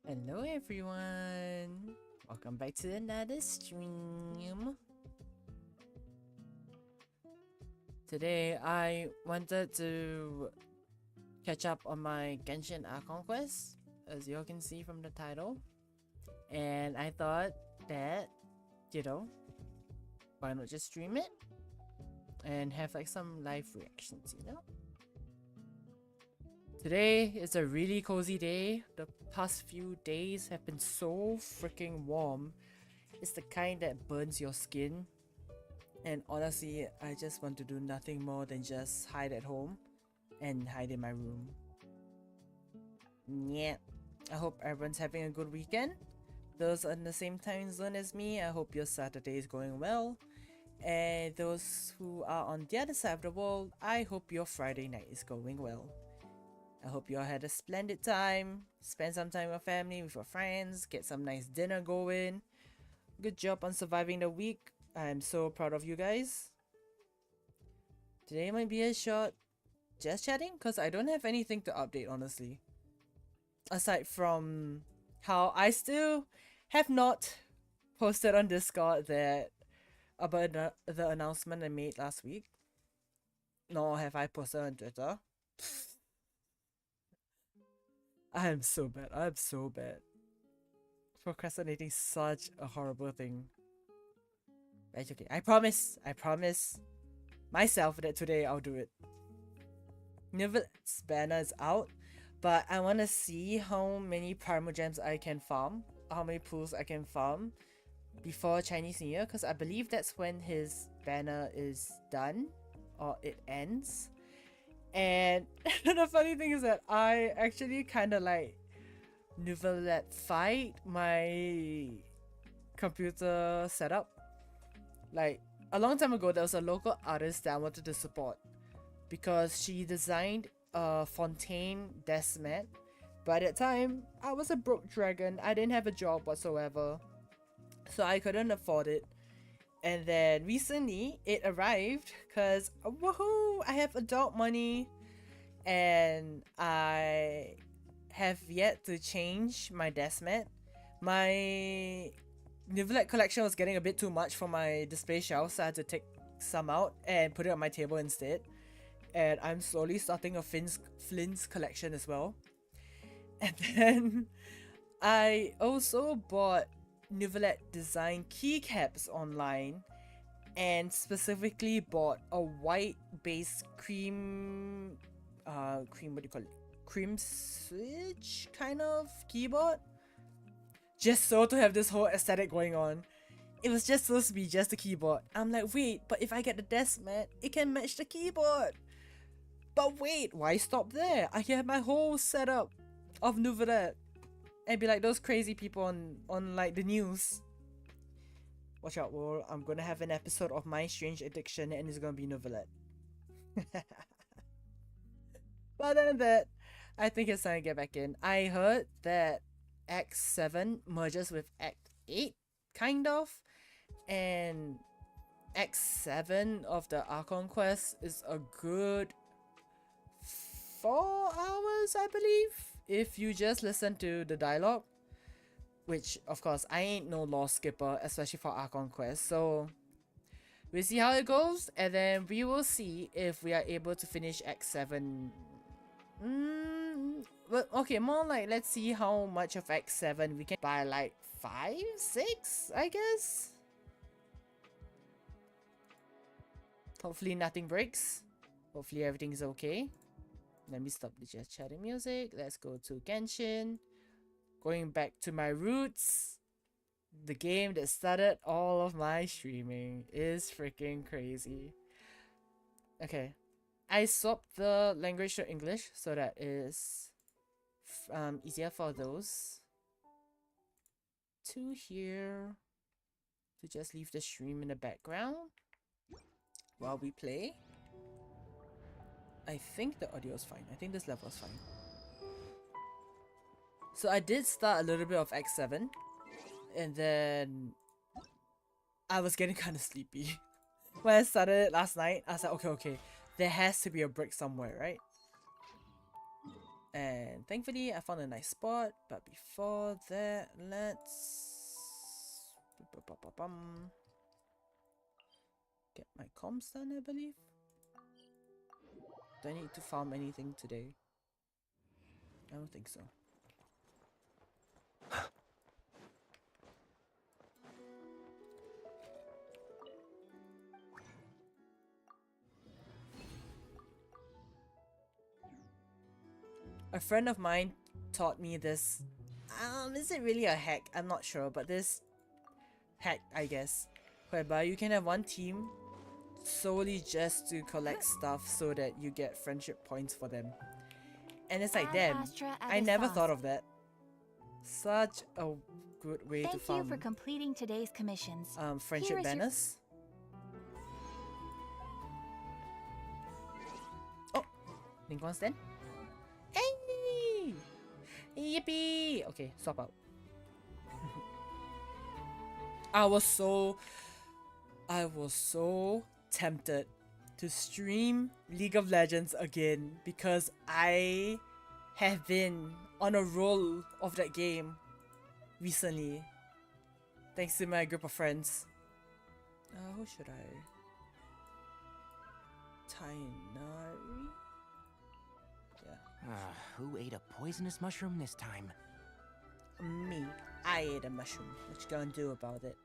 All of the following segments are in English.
Hello everyone! Welcome back to another stream. Today I wanted to catch up on my Genshin Archon quest, as you all can see from the title. And I thought that, why not just stream it? And have like some live reactions, Today is a really cozy day. The past few days have been so freaking warm. It's the kind that burns your skin. And honestly, I just want to do nothing more than just hide at home and hide in my room. Yeah. I hope everyone's having a good weekend. Those in the same time zone as me, I hope your Saturday is going well. And those who are on the other side of the world, I hope your Friday night is going well. I hope you all had a splendid time. Spend some time with your family, with your friends, get some nice dinner going. Good job on surviving the week. I'm so proud of you guys. Today might be a short just chatting because I don't have anything to update, honestly. Aside from how I still have not posted on Discord that about the announcement I made last week. Nor have I posted on Twitter. I am so bad. I'm so bad. Procrastinating is such a horrible thing. But it's okay. I promise myself that today I'll do it. Nivet's banner is out, but I want to see how many Primogems I can farm, how many pools I can farm before Chinese New Year, because I believe that's when his banner is done, or it ends. And the funny thing is that I actually kind of like Nivelet fight my computer setup. Like, a long time ago, there was a local artist that I wanted to support because she designed a Fontaine desk mat. By that time, I was a broke dragon. I didn't have a job whatsoever, so I couldn't afford it. And then recently, it arrived because, woohoo, I have adult money and I have yet to change my desk mat. My Nivelet collection was getting a bit too much for my display shelf, so I had to take some out and put it on my table instead. And I'm slowly starting a Flynn's collection as well. And then I also bought Nivelet design keycaps online and specifically bought a white base cream what do you call it? Cream switch kind of keyboard. Just so to have this whole aesthetic going on. It was just supposed to be just the keyboard. I'm like, wait, but if I get the desk mat, it can match the keyboard. But wait, why stop there? I can have my whole setup of Nouvelet and be like those crazy people on like the news. Watch out, world. I'm gonna have an episode of My Strange Addiction and it's gonna be Nouvelet. But other than that, I think it's time to get back in. I heard that Act 7 merges with Act 8, kind of. And Act 7 of the Archon quest is a good 4 hours, I believe, if you just listen to the dialogue. Which, of course, I ain't no lore skipper, especially for Archon quest. So, we'll see how it goes, and then we will see if we are able to finish Act 7. But okay, more like let's see how much of Act 7 we can by like 5, 6, I guess. Hopefully nothing breaks. Hopefully everything's okay. Let me stop the just chatting music. Let's go to Genshin. Going back to my roots. The game that started all of my streaming is freaking crazy. Okay. I swapped the language to English so that is easier for those to hear. To just leave the stream in the background while we play. I think the audio is fine. I think this level is fine. So I did start a little bit of Act 7. And then I was getting kind of sleepy. When I started it last night, I was like, okay. There has to be a break somewhere, right? And thankfully I found a nice spot, but before that, let's get my comms done, I believe. Do I need to farm anything today? I don't think so. A friend of mine taught me this. Is it really a hack? I'm not sure, but this hack, I guess, whereby you can have one team solely just to collect stuff so that you get friendship points for them. And it's like, damn, I never thought of that. Such a good way to farm. Thank you for completing today's commissions. Friendship banners. Oh, Lincoln's then. Hey! Yippee! Okay, swap out. I was so tempted to stream League of Legends again because I have been on a roll of that game recently. Thanks to my group of friends. Who should I? Tainari? Yeah. Who ate a poisonous mushroom this time? Me. I ate a mushroom. What you gonna do about it?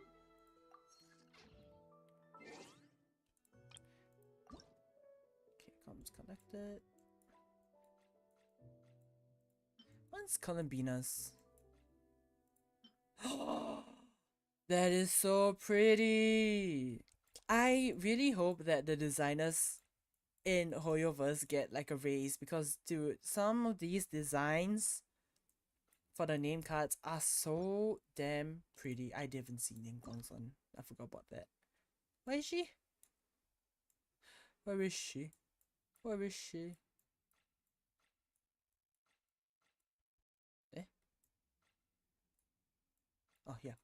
Okay, comms connected. What's Columbinas? That is so pretty! I really hope that the designers in Hoyoverse get like a raise because, dude, some of these designs for the name cards are so damn pretty. I didn't see Ningguang's one. I forgot about that. Where is she? Where is she? Where is she? Eh? Oh, yeah.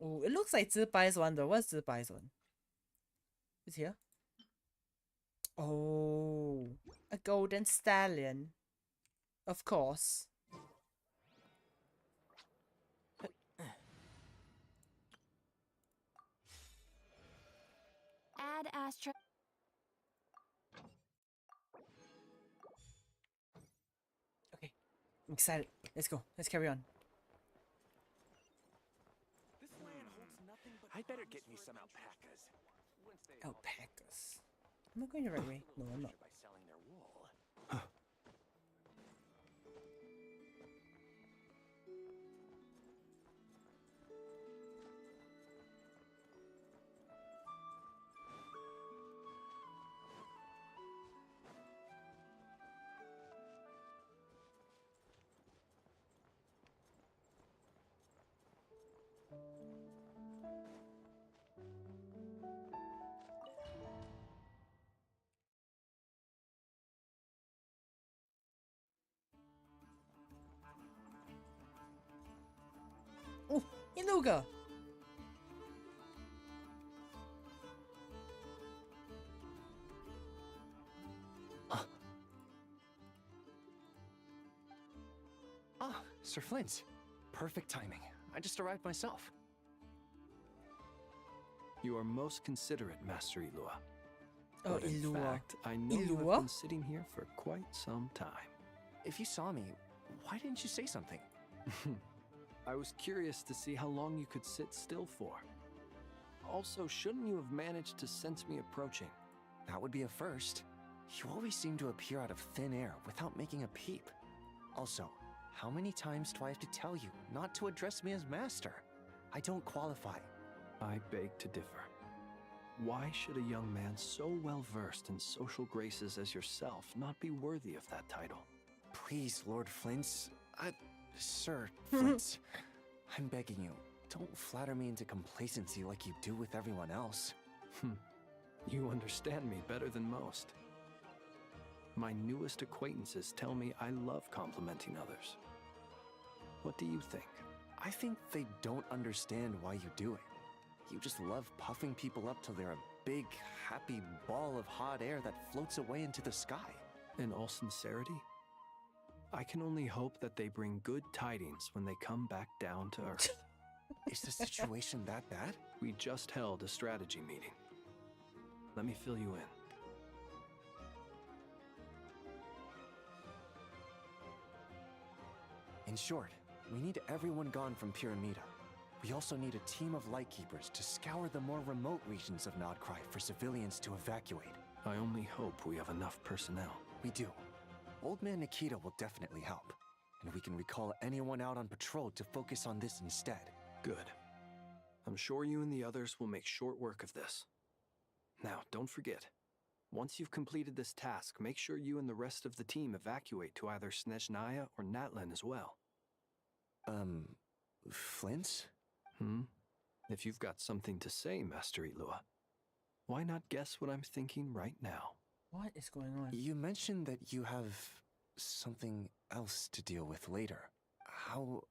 Oh, it looks like Zibai's one though. What's Zibai's one? It's here. Oh, a golden stallion. Of course. Add Astra. Okay, I'm excited. Let's go. Let's carry on. This land holds nothing but I better get me some alpacas. Alpacas. Am I going the right way? No, I'm not. By selling their wool. Oh, Iluga! Sir Flint. Perfect timing. I just arrived myself. You are most considerate, Master Ilua. Oh, But in Ilua. fact, I know you have been sitting here for quite some time. If you saw me, why didn't you say something? I was curious to see how long you could sit still for. Also, shouldn't you have managed to sense me approaching? That would be a first. You always seem to appear out of thin air without making a peep. Also, how many times do I have to tell you not to address me as master? I don't qualify. I beg to differ. Why should a young man so well versed in social graces as yourself not be worthy of that title? Please, Lord Flint. Sir Flint. I'm begging you, don't flatter me into complacency like you do with everyone else. You understand me better than most. My newest acquaintances tell me I love complimenting others. What do you think? I think they don't understand why you do it. You just love puffing people up till they're a big, happy ball of hot air that floats away into the sky. In all sincerity, I can only hope that they bring good tidings when they come back down to Earth. Is the situation that bad? We just held a strategy meeting. Let me fill you in. In short, we need everyone gone from Pyramida. We also need a team of Lightkeepers to scour the more remote regions of Nodcry for civilians to evacuate. I only hope we have enough personnel. We do. Old Man Nikita will definitely help, and we can recall anyone out on patrol to focus on this instead. Good. I'm sure you and the others will make short work of this. Now, don't forget, once you've completed this task, make sure you and the rest of the team evacuate to either Snezhnaya or Natlan as well. Flint? If you've got something to say, Master Ilua, why not guess what I'm thinking right now? What is going on? You mentioned that you have something else to deal with later. How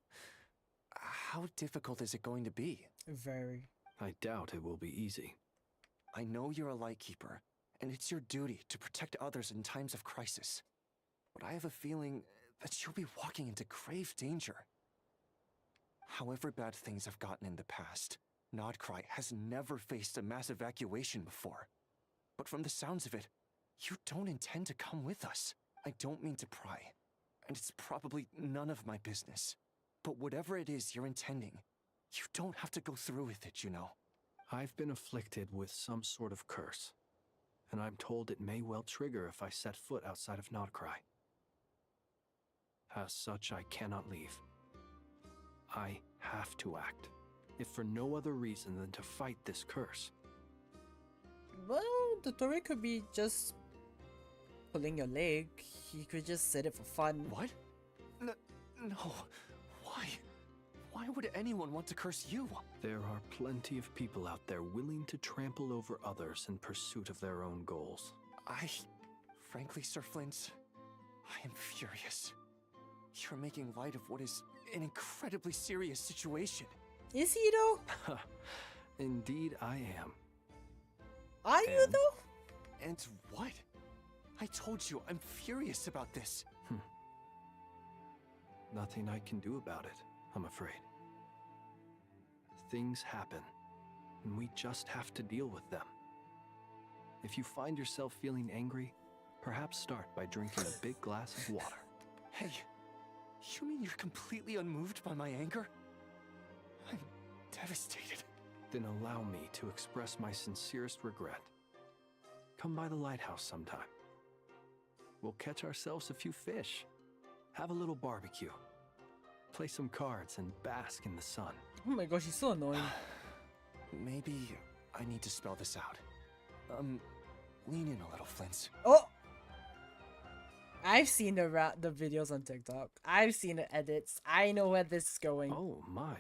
difficult is it going to be? Very. I doubt it will be easy. I know you're a Lightkeeper, and it's your duty to protect others in times of crisis. But I have a feeling that you'll be walking into grave danger. However bad things have gotten in the past, Nodcry has never faced a mass evacuation before. But from the sounds of it, you don't intend to come with us. I don't mean to pry, and it's probably none of my business. But whatever it is you're intending, you don't have to go through with it, you know. I've been afflicted with some sort of curse, and I'm told it may well trigger if I set foot outside of Nodcry. As such, I cannot leave. I have to act, if for no other reason than to fight this curse. Well, the Tory could be just pulling your leg. He could just set it for fun. What? No. Why? Why would anyone want to curse you? There are plenty of people out there willing to trample over others in pursuit of their own goals. Frankly, Sir Flint, I am furious. You're making light of what is an incredibly serious situation. Is he though? Indeed, I am. Are you though? And what? I told you I'm furious about this. Nothing I can do about it, I'm afraid. Things happen, and we just have to deal with them. If you find yourself feeling angry, perhaps start by drinking a big glass of water. Hey, you mean you're completely unmoved by my anger? I'm devastated. Then allow me to express my sincerest regret. Come by the lighthouse sometime. We'll catch ourselves a few fish, have a little barbecue, play some cards, and bask in the sun. Oh my gosh, he's so annoying. Maybe I need to spell this out. Lean in a little, Flint. Oh! I've seen the videos on TikTok. I've seen the edits. I know where this is going. Oh my.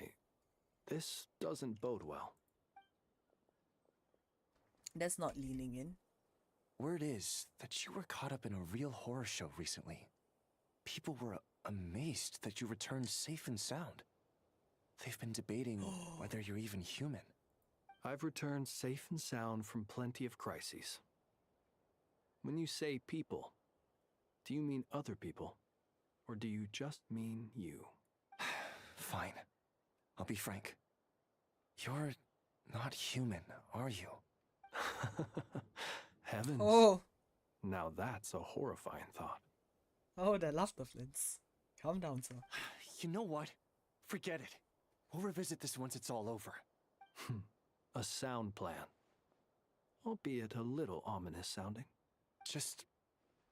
This doesn't bode well. That's not leaning in. Word is that you were caught up in a real horror show recently. People were amazed that you returned safe and sound. They've been debating whether you're even human. I've returned safe and sound from plenty of crises. When you say people, do you mean other people? Or do you just mean you? Fine. I'll be frank. You're not human, are you? Heavens. Oh! Now that's a horrifying thought. Oh, that laughter, Flints. Calm down, sir. You know what? Forget it. We'll revisit this once it's all over. A sound plan. Albeit a little ominous sounding. Just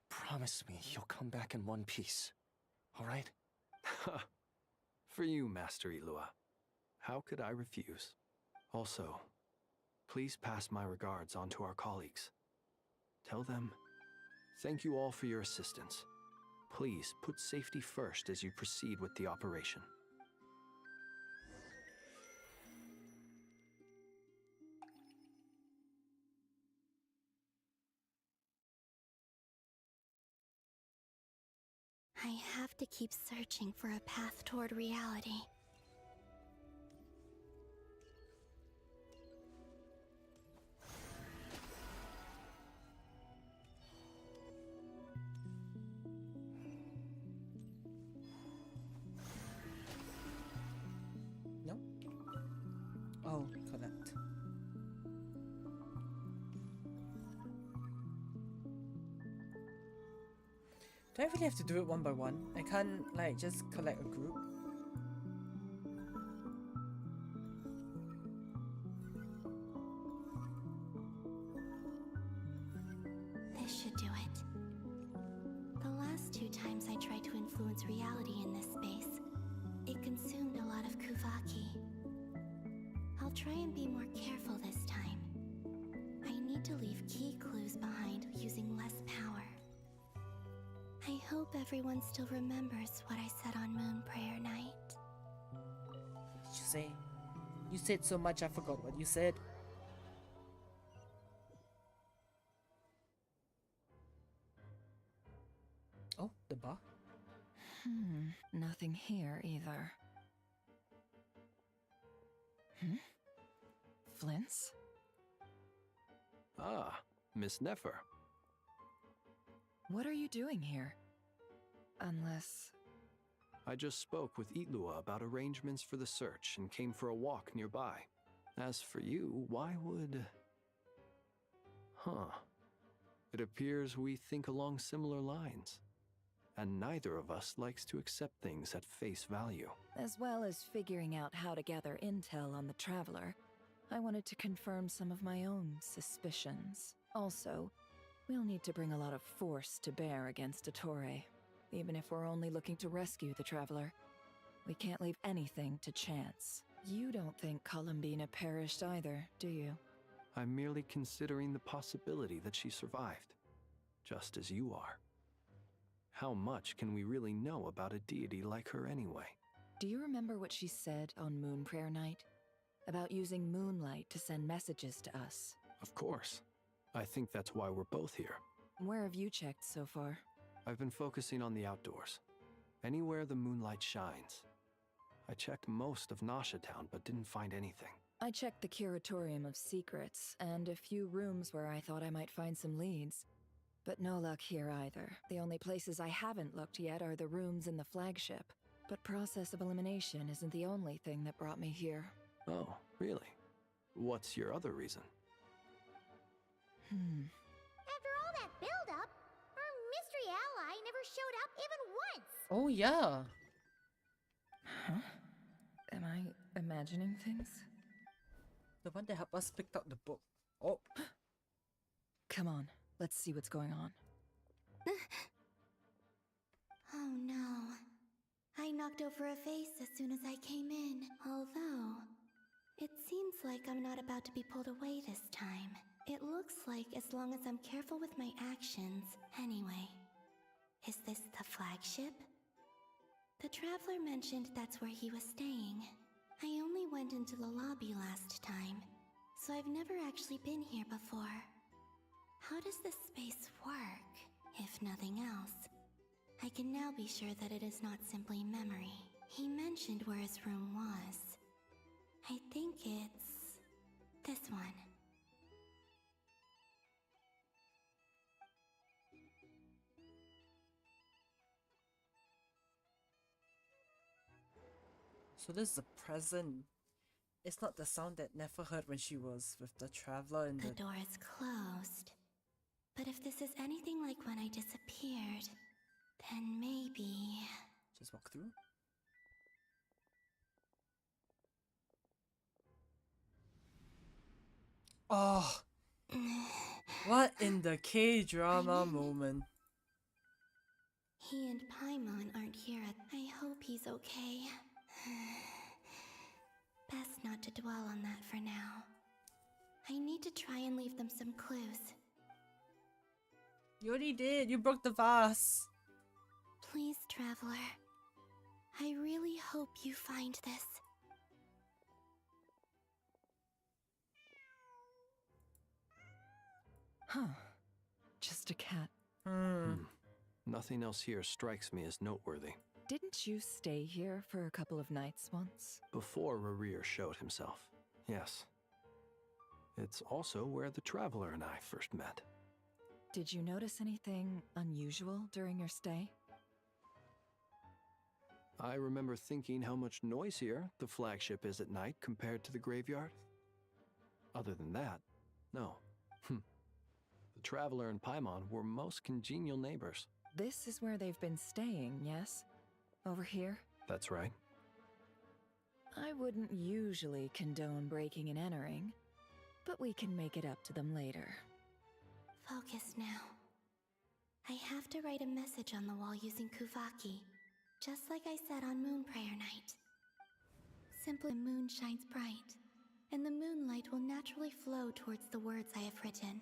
promise me you'll come back in one piece. All right? For you, Master Ilua. How could I refuse? Also, please pass my regards on to our colleagues. Tell them, thank you all for your assistance. Please put safety first as you proceed with the operation. I have to keep searching for a path toward reality. Do I really have to do it one by one? I can't, like, just collect a group? This should do it. The last 2 times I tried to influence reality in this space, it consumed a lot of Kuvaki. I'll try and be more careful this time. I need to leave key clues behind using less power. I hope everyone still remembers what I said on Moon Prayer Night. What did you say? You said so much I forgot what you said. Oh, the bar? Nothing here either. Flint's? Ah, Miss Nefer. What are you doing here? Unless... I just spoke with Itlua about arrangements for the search and came for a walk nearby. As for you, why would... Huh. It appears we think along similar lines. And neither of us likes to accept things at face value. As well as figuring out how to gather intel on the Traveler, I wanted to confirm some of my own suspicions. Also, we'll need to bring a lot of force to bear against Ettore, even if we're only looking to rescue the Traveler. We can't leave anything to chance. You don't think Columbina perished either, do you? I'm merely considering the possibility that she survived, just as you are. How much can we really know about a deity like her anyway? Do you remember what she said on Moon Prayer Night? About using moonlight to send messages to us? Of course. I think that's why we're both here. Where have you checked so far? I've been focusing on the outdoors. Anywhere the moonlight shines. I checked most of Nasha Town, but didn't find anything. I checked the Curatorium of Secrets, and a few rooms where I thought I might find some leads. But no luck here either. The only places I haven't looked yet are the rooms in the flagship. But process of elimination isn't the only thing that brought me here. Oh, really? What's your other reason? After all that build-up, our mystery ally never showed up even once! Oh, yeah. Huh? Am I imagining things? The one that helped us pick up the book. Oh. Come on, let's see what's going on. Oh no. I knocked over a vase as soon as I came in, although it seems like I'm not about to be pulled away this time. It looks like as long as I'm careful with my actions. Anyway, is this the flagship? The Traveler mentioned that's where he was staying. I only went into the lobby last time, so I've never actually been here before. How does this space work, if nothing else? I can now be sure that it is not simply memory. He mentioned where his room was. I think it's this one. So this is a present. It's not the sound that Nefer heard when she was with the Traveler in The the... door is closed. But if this is anything like when I disappeared, then maybe... Just walk through. Oh! What in the K-drama moment? He and Paimon aren't here at... I hope he's okay. Best not to dwell on that for now. I need to try and leave them some clues. You already did. You broke the vase. Please, Traveler. I really hope you find this. Huh. Just a cat. Nothing else here strikes me as noteworthy. Didn't you stay here for a couple of nights once? Before Rarir showed himself, yes. It's also where the Traveler and I first met. Did you notice anything unusual during your stay? I remember thinking how much noisier the flagship is at night compared to the graveyard. Other than that, no. The Traveler and Paimon were most congenial neighbors. This is where they've been staying, yes? Over here? That's right. I wouldn't usually condone breaking and entering, but we can make it up to them later. Focus now. I have to write a message on the wall using Kuvaki, just like I said on Moon Prayer Night. Simply, the moon shines bright, and the moonlight will naturally flow towards the words I have written.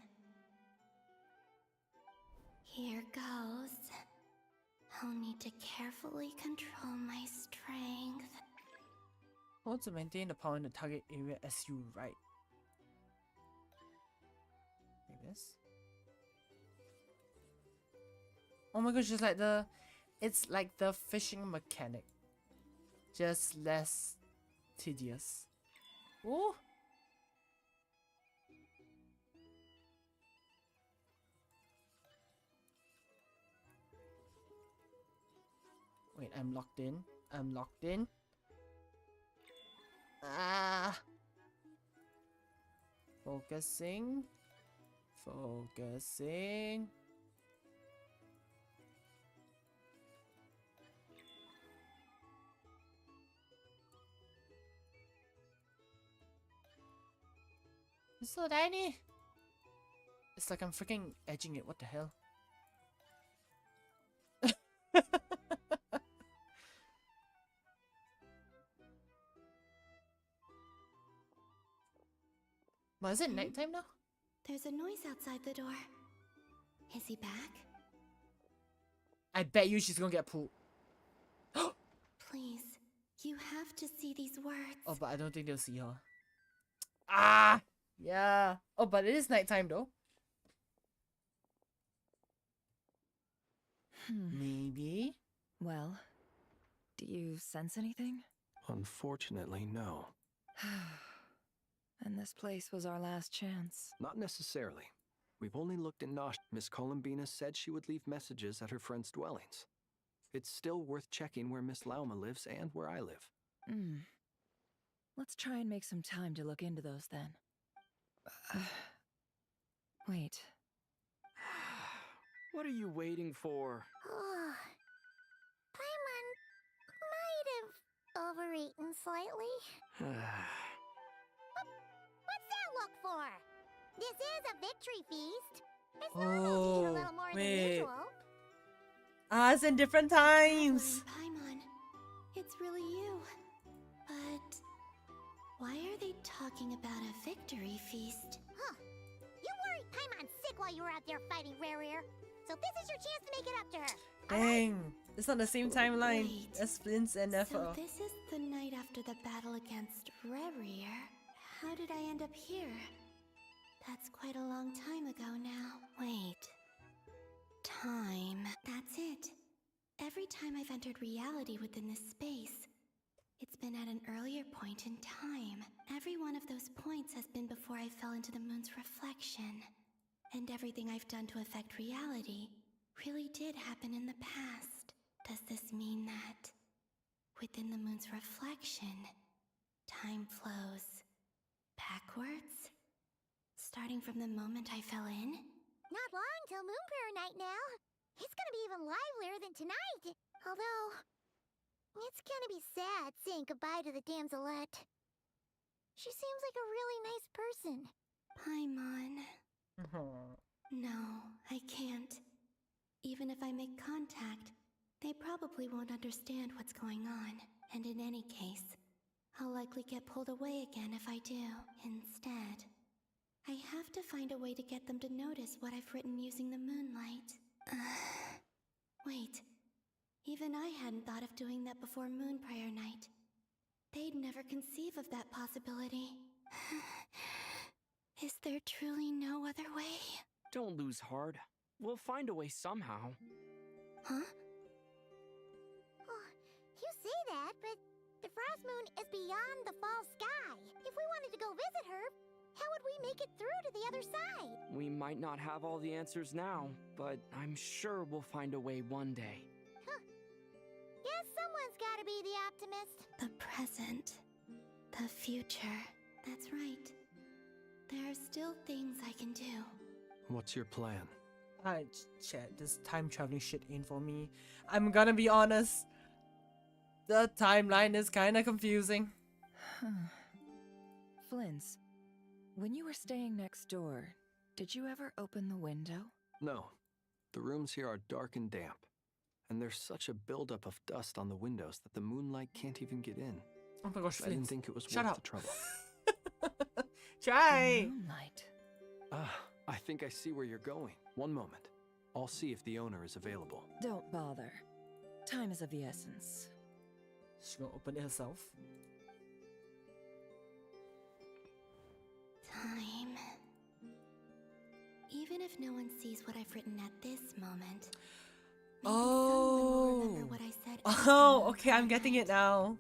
Here goes. I'll need to carefully control my strength. Hold to maintain the power in the target area as you write. Like this. Oh my gosh, it's like the fishing mechanic. Just less tedious. Oh! Wait, I'm locked in. I'm locked in. Ah! Focusing. Focusing. It's so tiny. It's like I'm freaking edging it. What the hell? But is it nighttime now? There's a noise outside the door. Is he back? I bet you she's gonna get pulled. Please, you have to see these words. Oh, but I don't think they'll see her. Ah! Yeah. Oh, but it is nighttime though. Maybe. Well, do you sense anything? Unfortunately, no. And this place was our last chance. Not necessarily. We've only looked in Nosh. Miss Columbina said she would leave messages at her friends' dwellings. It's still worth checking where Miss Lauma lives and where I live. Let's try and make some time to look into those then. Wait. What are you waiting for? Paimon might have overeaten slightly. What's that look for? This is a victory feast. It's normal to eat a little more than wait. usual. Ah, it's in different times. Paimon, it's really you. But why are they talking about a victory feast? Huh. You worried Paimon sick while you were out there fighting Rare. So this is your chance to make it up to her. Dang. It's not the same timeline Wait. as Flint's and So Nefer. this is the night after the battle against Rarier. How did I end up here? That's quite a long time ago now. Wait. Time. That's it. Every time I've entered reality within this space, it's been at an earlier point in time. Every one of those points has been before I fell into the moon's reflection. And everything I've done to affect reality really did happen in the past. Does this mean that within the moon's reflection, time flows backwards? Starting from the moment I fell in? Not long till Moon Prayer Night now. It's gonna be even livelier than tonight. Although, it's gonna be sad saying goodbye to the damselette. She seems like a really nice person. Paimon. No, I can't. Even if I make contact, they probably won't understand what's going on. And in any case, I'll likely get pulled away again if I do. Instead, I have to find a way to get them to notice what I've written using the moonlight. Wait. Even I hadn't thought of doing that before Moon Prayer Night. They'd never conceive of that possibility. Is there truly no other way? Don't lose heart. We'll find a way somehow. Huh? Oh, you say that, but the Frost Moon is beyond the fall sky. If we wanted to go visit her, how would we make it through to the other side? We might not have all the answers now, but I'm sure we'll find a way one day. Huh. Guess someone's gotta be the optimist. The present. The future. That's right. There are still things I can do. What's your plan? Chat, this time traveling shit ain't for me. I'm gonna be honest. The timeline is kinda confusing. Flins, when you were staying next door, did you ever open the window? No. The rooms here are dark and damp. And there's such a buildup of dust on the windows that the moonlight can't even get in. Oh my gosh, I didn't Flint. think it was Shut worth up. the trouble. Try! Moonlight. I think I see where you're going. One moment. I'll see if the owner is available. Don't bother. Time is of the essence. She's gonna open it herself. Time. Even if no one sees what I've written at this moment, maybe someone will remember what I said. Oh, okay, I'm getting it now.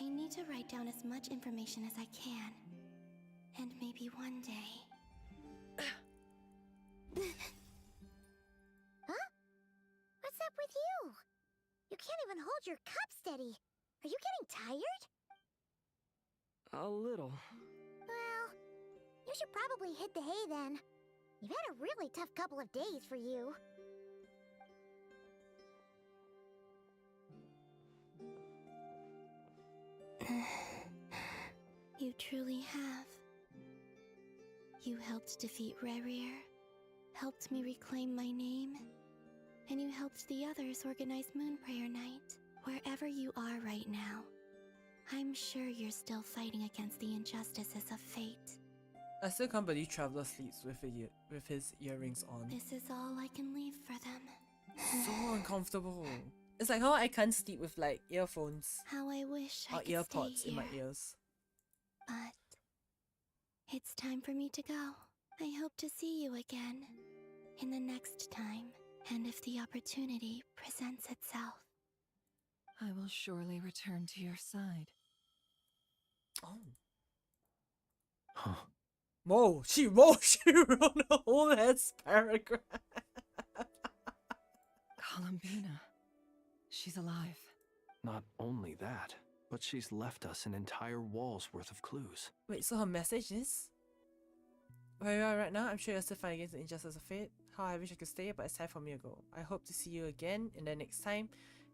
I need to write down as much information as I can. And maybe one day... Huh? What's up with you? You can't even hold your cup steady. Are you getting tired? A little. Well, you should probably hit the hay then. You've had a really tough couple of days for you. You truly have. You helped defeat Rerir, helped me reclaim my name, and you helped the others organize Moon Prayer Night. Wherever you are right now, I'm sure you're still fighting against the injustices of fate. I still can't believe Traveler sleeps with his earrings on. This is all I can leave for them. So uncomfortable. It's like how I can't sleep with like earphones How I wish I or could stay earpods in my here. ears. But it's time for me to go. I hope to see you again in the next time, and if the opportunity presents itself. I will surely return to your side. Oh. Huh. She wrote a whole ass paragraph. Columbina. She's alive. Not only that, but she's left us an entire wall's worth of clues. Wait, so her message is? Where you are right now, I'm sure you're still fighting against the injustice of fate. How I wish I could stay, but it's time for me to go. I hope to see you again in the next time,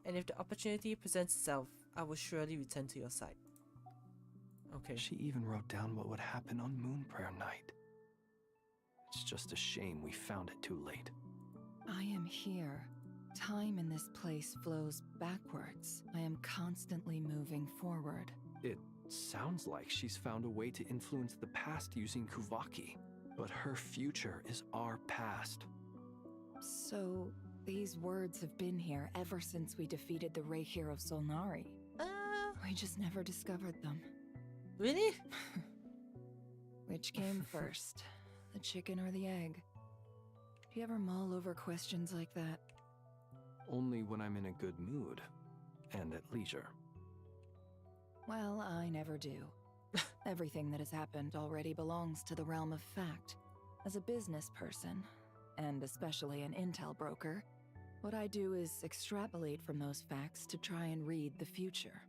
and if the opportunity presents itself, I will surely return to your side. Okay. She even wrote down what would happen on Moon Prayer Night. It's just a shame we found it too late. I am here. Time in this place flows backwards. I am constantly moving forward. It sounds like she's found a way to influence the past using Kuvaki, but her future is our past. So, these words have been here ever since we defeated the Ray Hero Solnari. We just never discovered them. Really? Which came first, the chicken or the egg? Do you ever mull over questions like that? Only when I'm in a good mood and at leisure. Well, I never do. Everything that has happened already belongs to the realm of fact. As a business person, and especially an intel broker, what I do is extrapolate from those facts to try and read the future.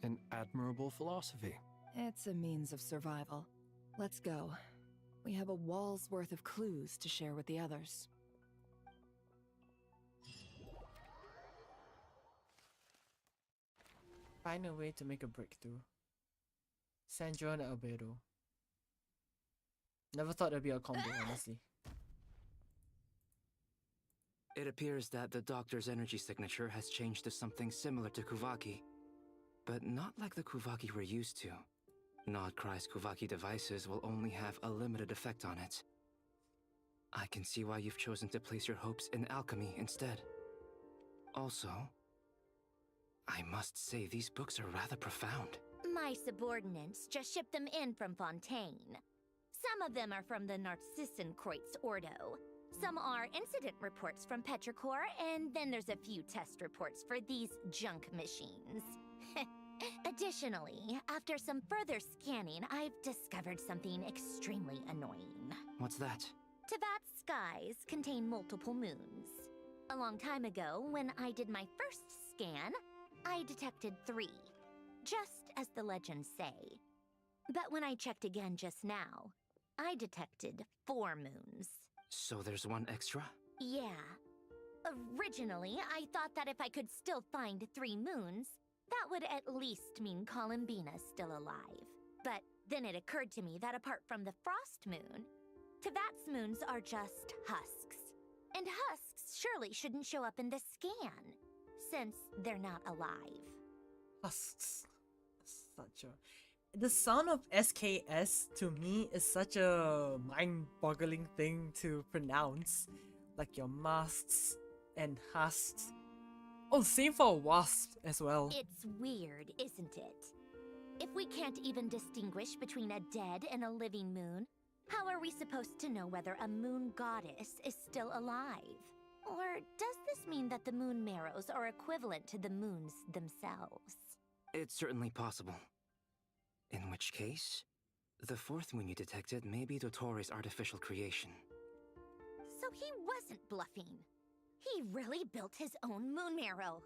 An admirable philosophy. It's a means of survival. Let's go. We have a wall's worth of clues to share with the others. Find a way to make a breakthrough. Sandro and Albedo. Never thought there'd be a combo, honestly. It appears that the doctor's energy signature has changed to something similar to Kuvaki, but not like the Kuvaki we're used to. Nodcry's Kuvaki devices will only have a limited effect on it. I can see why you've chosen to place your hopes in alchemy instead. Also, I must say these books are rather profound. My subordinates just shipped them in from Fontaine. Some of them are from the Narcissenkreuz Ordo. Some are incident reports from Petrichor, and then there's a few test reports for these junk machines. Additionally, after some further scanning, I've discovered something extremely annoying. What's that? Tevat's skies contain multiple moons. A long time ago, when I did my first scan, I detected 3, just as the legends say. But when I checked again just now, I detected 4 moons. So there's one extra? Yeah. Originally, I thought that if I could still find 3 moons, that would at least mean Columbina's still alive. But then it occurred to me that apart from the Frost Moon, Tevat's moons are just husks. And husks surely shouldn't show up in the scan, since they're not alive. Husks. Such a... The sound of SKS to me is such a mind-boggling thing to pronounce. Like your masks and husks. Oh, same for wasps as well. It's weird, isn't it? If we can't even distinguish between a dead and a living moon, how are we supposed to know whether a moon goddess is still alive? Or does this mean that the moon marrows are equivalent to the moons themselves? It's certainly possible. In which case, the 4th moon you detected may be Dottores' artificial creation. So he wasn't bluffing. He really built his own moon marrow.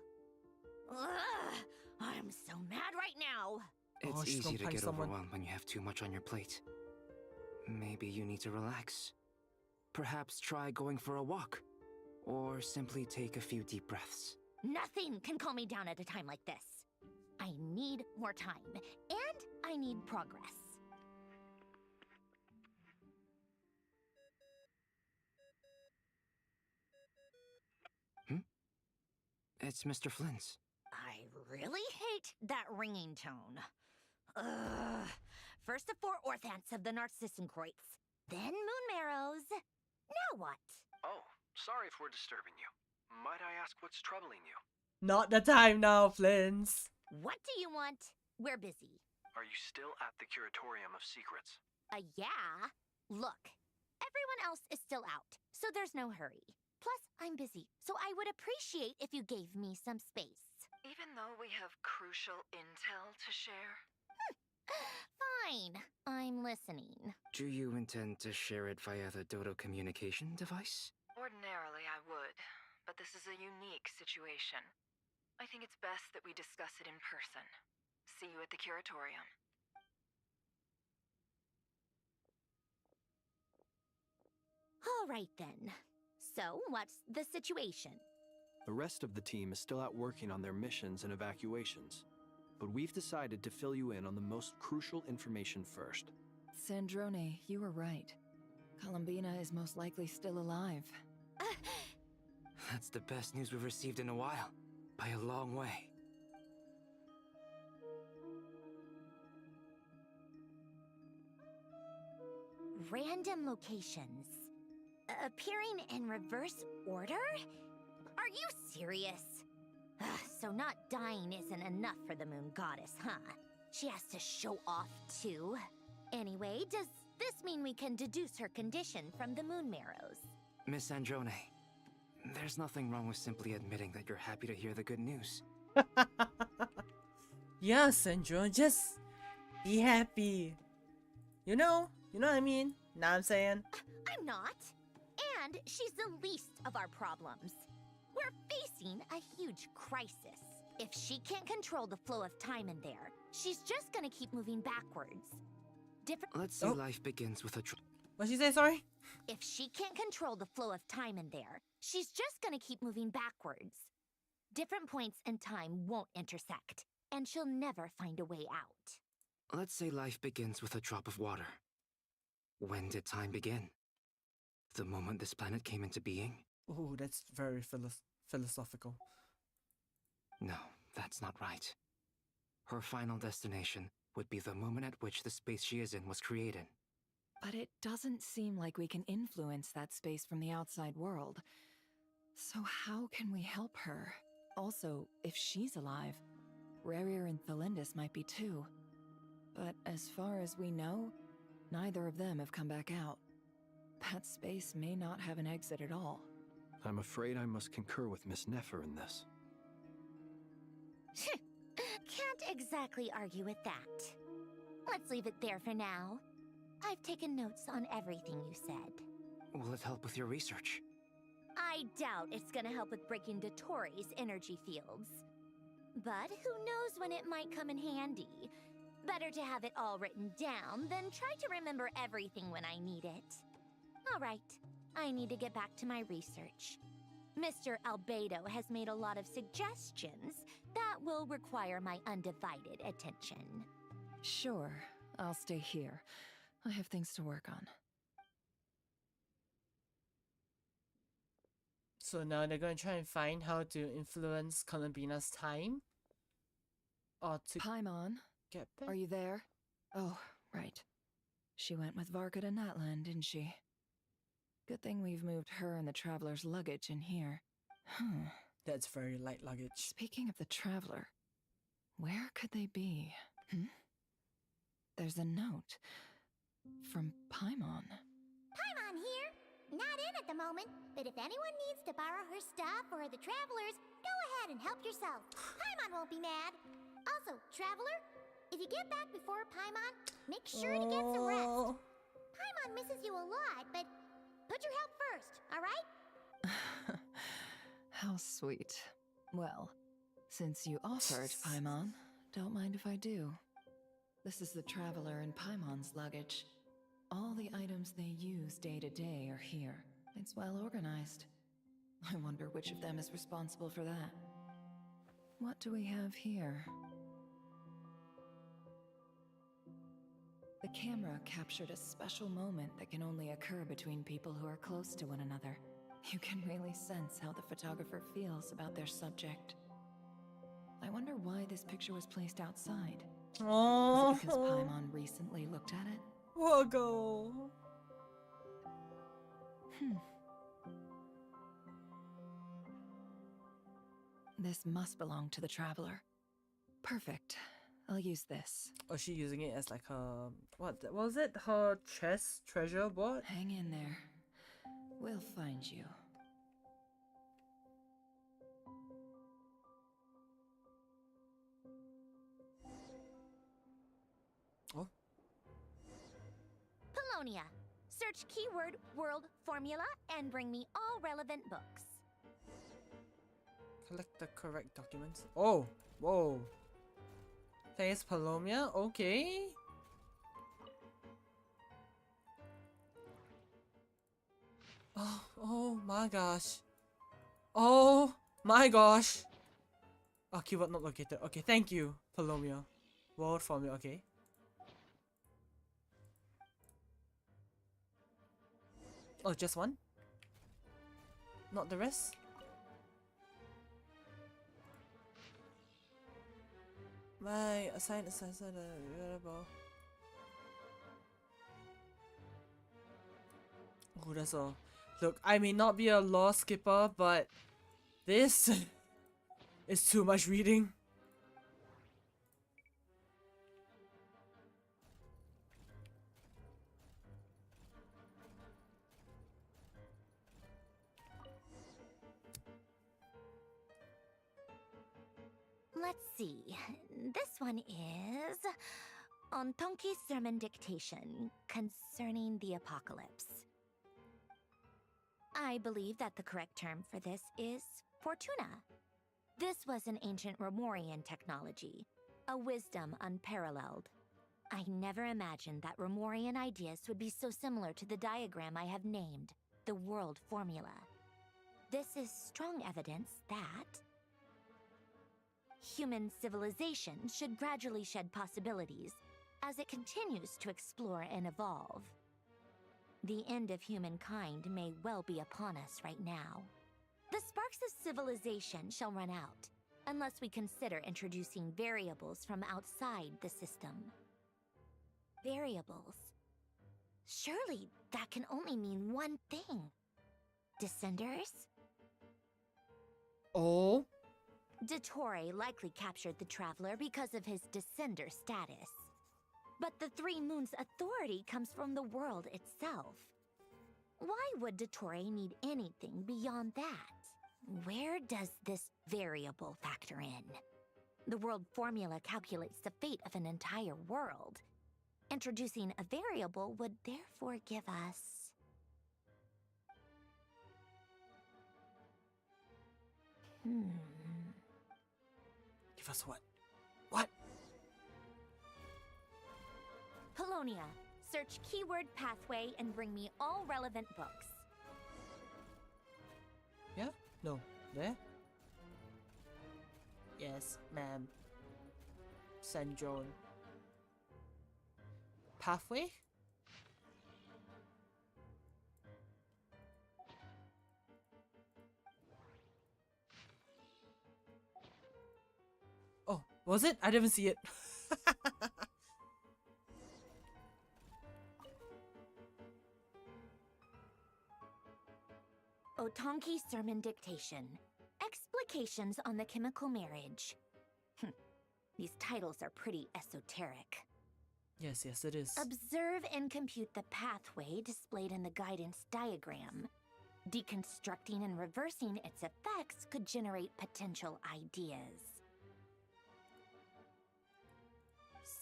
Ugh, I'm so mad right now. It's she's easy gonna to punch get someone. overwhelmed when you have too much on your plate. Maybe you need to relax. Perhaps try going for a walk. Or simply take a few deep breaths. Nothing can calm me down at a time like this. I need more time, and I need progress. It's Mr. Flynn's. I really hate that ringing tone. Ugh. First the 4 Orthants of the Narcissenkreuz, then Moon Marrows. Now what? Oh, sorry if we're disturbing you. Might I ask what's troubling you? Not the time now, Flins. What do you want? We're busy. Are you still at the Curatorium of Secrets? Yeah. Look, everyone else is still out, so there's no hurry. Plus, I'm busy, so I would appreciate if you gave me some space. Even though we have crucial intel to share? Fine, I'm listening. Do you intend to share it via the Dodo communication device? Ordinarily, I would, but this is a unique situation. I think it's best that we discuss it in person. See you at the Curatorium. All right then. So, what's the situation? The rest of the team is still out working on their missions and evacuations, but we've decided to fill you in on the most crucial information first. Sandrone, you were right. Columbina is most likely still alive. That's the best news we've received in a while. By a long way. Random locations. Appearing in reverse order? Are you serious? So not dying isn't enough for the moon goddess, huh? She has to show off too. Anyway, does this mean we can deduce her condition from the moon marrows? Miss Androne, there's nothing wrong with simply admitting that you're happy to hear the good news. Yeah, Sandro, just be happy. You know what I mean? Know what I'm saying? I'm not. And she's the least of our problems. We're facing a huge crisis. If she can't control the flow of time in there, she's just gonna keep moving backwards. Let's say life begins with a What'd she say, sorry? If she can't control the flow of time in there, she's just gonna keep moving backwards. Different points in time won't intersect, and she'll never find a way out. Let's say life begins with a drop of water. When did time begin? The moment this planet came into being? Oh, that's very philosophical. No, that's not right. Her final destination would be the moment at which the space she is in was created. But it doesn't seem like we can influence that space from the outside world. So how can we help her? Also, if she's alive, Rarier and Thalindus might be too. But as far as we know, neither of them have come back out. That space may not have an exit at all. I'm afraid I must concur with Miss Nefer in this. Can't exactly argue with that. Let's leave it there for now. I've taken notes on everything you said. Will it help with your research? I doubt it's gonna help with breaking Dottores' energy fields. But who knows when it might come in handy. Better to have it all written down than try to remember everything when I need it. All right, I need to get back to my research. Mr. Albedo has made a lot of suggestions that will require my undivided attention. Sure, I'll stay here. I have things to work on. So now they're gonna try and find how to influence Columbina's time? Or to Paimon, get back? are you there? Oh, right. She went with Varka to Natlan, didn't she? Good thing we've moved her and the Traveler's luggage in here. That's very light luggage. Speaking of the Traveler, where could they be? There's a note from Paimon. Paimon here. Not in at the moment, but if anyone needs to borrow her stuff or the Travelers, go ahead and help yourself. Paimon won't be mad. Also, Traveler, if you get back before Paimon, make sure to get some rest. Paimon misses you a lot, but put your help first, alright? How sweet. Well, since you offered, Paimon, don't mind if I do. This is the Traveler and Paimon's luggage. All the items they use day to day are here. It's well organized. I wonder which of them is responsible for that. What do we have here? The camera captured a special moment that can only occur between people who are close to one another. You can really sense how the photographer feels about their subject. I wonder why this picture was placed outside. Oh, Is it because Paimon recently looked at it? Woggle. This must belong to the Traveler. Perfect. I'll use this. Oh, she using it as like her, what was it? Her chest treasure board? Hang in there. We'll find you. Oh. Polonia. Search keyword world formula and bring me all relevant books. Collect the correct documents. Oh, whoa. Thanks, Palomia. Okay. Oh my gosh. Oh my gosh. Oh, keyword not located. Okay, thank you, Palomia. World formula, okay. Oh, just one? Not the rest? My assigned available. Oh, that's all. Look, I may not be a law skipper, but this is too much reading. Let's see. This one is on Tonki's sermon dictation concerning the apocalypse. I believe that the correct term for this is Fortuna. This was an ancient Romorian technology, a wisdom unparalleled. I never imagined that Romorian ideas would be so similar to the diagram I have named, the world formula. This is strong evidence that human civilization should gradually shed possibilities as it continues to explore and evolve. The end of humankind may well be upon us right now. The sparks of civilization shall run out, unless we consider introducing variables from outside the system. Variables? Surely that can only mean one thing. Descenders? Oh? Dottore likely captured the Traveler because of his descender status. But the Three Moons' authority comes from the world itself. Why would Dottore need anything beyond that? Where does this variable factor in? The world formula calculates the fate of an entire world. Introducing a variable would therefore give us... Give us what? What? Polonia, search keyword pathway and bring me all relevant books. No, there? Yes, ma'am. Sandrone. Pathway? Oh, was it? I didn't see it. Otonki Sermon Dictation. Explications on the Chemical Marriage. These titles are pretty esoteric. Yes, yes, it is. Observe and compute the pathway displayed in the guidance diagram. Deconstructing and reversing its effects could generate potential ideas.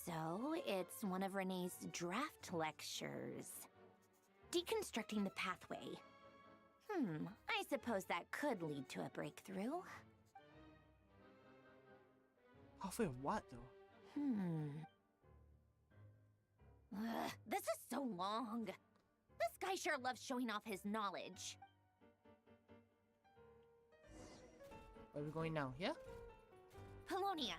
So, it's one of Renee's draft lectures. Deconstructing the pathway. I suppose that could lead to a breakthrough. Halfway of what, though? This is so long. This guy sure loves showing off his knowledge. Where are we going now? Here? Polonia.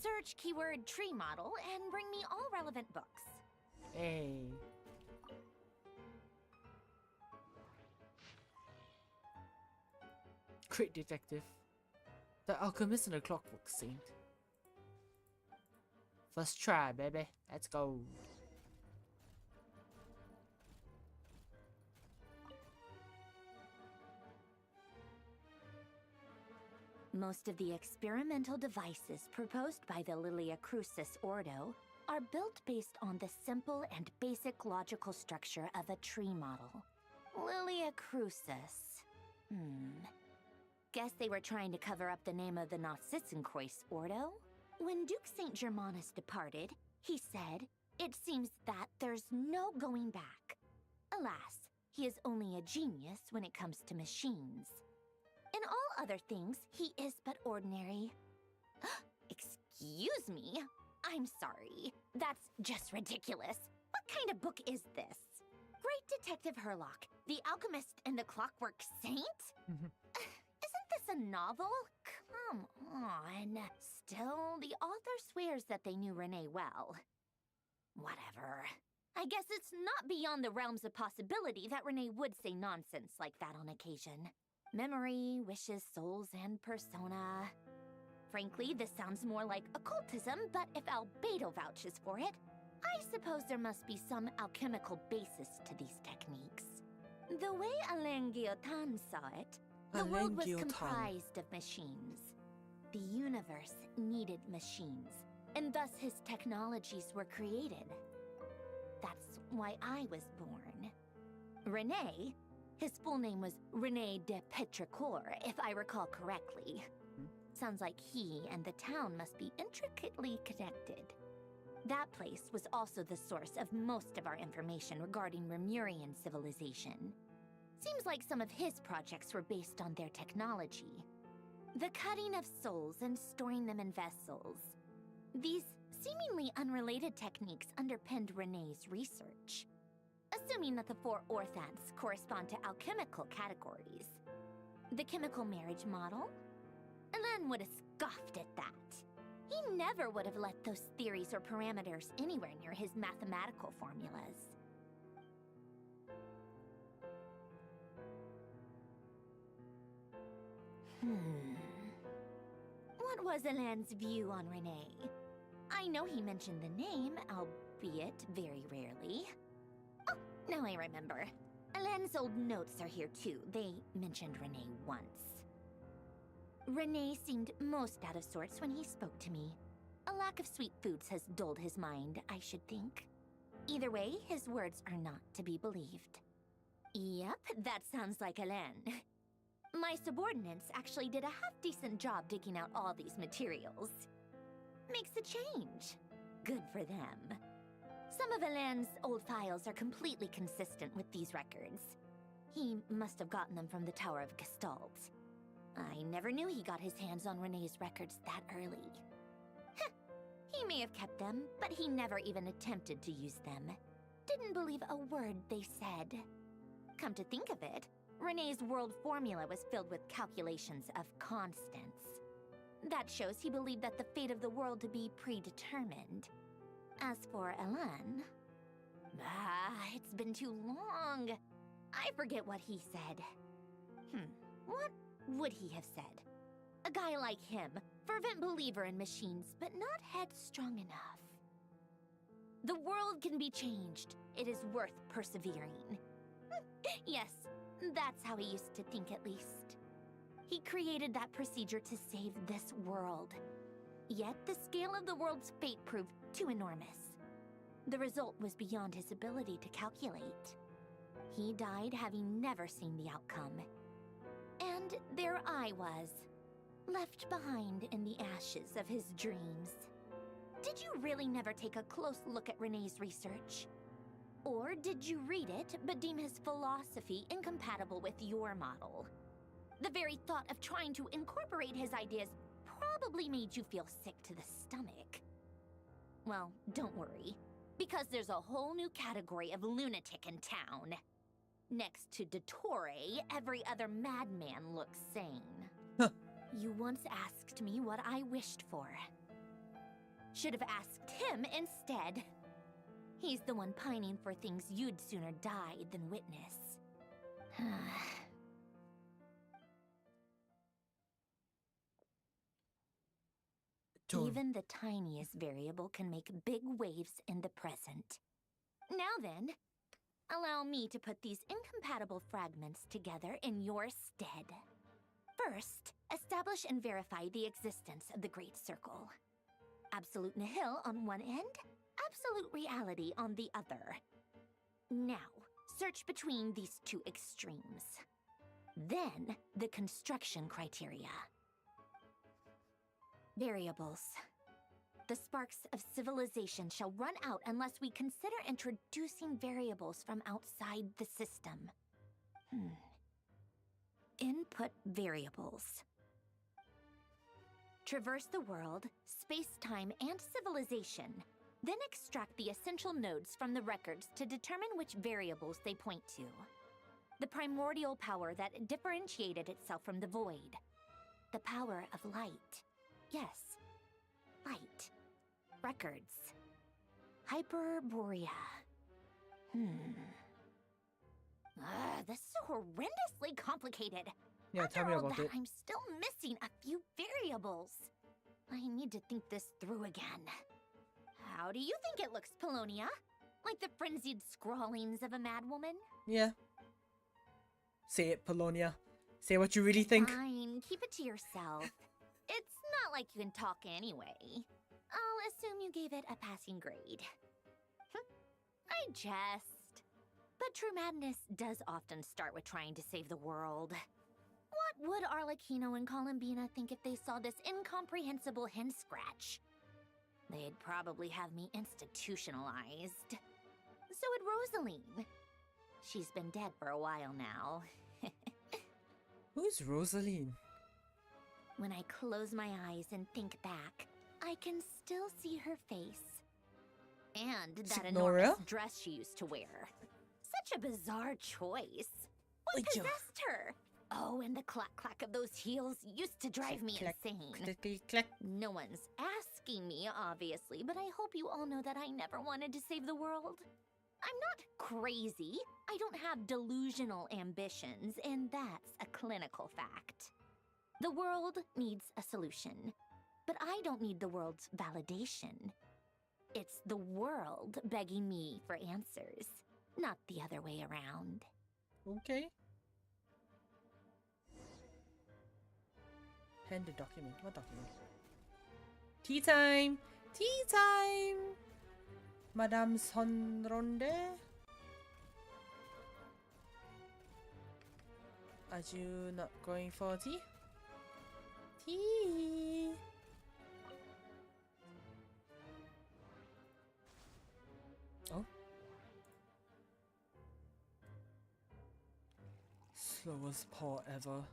Search keyword tree model and bring me all relevant books. Hey. Great detective. The alchemist and the clockwork saint. First try, baby. Let's go. Most of the experimental devices proposed by the Lilia Crucis Ordo are built based on the simple and basic logical structure of a tree model. Lilia Crucis. Guess they were trying to cover up the name of the Narcissenkreuz Ordo? When Duke St. Germanus departed, he said, "It seems that there's no going back." Alas, he is only a genius when it comes to machines. In all other things, he is but ordinary. Excuse me? I'm sorry. That's just ridiculous. What kind of book is this? Great Detective Herlock, The Alchemist and the Clockwork Saint? Isn't this a novel? Come on. Still, the author swears that they knew Renee well. Whatever. I guess it's not beyond the realms of possibility that Renee would say nonsense like that on occasion. Memory, wishes, souls, and persona. Frankly, this sounds more like occultism, but if Albedo vouches for it, I suppose there must be some alchemical basis to these techniques. The way Alain Guillotin saw it, the world was comprised of machines. The universe needed machines, and thus his technologies were created. That's why I was born. Renee, his full name was Rene de Petrichor, if I recall correctly. Sounds like he and the town must be intricately connected. That place was also the source of most of our information regarding Remurian civilization. Seems like some of his projects were based on their technology. The cutting of souls and storing them in vessels. These seemingly unrelated techniques underpinned Renee's research. Assuming that the four orthants correspond to alchemical categories. The chemical marriage model? Alain would have scoffed at that. He never would have let those theories or parameters anywhere near his mathematical formulas. What was Alain's view on Renee? I know he mentioned the name, albeit very rarely. Oh, now I remember. Alain's old notes are here too. They mentioned Renee once. Renee seemed most out of sorts when he spoke to me. A lack of sweet foods has dulled his mind, I should think. Either way, his words are not to be believed. Yep, that sounds like Alain. My subordinates actually did a half-decent job digging out all these materials. Makes a change. Good for them. Some of Alain's old files are completely consistent with these records. He must have gotten them from the Tower of Gestalt. I never knew he got his hands on Renee's records that early. Heh, he may have kept them, but he never even attempted to use them. Didn't believe a word they said. Come to think of it, Renee's world formula was filled with calculations of constants. That shows he believed that the fate of the world to be predetermined. As for Elan... it's been too long. I forget what he said. What would he have said? A guy like him, fervent believer in machines, but not headstrong enough. The world can be changed. It is worth persevering. Yes, that's how he used to think at least. He created that procedure to save this world. Yet the scale of the world's fate proved too enormous. The result was beyond his ability to calculate. He died having never seen the outcome. And there I was, left behind in the ashes of his dreams. Did you really never take a close look at Renee's research? Or did you read it but deem his philosophy incompatible with your model? The very thought of trying to incorporate his ideas probably made you feel sick to the stomach. Well, don't worry, because there's a whole new category of lunatic in town. Next to Dottore, every other madman looks sane. You once asked me what I wished for. Should have asked him instead. He's the one pining for things you'd sooner die than witness. Even the tiniest variable can make big waves in the present. Now then, allow me to put these incompatible fragments together in your stead. First, establish and verify the existence of the Great Circle. Absolute nihil on one end, absolute reality on the other. Now, search between these two extremes. Then, the construction criteria. Variables. The sparks of civilization shall run out unless we consider introducing variables from outside the system. Input variables. Traverse the world, space-time, and civilization. Then extract the essential nodes from the records to determine which variables they point to. The primordial power that differentiated itself from the void. The power of light. Yes, light. Records. Hyperborea. This is horrendously complicated. Yeah, tell me After all about that, it. I'm still missing a few variables. I need to think this through again. How do you think it looks, Polonia? Like the frenzied scrawlings of a madwoman? Yeah. Say it, Polonia. Say what you really think. Fine, keep it to yourself. It's not like you can talk anyway. I'll assume you gave it a passing grade. I jest. But true madness does often start with trying to save the world. What would Arlecchino and Columbina think if they saw this incomprehensible hen scratch? They'd probably have me institutionalized. So would Rosaline. She's been dead for a while now. Who's Rosaline? When I close my eyes and think back, I can still see her face. And that Signora? enormous dress she used to wear. Such a bizarre choice. What possessed her? Oh, and the clack-clack of those heels used to drive me insane. Click. No one's asking me, obviously, but I hope you all know that I never wanted to save the world. I'm not crazy. I don't have delusional ambitions, and that's a clinical fact. The world needs a solution, but I don't need the world's validation. It's the world begging me for answers, not the other way around. Okay. Hand the document. What document? Tea time! Tea time! Madame Sonronde? Are you not going for tea? Tea! Oh? Slowest paw ever.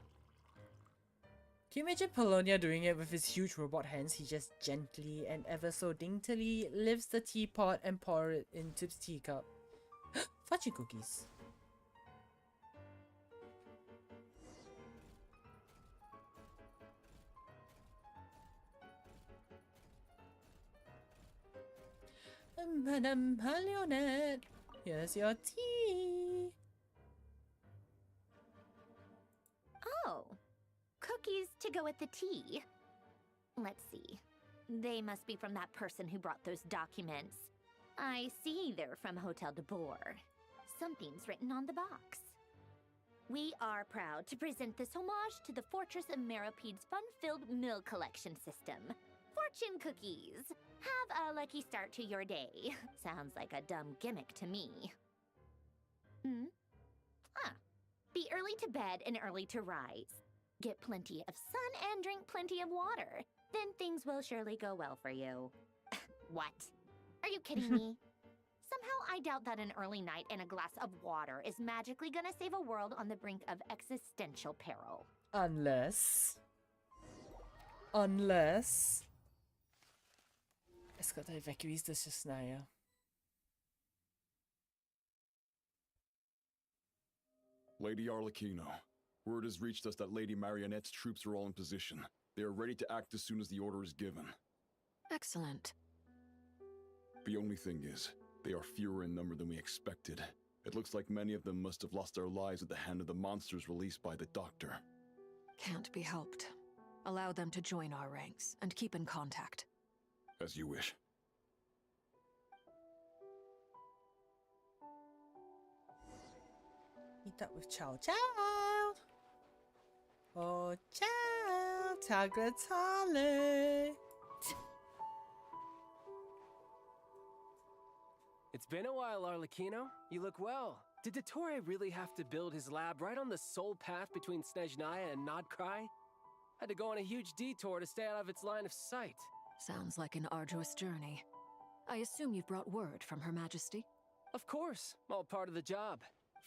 Can you imagine Polonia doing it with his huge robot hands? He just gently and ever so daintily lifts the teapot and pour it into the teacup. Fudgy cookies. Madame Marionette, here's your tea. Oh, cookies to go with the tea. Let's see. They must be from that person who brought those documents. I see they're from Hotel de Boer. Something's written on the box. We are proud to present this homage to the Fortress of Meropede's fun-filled meal collection system. Fortune cookies. Have a lucky start to your day. Sounds like a dumb gimmick to me. Be early to bed and early to rise. Get plenty of sun and drink plenty of water. Then things will surely go well for you. What? Are you kidding me? Somehow I doubt that an early night and a glass of water is magically gonna save a world on the brink of existential peril. Unless... Escort a evacuees de Shasnaya. Lady Arlecchino, word has reached us that Lady Marionette's troops are all in position. They are ready to act as soon as the order is given. Excellent. The only thing is, they are fewer in number than we expected. It looks like many of them must have lost their lives at the hand of the monsters released by the Doctor. Can't be helped. Allow them to join our ranks, and keep in contact. As you wish. Meet up with Child. Oh, Child! Tagliatelle! It's been a while, Arlecchino. You look well. Did Dottore really have to build his lab right on the sole path between Snezhnaya and Nodcry? Had to go on a huge detour to stay out of its line of sight. Sounds like an arduous journey. I assume you've brought word from Her Majesty? Of course, all part of the job.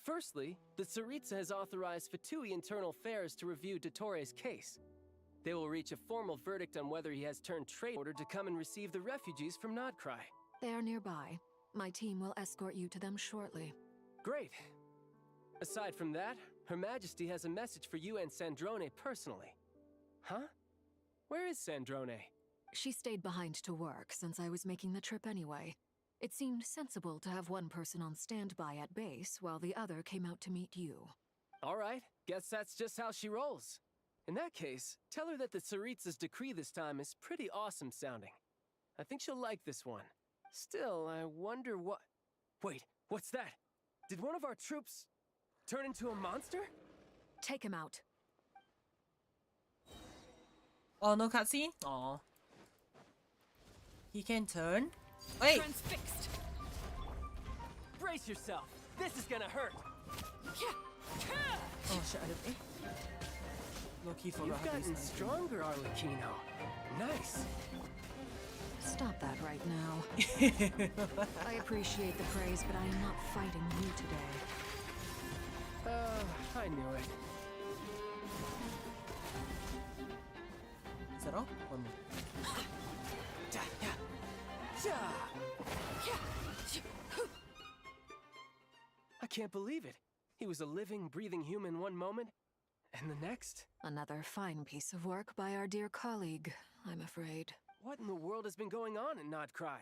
Firstly, the Tsaritsa has authorized Fatui Internal Affairs to review Dottore's case. They will reach a formal verdict on whether he has turned traitor in order to come and receive the refugees from Nodcry. They are nearby. My team will escort you to them shortly. Great. Aside from that, Her Majesty has a message for you and Sandrone personally. Huh? Where is Sandrone? She stayed behind to work since I was making the trip anyway. It seemed sensible to have one person on standby at base while the other came out to meet you. All right, guess that's just how she rolls. In that case, tell her that the Tsaritsa's decree this time is pretty awesome sounding. I think she'll like this one. Still, I wonder what... Wait, what's that? Did one of our troops turn into a monster? Take him out. Oh, no cutscene? Aw. He can turn? Wait! Transfixed! Brace yourself! This is gonna hurt! Oh shit, I didn't... Low-key forgot You've how to use gotten my... stronger, Arlecchino. Nice! Stop that right now. I appreciate the praise, but I am not fighting you today. I knew it. Is that all? One more. I can't believe it. He was a living, breathing human one moment, and the next? Another fine piece of work by our dear colleague, I'm afraid. What in the world has been going on in Nodcry?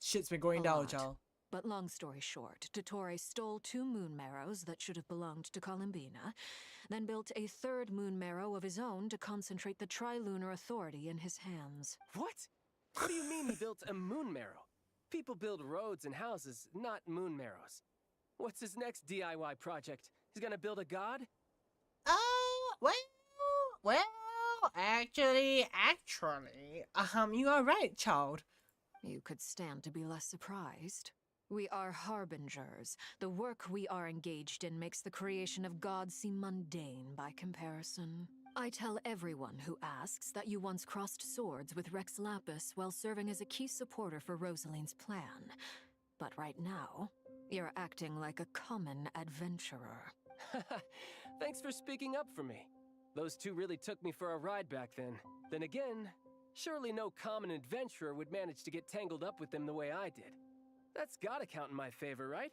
Shit's been going A down, lot. child. But long story short, Dottore stole 2 moon marrows that should have belonged to Columbina, then built a 3rd moon marrow of his own to concentrate the Trilunar Authority in his hands. What? What do you mean he built a moon marrow? People build roads and houses, not moon marrows. What's his next DIY project? He's gonna build a god? Actually, you are right, child. You could stand to be less surprised. We are harbingers. The work we are engaged in makes the creation of gods seem mundane by comparison. I tell everyone who asks that you once crossed swords with Rex Lapis while serving as a key supporter for Rosaline's plan. But right now, you're acting like a common adventurer. Thanks for speaking up for me. Those 2 really took me for a ride back then. Then again, surely no common adventurer would manage to get tangled up with them the way I did. That's gotta count in my favor, right?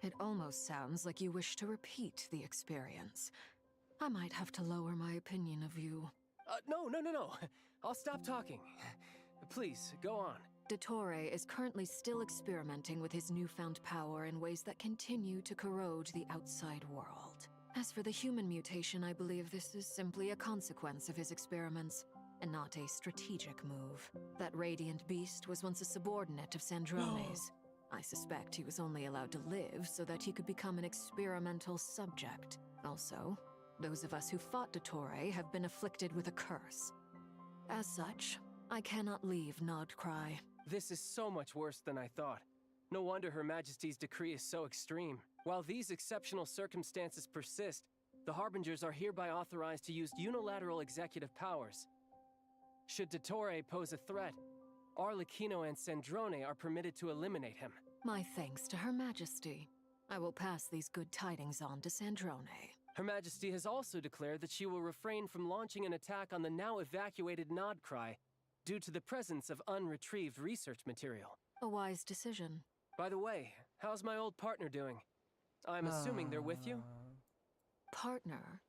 It almost sounds like you wish to repeat the experience. I might have to lower my opinion of you. No. I'll stop talking. Please, go on. Dottore is currently still experimenting with his newfound power in ways that continue to corrode the outside world. As for the human mutation, I believe this is simply a consequence of his experiments, and not a strategic move. That radiant beast was once a subordinate of Sandrone's. I suspect he was only allowed to live so that he could become an experimental subject. Also, those of us who fought Dottore have been afflicted with a curse. As such, I cannot leave Nodcry. This is so much worse than I thought. No wonder Her Majesty's decree is so extreme. While these exceptional circumstances persist, the Harbingers are hereby authorized to use unilateral executive powers. Should Dottore pose a threat, Arlecchino and Sandrone are permitted to eliminate him. My thanks to Her Majesty. I will pass these good tidings on to Sandrone. Her Majesty has also declared that she will refrain from launching an attack on the now evacuated Nodcry due to the presence of unretrieved research material. A wise decision. By the way, how's my old partner doing? I'm assuming they're with you? Partner?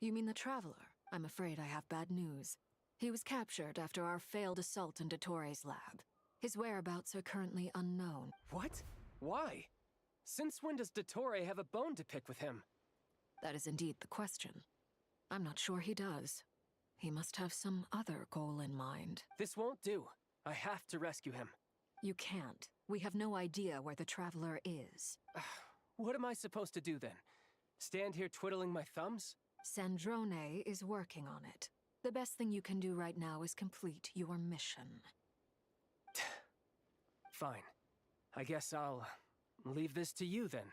You mean the Traveler? I'm afraid I have bad news. He was captured after our failed assault in Dottore's lab. His whereabouts are currently unknown. What? Why? Since when does Dottore have a bone to pick with him? That is indeed the question. I'm not sure he does. He must have some other goal in mind. This won't do. I have to rescue him. You can't. We have no idea where the Traveler is. What am I supposed to do then? Stand here twiddling my thumbs? Sandrone is working on it. The best thing you can do right now is complete your mission. Fine. I guess I'll leave this to you then.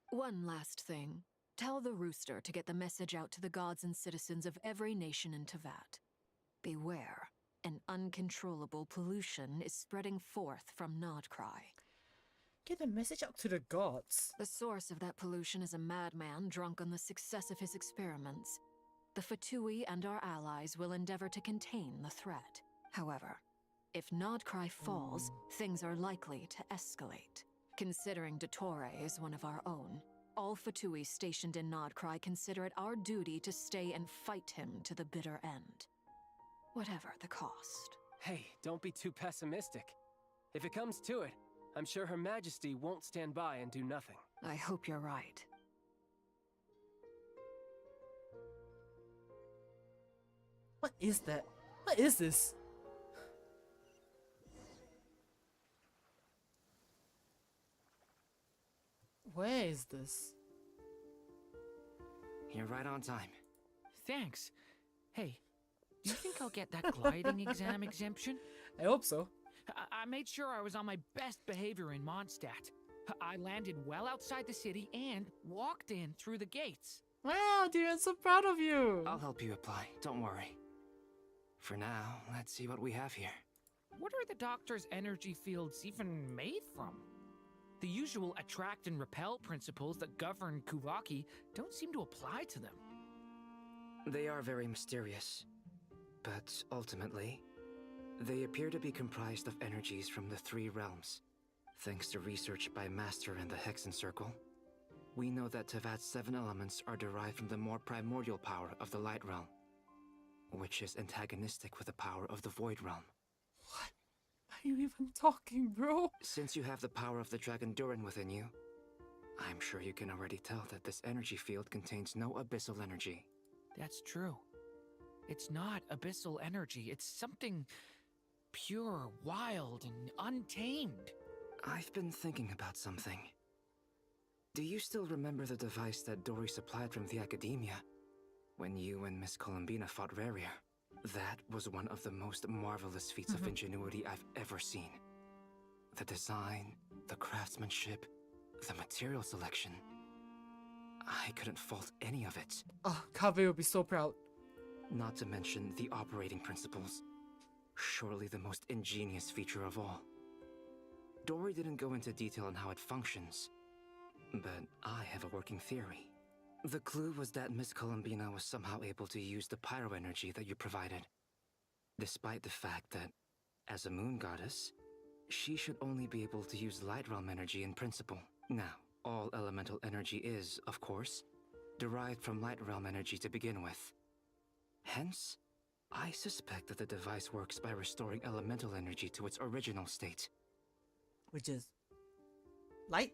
One last thing. Tell the Rooster to get the message out to the gods and citizens of every nation in Teyvat. Beware. An uncontrollable pollution is spreading forth from Nodcry. Get the message out to the gods. The source of that pollution is a madman drunk on the success of his experiments. The Fatui and our allies will endeavor to contain the threat. However, if Nodcry falls, things are likely to escalate. Considering Dottore is one of our own, all Fatui stationed in Nodcry consider it our duty to stay and fight him to the bitter end. Whatever the cost. Hey, don't be too pessimistic. If it comes to it, I'm sure Her Majesty won't stand by and do nothing. I hope you're right. What is that? What is this? Where is this? You're right on time. Thanks. Hey, do you think I'll get that gliding exam exemption? I hope so. I made sure I was on my best behavior in Mondstadt. I landed well outside the city and walked in through the gates. Wow, dude, I'm so proud of you. I'll help you apply, don't worry. For now, let's see what we have here. What are the doctor's energy fields even made from? The usual attract and repel principles that govern Kuvaki don't seem to apply to them. They are very mysterious, but ultimately, they appear to be comprised of energies from the three realms. Thanks to research by Master and the Hexen Circle, we know that Teyvat's 7 elements are derived from the more primordial power of the Light Realm, which is antagonistic with the power of the Void Realm. What are you even talking, bro? Since you have the power of the Dragon Durin within you, I'm sure you can already tell that this energy field contains no abyssal energy. That's true. It's not abyssal energy, it's something pure, wild, and untamed. I've been thinking about something. Do you still remember the device that Dory supplied from the Academia when you and Miss Columbina fought Raria? That was one of the most marvelous feats of ingenuity I've ever seen. The design, the craftsmanship, the material selection. I couldn't fault any of it. Oh, Kaveh would be so proud. Not to mention the operating principles. Surely the most ingenious feature of all. Dory didn't go into detail on how it functions, but I have a working theory. The clue was that Miss Columbina was somehow able to use the pyro energy that you provided, despite the fact that, as a moon goddess, she should only be able to use light realm energy in principle. Now, all elemental energy is, of course, derived from light realm energy to begin with. Hence, I suspect that the device works by restoring elemental energy to its original state. Which is light?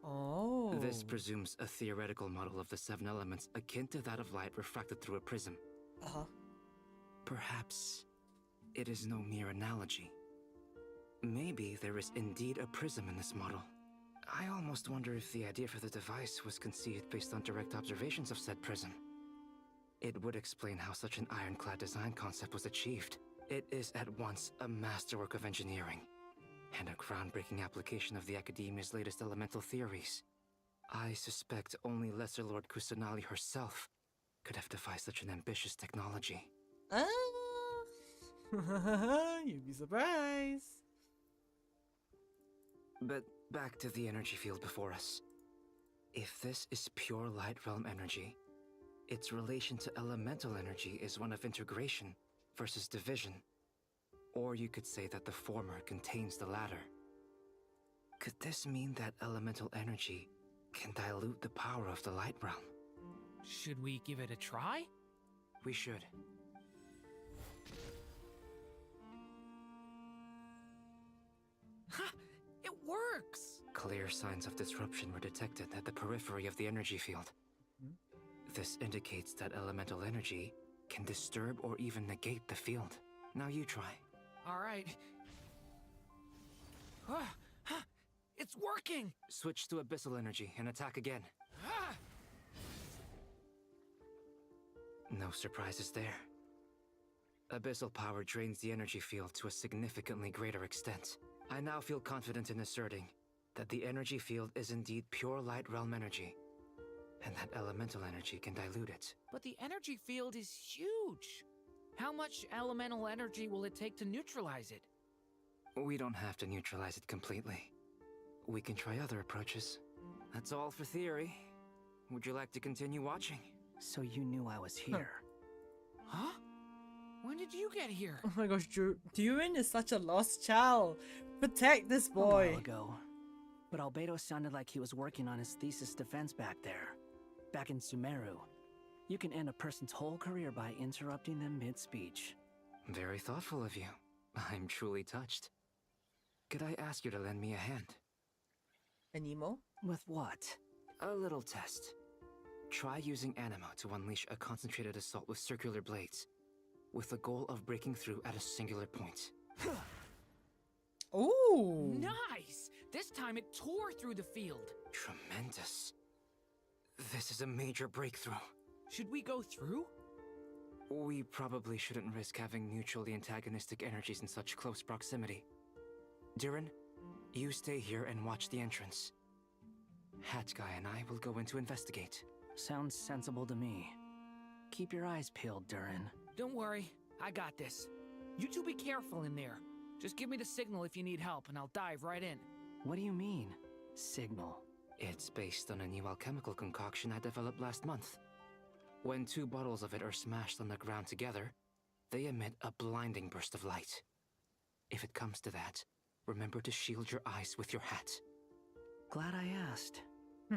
Oh. This presumes a theoretical model of the 7 elements akin to that of light refracted through a prism. Uh-huh. Perhaps it is no mere analogy. Maybe there is indeed a prism in this model. I almost wonder if the idea for the device was conceived based on direct observations of said prism. It would explain how such an ironclad design concept was achieved. It is at once a masterwork of engineering and a groundbreaking application of the Academia's latest elemental theories. I suspect only Lesser Lord Kusanali herself could have devised such an ambitious technology. You'd be surprised. But back to the energy field before us. If this is pure light realm energy, its relation to elemental energy is one of integration versus division. Or you could say that the former contains the latter. Could this mean that elemental energy can dilute the power of the light realm? Should we give it a try? We should. Ha! It works! Clear signs of disruption were detected at the periphery of the energy field. This indicates that elemental energy can disturb or even negate the field. Now you try. All right. It's working! Switch to abyssal energy and attack again. Ah! No surprises there. Abyssal power drains the energy field to a significantly greater extent. I now feel confident in asserting that the energy field is indeed pure light realm energy, and that elemental energy can dilute it. But the energy field is huge! How much elemental energy will it take to neutralize it? We don't have to neutralize it completely. We can try other approaches. That's all for theory. Would you like to continue watching? So you knew I was here. Huh? When did you get here? Oh my gosh, Durin is such a lost child. Protect this A boy. while ago. But Albedo sounded like he was working on his thesis defense back there. Back in Sumeru. You can end a person's whole career by interrupting them mid-speech. Very thoughtful of you. I'm truly touched. Could I ask you to lend me a hand? Anemo? With what? A little test. Try using Animo to unleash a concentrated assault with circular blades, with the goal of breaking through at a singular point. Ooh! Nice! This time it tore through the field. Tremendous. This is a major breakthrough. Should we go through? We probably shouldn't risk having mutually antagonistic energies in such close proximity. Durin, you stay here and watch the entrance. Hat Guy and I will go in to investigate. Sounds sensible to me. Keep your eyes peeled, Durin. Don't worry, I got this. You two be careful in there. Just give me the signal if you need help, and I'll dive right in. What do you mean, signal? It's based on a new alchemical concoction I developed last month. When 2 bottles of it are smashed on the ground together, they emit a blinding burst of light. If it comes to that, remember to shield your eyes with your hat. Glad I asked.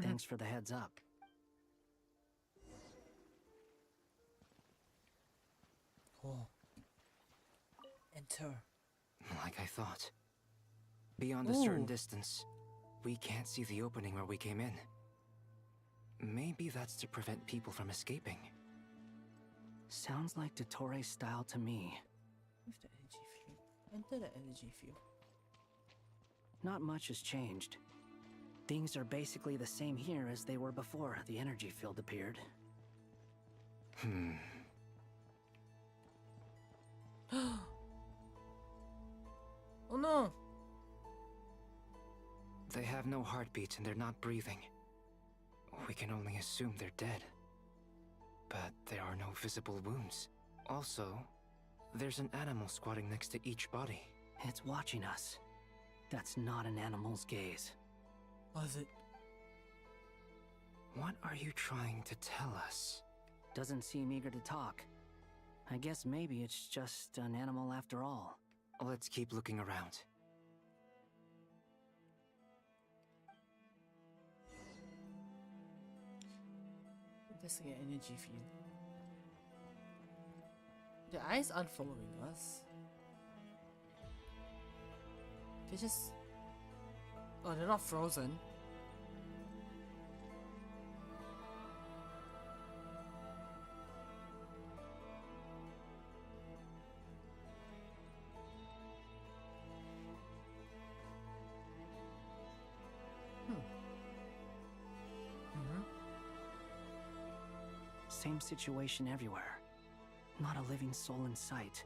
Thanks for the heads up. Oh. Enter. Like I thought. Beyond a certain distance, we can't see the opening where we came in. Maybe that's to prevent people from escaping. Sounds like Dottore style to me. With the energy field. Enter the energy field. Not much has changed. Things are basically the same here as they were before the energy field appeared. Oh no! They have no heartbeat and they're not breathing. We can only assume they're dead. But there are no visible wounds. Also, there's an animal squatting next to each body. It's watching us. That's not an animal's gaze. Was it? What are you trying to tell us? Doesn't seem eager to talk. I guess maybe it's just an animal after all. Let's keep looking around. Investigate energy field. The eyes aren't following us. They just... Oh, they're not frozen. Same situation everywhere. Not a living soul in sight.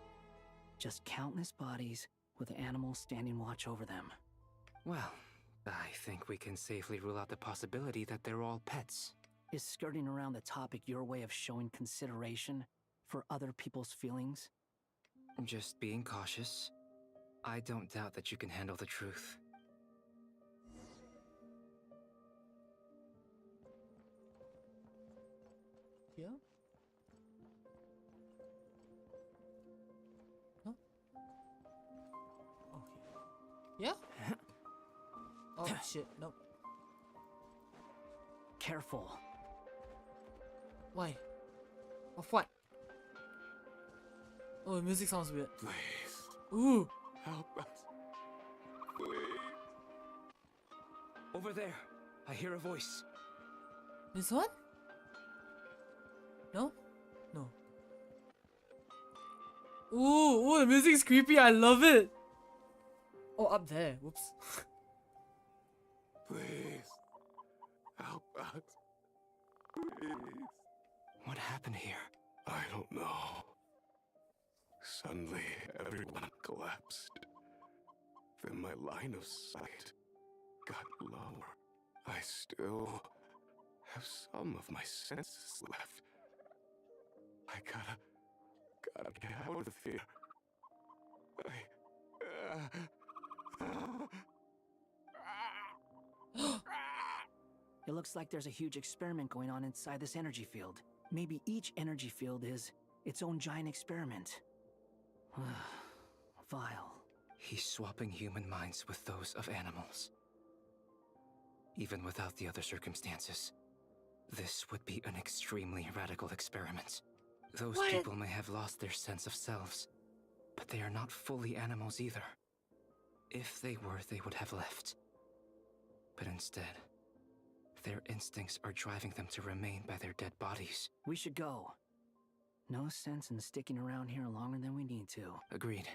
Just countless bodies with animals standing watch over them. Well, I think we can safely rule out the possibility that they're all pets. Is skirting around the topic your way of showing consideration for other people's feelings? Just being cautious. I don't doubt that you can handle the truth. Yeah? No? Okay. Yeah? Oh shit, nope. Careful. Why? Of what? Oh, the music sounds weird. Please, Ooh! help us. Please. Over there, I hear a voice. This one? No? No. Ooh, the music's creepy, I love it! Oh, up there, whoops. Please, help us. Please. What happened here? I don't know. Suddenly, everyone collapsed. Then my line of sight got lower. I still have some of my senses left. I gotta get out of here. It looks like there's a huge experiment going on inside this energy field. Maybe each energy field is its own giant experiment. Vile. He's swapping human minds with those of animals. Even without the other circumstances, this would be an extremely radical experiment. Those people may have lost their sense of selves, but they are not fully animals either. If they were, they would have left. But instead, their instincts are driving them to remain by their dead bodies. We should go. No sense in sticking around here longer than we need to. Agreed.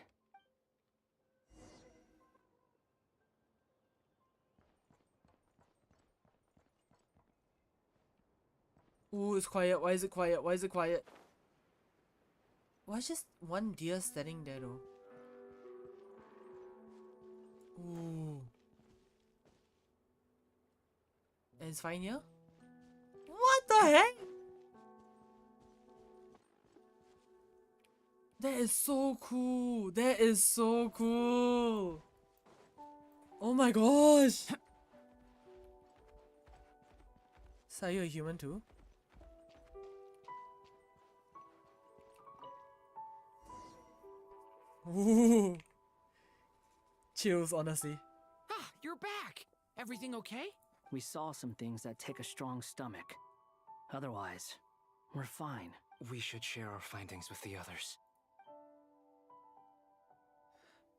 Ooh, it's quiet. Why is it quiet? Why is it quiet? Why is just one deer standing there though? Ooh. And it's fine here? What the heck? That is so cool. That is so cool. Oh my gosh. So are you a human too? Ooh. Chills, honestly. Ah, you're back! Everything okay? We saw some things that take a strong stomach. Otherwise, we're fine. We should share our findings with the others.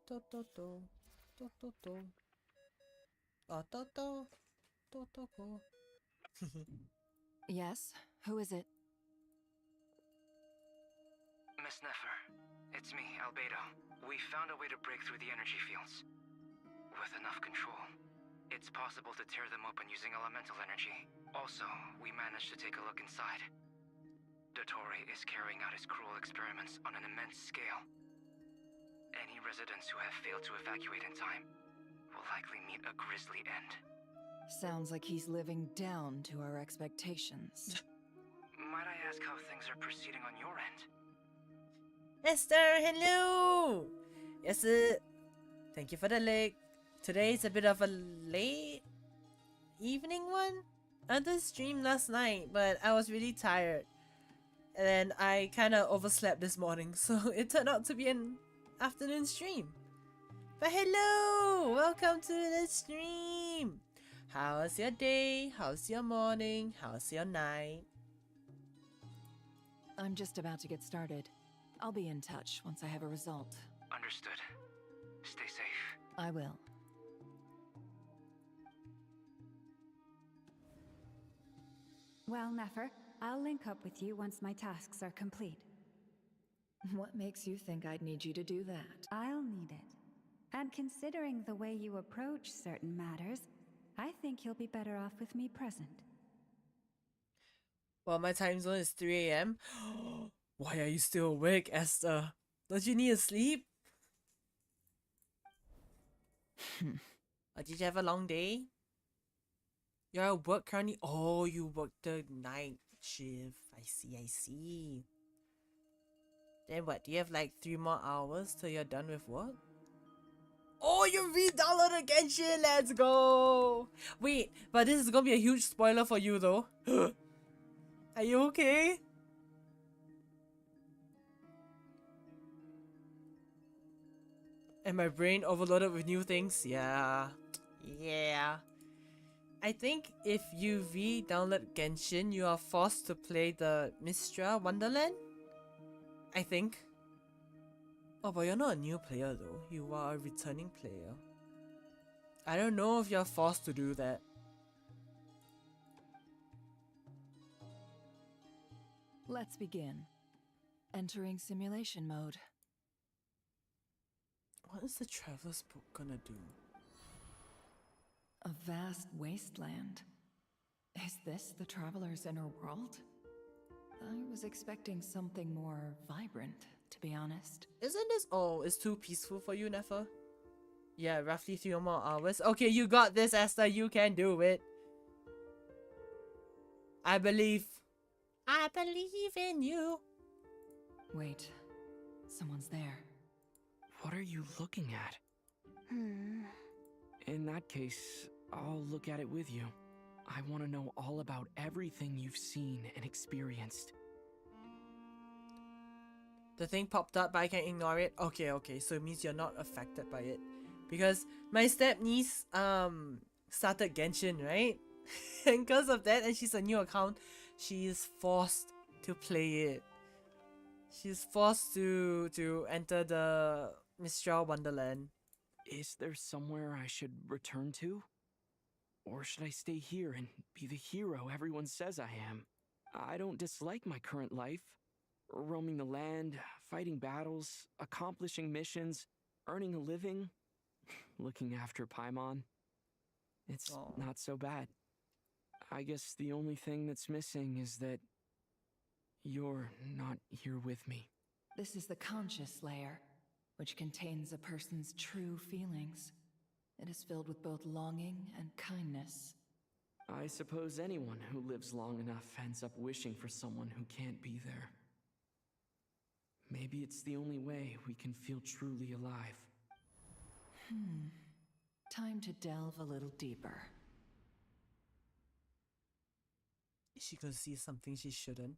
Do do do do do do. Ah do do do do do. Yes? Who is it? Miss Nefer, it's me, Albedo. We found a way to break through the energy fields. With enough control, it's possible to tear them open using elemental energy. Also, we managed to take a look inside. Dottore is carrying out his cruel experiments on an immense scale. Any residents who have failed to evacuate in time will likely meet a grisly end. Sounds like he's living down to our expectations. Might I ask how things are proceeding on your end? Esther, hello! Yes, thank you for the link. Today is a bit of a late evening one. I did stream last night, but I was really tired. And then I kind of overslept this morning, so it turned out to be an afternoon stream. But hello! Welcome to the stream! How's your day? How's your morning? How's your night? I'm just about to get started. I'll be in touch once I have a result. Understood. Stay safe. I will. Well, Nefer, I'll link up with you once my tasks are complete. What makes you think I'd need you to do that? I'll need it. And considering the way you approach certain matters, I think you'll be better off with me present. Well, my time zone is 3 a.m. Why are you still awake, Esther? Don't you need to sleep? Did you have a long day? You're at work currently? Oh, you work the night shift. I see. Then what? Do you have like 3 more hours till you're done with work? Oh, you re-downloaded Genshin! Let's go! Wait, but this is gonna be a huge spoiler for you though. Are you okay? And my brain overloaded with new things? Yeah. I think if you re-download Genshin, you are forced to play the Mistra Wonderland? I think. Oh, but you're not a new player though. You are a returning player. I don't know if you're forced to do that. Let's begin. Entering simulation mode. What is the Traveler's Book gonna do? A vast wasteland. Is this the Traveler's inner world? I was expecting something more vibrant, to be honest. Isn't this all? It's too peaceful for you, Nefer? Yeah, roughly 3 more hours. Okay, you got this, Esther. You can do it. I believe. I believe in you. Wait, someone's there. What are you looking at? In that case, I'll look at it with you. I want to know all about everything you've seen and experienced. The thing popped up, but I can ignore it. Okay, so it means you're not affected by it. Because my step-niece, started Genshin, right? And because of that, and she's a new account, she is forced to play it. She's forced to enter the Mistral Wonderland. Is there somewhere I should return to? Or should I stay here and be the hero everyone says I am? I don't dislike my current life. Roaming the land, fighting battles, accomplishing missions, earning a living, looking after Paimon. It's not so bad. I guess the only thing that's missing is that you're not here with me. This is the conscious layer, which contains a person's true feelings. It is filled with both longing and kindness. I suppose anyone who lives long enough ends up wishing for someone who can't be there. Maybe it's the only way we can feel truly alive. Time to delve a little deeper. Is she gonna see something she shouldn't?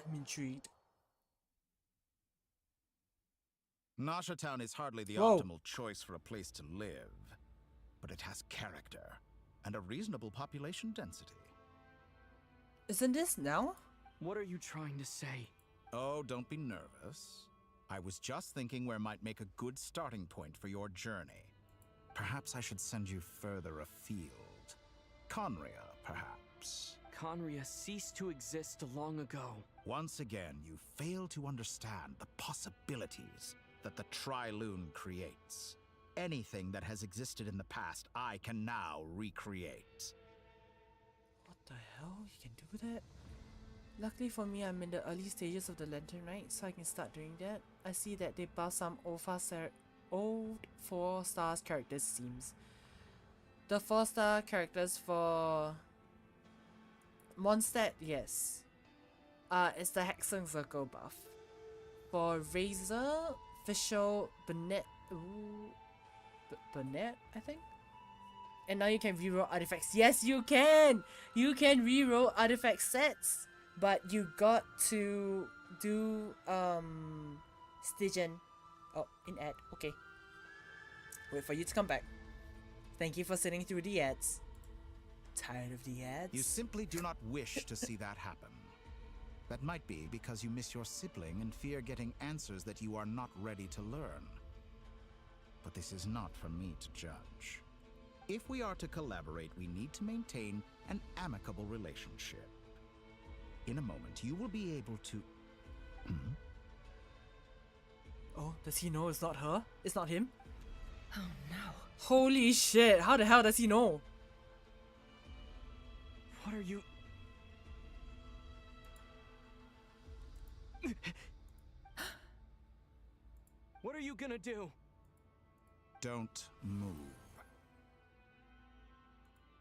I'm intrigued. Nasha Town is hardly the optimal choice for a place to live, but it has character and a reasonable population density. Isn't this now? What are you trying to say? Oh, don't be nervous. I was just thinking where might make a good starting point for your journey. Perhaps I should send you further afield. Conria, perhaps. Conria ceased to exist long ago. Once again, you fail to understand the possibilities that the Tri-Lune creates. Anything that has existed in the past, I can now recreate. What the hell? You can do that? Luckily for me, I'm in the early stages of the Lantern Rite, so I can start doing that. I see that they buffed some old 4 stars characters, seems. The 4-star characters for Mondstadt, yes. It's the Hexen Circle buff. For Razor, Fischl, Burnett, Burnett, I think? And now you can reroll artifacts. Yes, you can! You can reroll artifact sets! But you got to do, Stygian. Oh, in ad. Okay. Wait for you to come back. Thank you for sitting through the ads. Tired of the ads? You simply do not wish to see that happen. That might be because you miss your sibling and fear getting answers that you are not ready to learn. But this is not for me to judge. If we are to collaborate, we need to maintain an amicable relationship. In a moment, you will be able to... Oh, does he know it's not her? It's not him? Oh no. Holy shit, how the hell does he know? What are you... What are you gonna do? Don't move.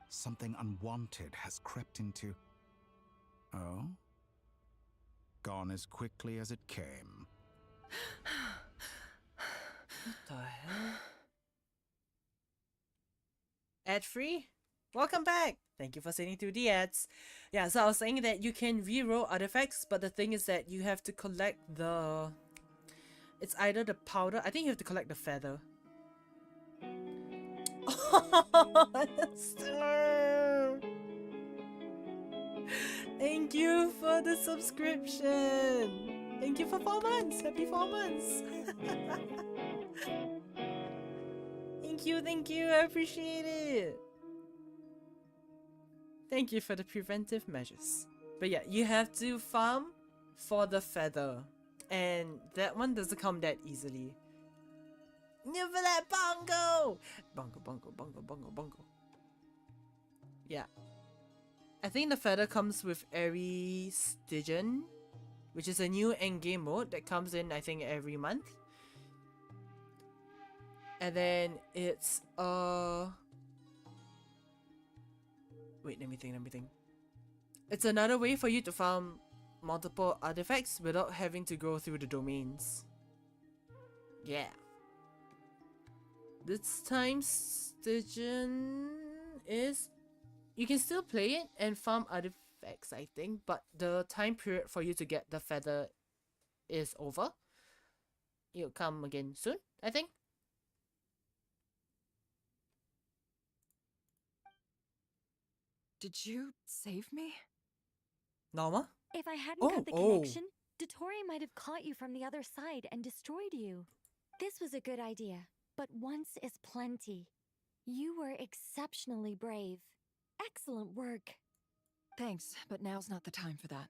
Something unwanted has crept into... Oh? Gone as quickly as it came. What the hell? Ad free? Welcome back! Thank you for sitting through the ads. Yeah, so I was saying that you can reroll artifacts, but the thing is that you have to collect the... It's either the powder... I think you have to collect the feather. Thank you for the subscription! Thank you for 4 months! Happy 4 months! Thank you, I appreciate it! Thank you for the preventive measures. But yeah, you have to farm for the feather. And that one doesn't come that easily. Never let bongo! Bongo, bongo, bongo, bongo, bongo. Yeah. I think the feather comes with every Stygian, which is a new endgame mode that comes in, I think, every month. And then it's wait, let me think. It's another way for you to farm multiple artifacts without having to go through the domains. Yeah. This time Stygian is... You can still play it and farm artifacts, I think, but the time period for you to get the feather is over. It'll come again soon, I think. Did you save me? Norma? If I hadn't got the connection, Dotori might have caught you from the other side and destroyed you. This was a good idea, but once is plenty. You were exceptionally brave. Excellent work. Thanks, but now's not the time for that.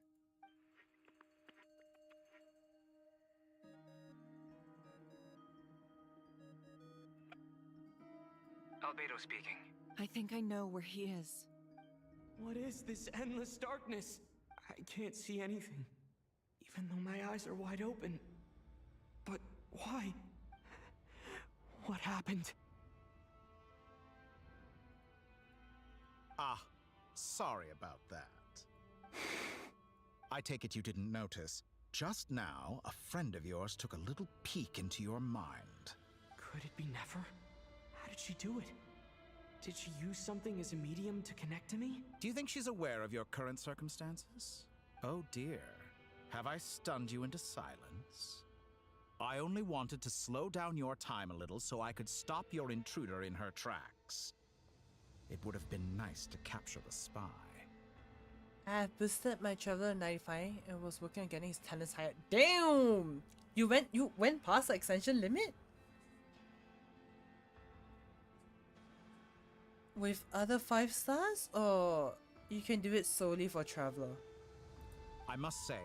Albedo speaking. I think I know where he is. What is this endless darkness? I can't see anything, even though my eyes are wide open. But why? What happened? Ah, sorry about that. I take it you didn't notice. Just now, a friend of yours took a little peek into your mind. Could it be Nefer? How did she do it? Did she use something as a medium to connect to me? Do you think she's aware of your current circumstances? Oh dear. Have I stunned you into silence? I only wanted to slow down your time a little so I could stop your intruder in her tracks. It would have been nice to capture the spy. I have boosted my Traveler 95 and was working on getting his talents higher. Damn! You went past the extension limit? With other 5 stars? Or you can do it solely for Traveler? I must say,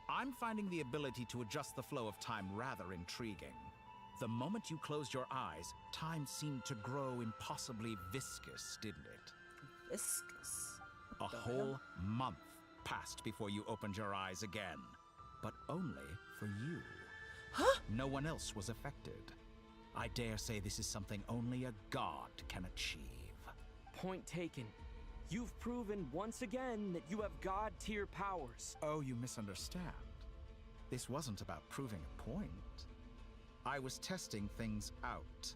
I'm finding the ability to adjust the flow of time rather intriguing. The moment you closed your eyes, time seemed to grow impossibly viscous, didn't it? Viscous? A whole month passed before you opened your eyes again. But only for you. Huh? No one else was affected. I dare say this is something only a god can achieve. Point taken. You've proven once again that you have god-tier powers. Oh, you misunderstand. This wasn't about proving a point. I was testing things out.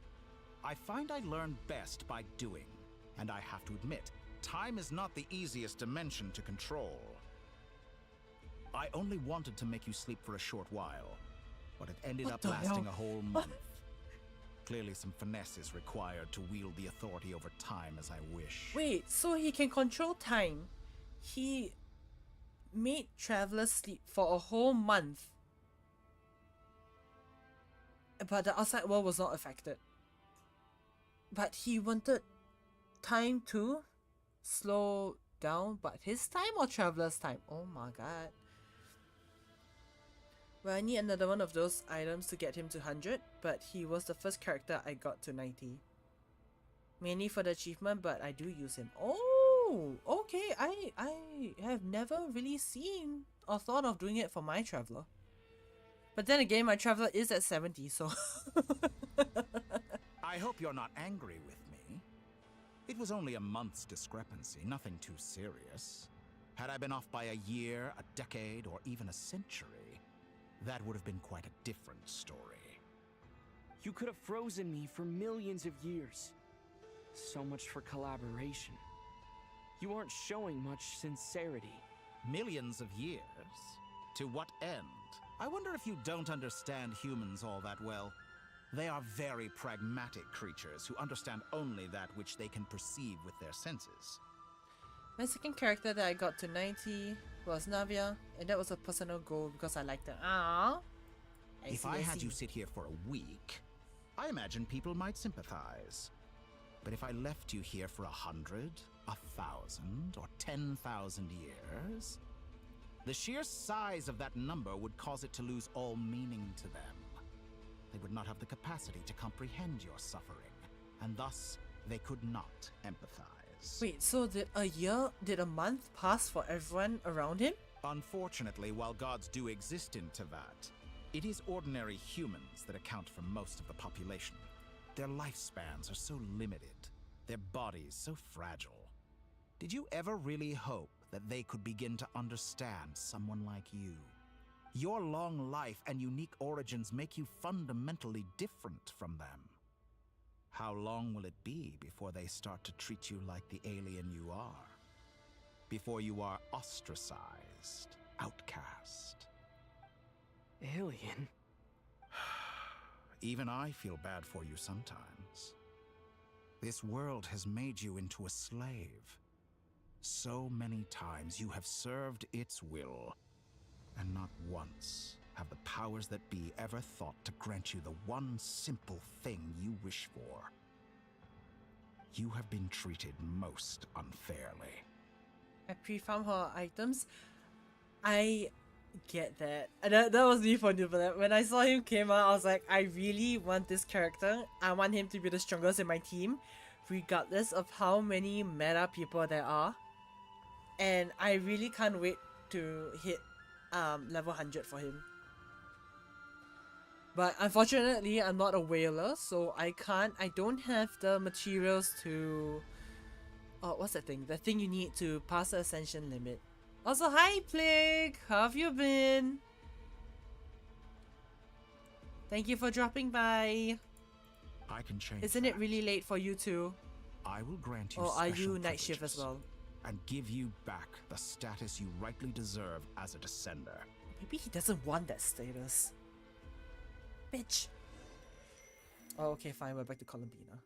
I find I learn best by doing. And I have to admit, time is not the easiest dimension to control. I only wanted to make you sleep for a short while, but it ended up lasting a whole month. Clearly some finesse is required to wield the authority over time as I wish. Wait, so he can control time. made travelers sleep for a whole month, but the outside world was not affected. But he wanted time to slow down, but his time or traveler's time? Oh my god. Well, I need another one of those items to get him to 100, but he was the first character I got to 90. Mainly for the achievement, but I do use him. Oh, okay. I have never really seen or thought of doing it for my traveler. But then again, my traveler is at 70, so... I hope you're not angry with me. It was only a month's discrepancy, nothing too serious. Had I been off by a year, a decade, or even a century, that would have been quite a different story. You could have frozen me for millions of years. So much for collaboration. You aren't showing much sincerity. Millions of years? To what end? I wonder if you don't understand humans all that well. They are very pragmatic creatures who understand only that which they can perceive with their senses. My second character that I got to 90 was Navia, and that was a personal goal because I liked her. Aww. If I had you sit here for a week, I imagine people might sympathize. But if I left you here for 100, 1,000, or 10,000 years, the sheer size of that number would cause it to lose all meaning to them. They would not have the capacity to comprehend your suffering, and thus they could not empathize. Wait, so did a month pass for everyone around him? Unfortunately, while gods do exist in Teyvat, it is ordinary humans that account for most of the population. Their lifespans are so limited, their bodies so fragile. Did you ever really hope that they could begin to understand someone like you? Your long life and unique origins make you fundamentally different from them. How long will it be before they start to treat you like the alien you are? Before you are ostracized, outcast? Alien? Even I feel bad for you sometimes. This world has made you into a slave. So many times you have served its will, and not once have the powers that be ever thought to grant you the one simple thing you wish for. You have been treated most unfairly. I pre-farm her items. I get that. That was me for that. When I saw him came out, I was like, I really want this character. I want him to be the strongest in my team, regardless of how many meta people there are. And I really can't wait to hit level 100 for him. But unfortunately, I'm not a whaler, so I don't have the materials to... Oh, what's that thing? The thing you need to pass the ascension limit. Also, hi Plague! How have you been? Thank you for dropping by. I can change. Isn't it really late for you too? I will grant you or are you special night shift as well? And give you back the status you rightly deserve as a descender. Maybe he doesn't want that status. Bitch. Oh, okay, fine. We're back to Columbina.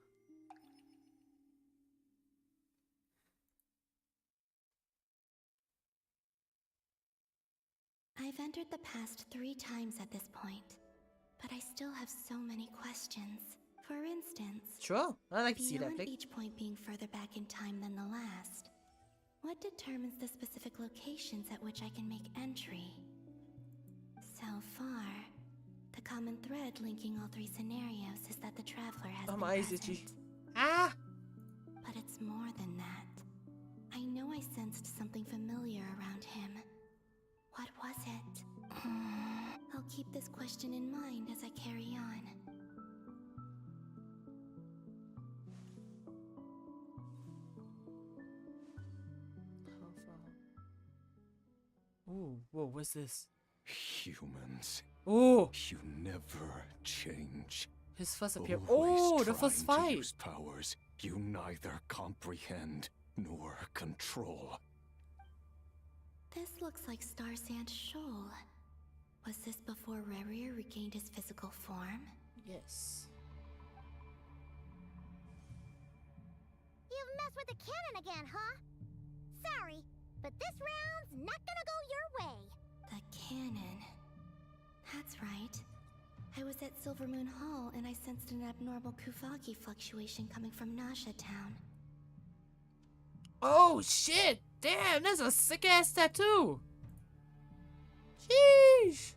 I've entered the past 3 times at this point, but I still have so many questions. For instance, sure, I like to see that. Beyond each point being further back in time than the last, what determines the specific locations at which I can make entry? So far, the common thread linking all 3 scenarios is that the traveler has been my eyes present. itchy. Ah! But it's more than that. I know I sensed something familiar around him. What was it? I'll keep this question in mind as I carry on. Ooh, whoa, what's this? Humans. Ooh! You never change. His first appearance. Always Oh, the first trying to fight! use powers you neither comprehend nor control. This looks like Star Sand Shoal. Was this before Rerir regained his physical form? Yes. You've messed with the cannon again, huh? Sorry. But this round's not gonna go your way. The cannon. That's right. I was at Silver Moon Hall and I sensed an abnormal Kuvagi fluctuation coming from Nasha Town. Oh shit! Damn, that's a sick ass tattoo! Sheesh!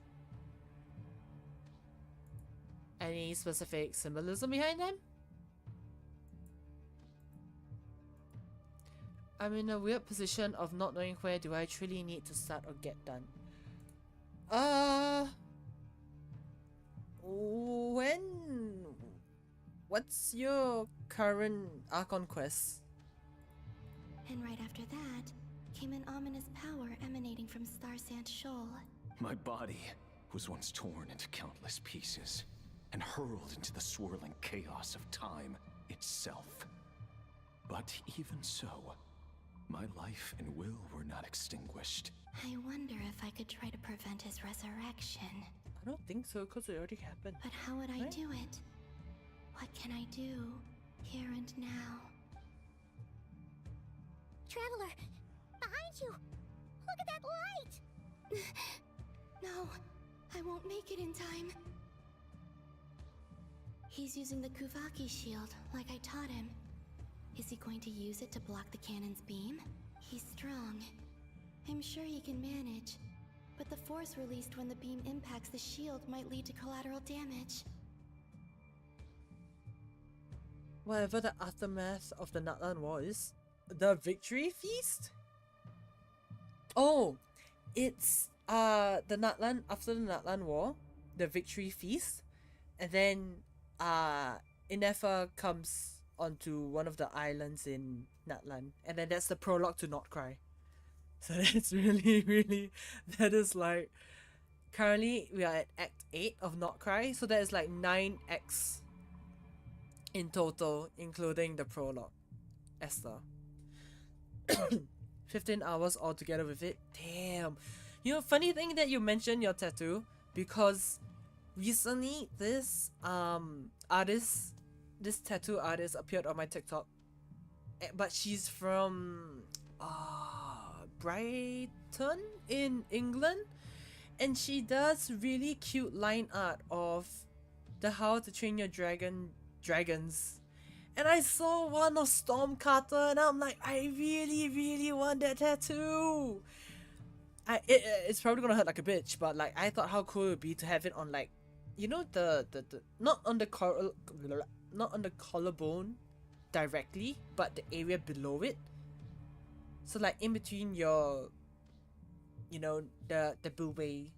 Any specific symbolism behind them? I'm in a weird position of not knowing where do I truly need to start or get done. What's your current Archon quest? And right after that, came an ominous power emanating from Star Sand Shoal. My body was once torn into countless pieces and hurled into the swirling chaos of time itself. But even so, my life and will were not extinguished. I wonder if I could try to prevent his resurrection. I don't think so, because it already happened. But how would I do it? What can I do, here and now? Traveler, behind you! Look at that light! No, I won't make it in time. He's using the Kuvaki shield, like I taught him. Is he going to use it to block the cannon's beam? He's strong. I'm sure he can manage. But the force released when the beam impacts the shield might lead to collateral damage. Whatever the aftermath of the Natlan War is, the Victory Feast? Oh, it's the Natlan, after the Natlan War, the Victory Feast, and then Inefa comes onto one of the islands in Natlan, and then that's the prologue to Not Cry. So that's really, that is like, currently we are at Act 8 of Not Cry, so that is like 9 acts in total, including the prologue, Esther. 15 hours altogether with it. Damn. You know, funny thing that you mentioned your tattoo, because recently this tattoo artist appeared on my TikTok, but she's from Brighton in England, and she does really cute line art of the How to Train Your dragons. And I saw one of Stormcarter and I'm like, I really want that tattoo. It's probably gonna hurt like a bitch, but like I thought how cool it would be to have it on, like, you know, the not on the collarbone directly, but the area below it. So like in between your, you know, the booba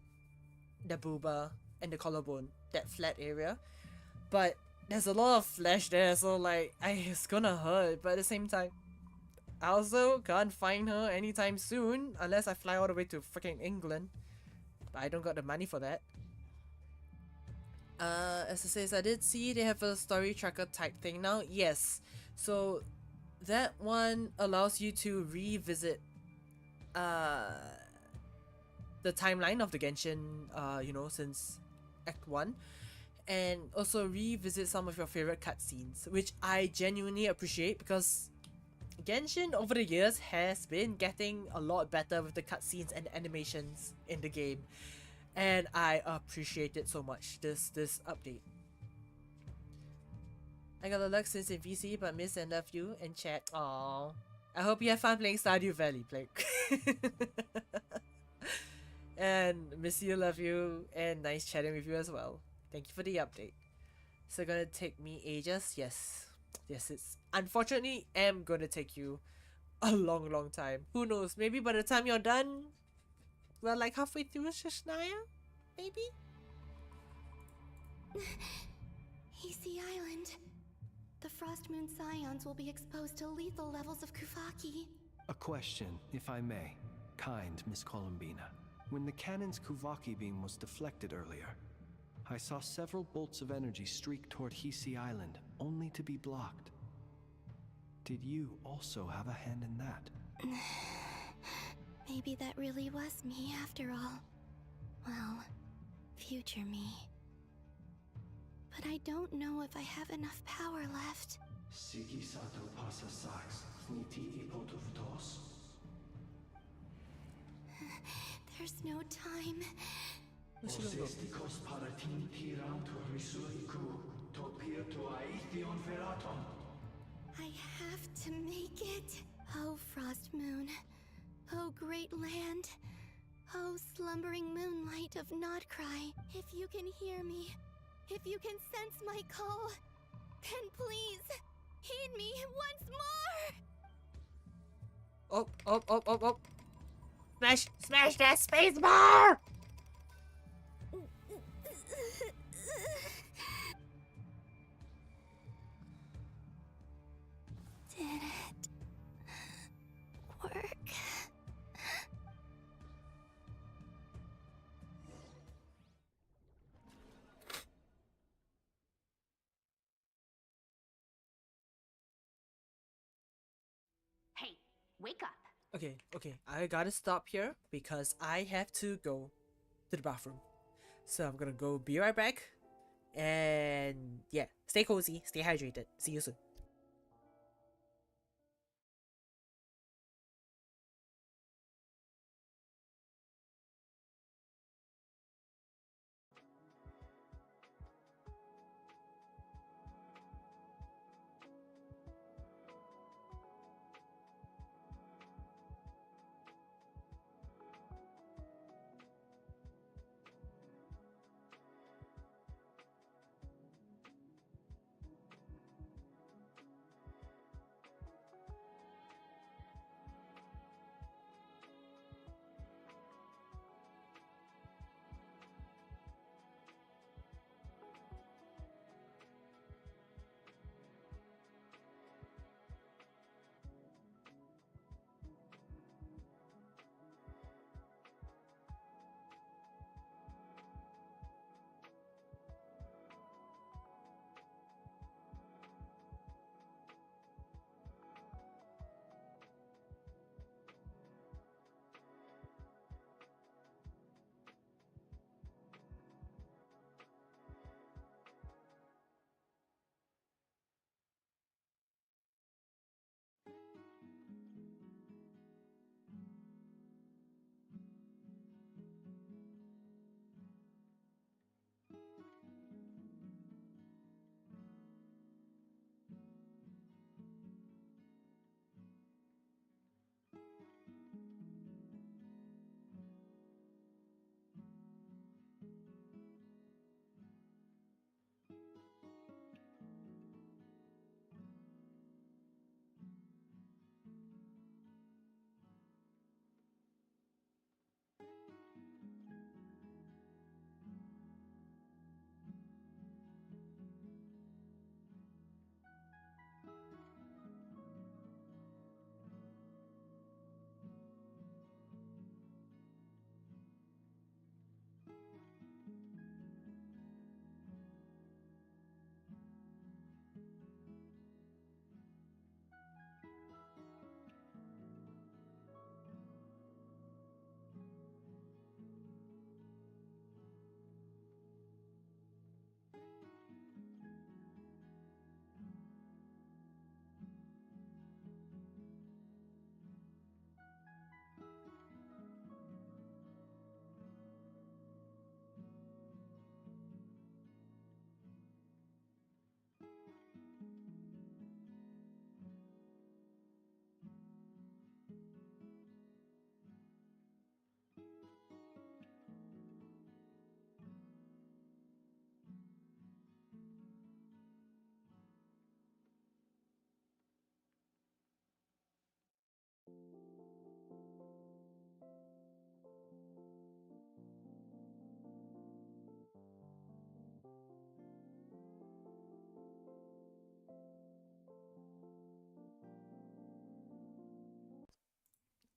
and the collarbone, that flat area. But there's a lot of flesh there, so like it's gonna hurt, but at the same time, I also can't find her anytime soon unless I fly all the way to freaking England. But I don't got the money for that. As it says, I did see they have a story tracker type thing now. Yes, so that one allows you to revisit the timeline of the Genshin, you know, since Act 1. And also revisit some of your favorite cutscenes, which I genuinely appreciate, because Genshin over the years has been getting a lot better with the cutscenes and animations in the game, and I appreciate it so much, this update. I got a luck since in VC, but miss and love you and chat. Aww. I hope you have fun playing Stardew Valley, Blake. And miss you, love you, and nice chatting with you as well. Thank you for the update. So gonna take me ages? Yes, it's unfortunately gonna take you a long time. Who knows, maybe by the time you're done, we're like halfway through Shishnaya? Maybe? Easy Island. The Frost Moon Scions will be exposed to lethal levels of Kuvaki. A question, if I may. Kind Miss Columbina. When the cannon's Kuvaki beam was deflected earlier, I saw several bolts of energy streak toward Hisi Island, only to be blocked. Did you also have a hand in that? Maybe that really was me after all. Well, future me. But I don't know if I have enough power left. There's no time. Where's she gonna go? I have to make it. Oh, Frost Moon. Oh, great land. Oh, slumbering moonlight of Nodcry. If you can hear me, if you can sense my call, then please, heed me once more! Oh, oh, oh, oh, oh. Smash that space bar! Did it work? Hey, wake up. Okay, okay, I gotta stop here because I have to go to the bathroom. So I'm gonna go be right back. And yeah, stay cozy, stay hydrated. See you soon.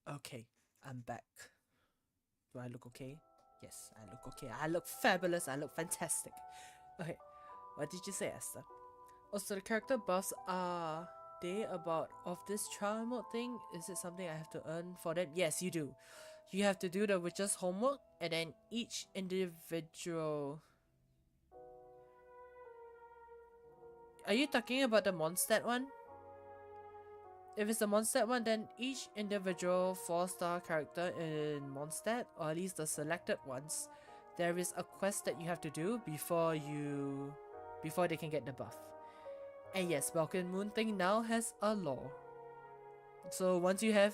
Okay, I'm back. Do I look okay? Yes, I look okay. I look fabulous. I look fantastic. Okay, what did you say, Esther? Also, the character buffs are they about of this trial mode thing? Is it something I have to earn for them? Yes, you do. You have to do the witch's homework, and then each individual. Are you talking about the Mondstadt one? If it's a Mondstadt one, then each individual 4-star character in Mondstadt, or at least the selected ones, there is a quest that you have to do before they can get the buff. And yes, Balkan Moon thing now has a lore. So once you have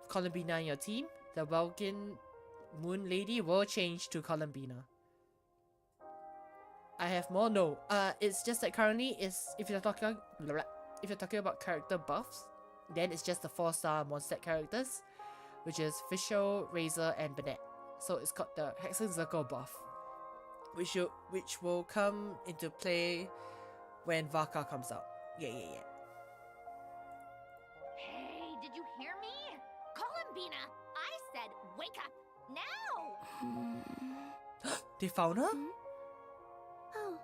Columbina in your team, the Balkan Moon Lady will change to Columbina. I have more. No, it's just that currently if you're talking about character buffs, then it's just the 4-star Mondstadt characters, which is Fischl, Razor, and Bennett. So it's got the Hexenzirkel buff, which will come into play when Vaka comes out. Yeah. Hey, did you hear me? Columbina, I said wake up now! They found her? Oh,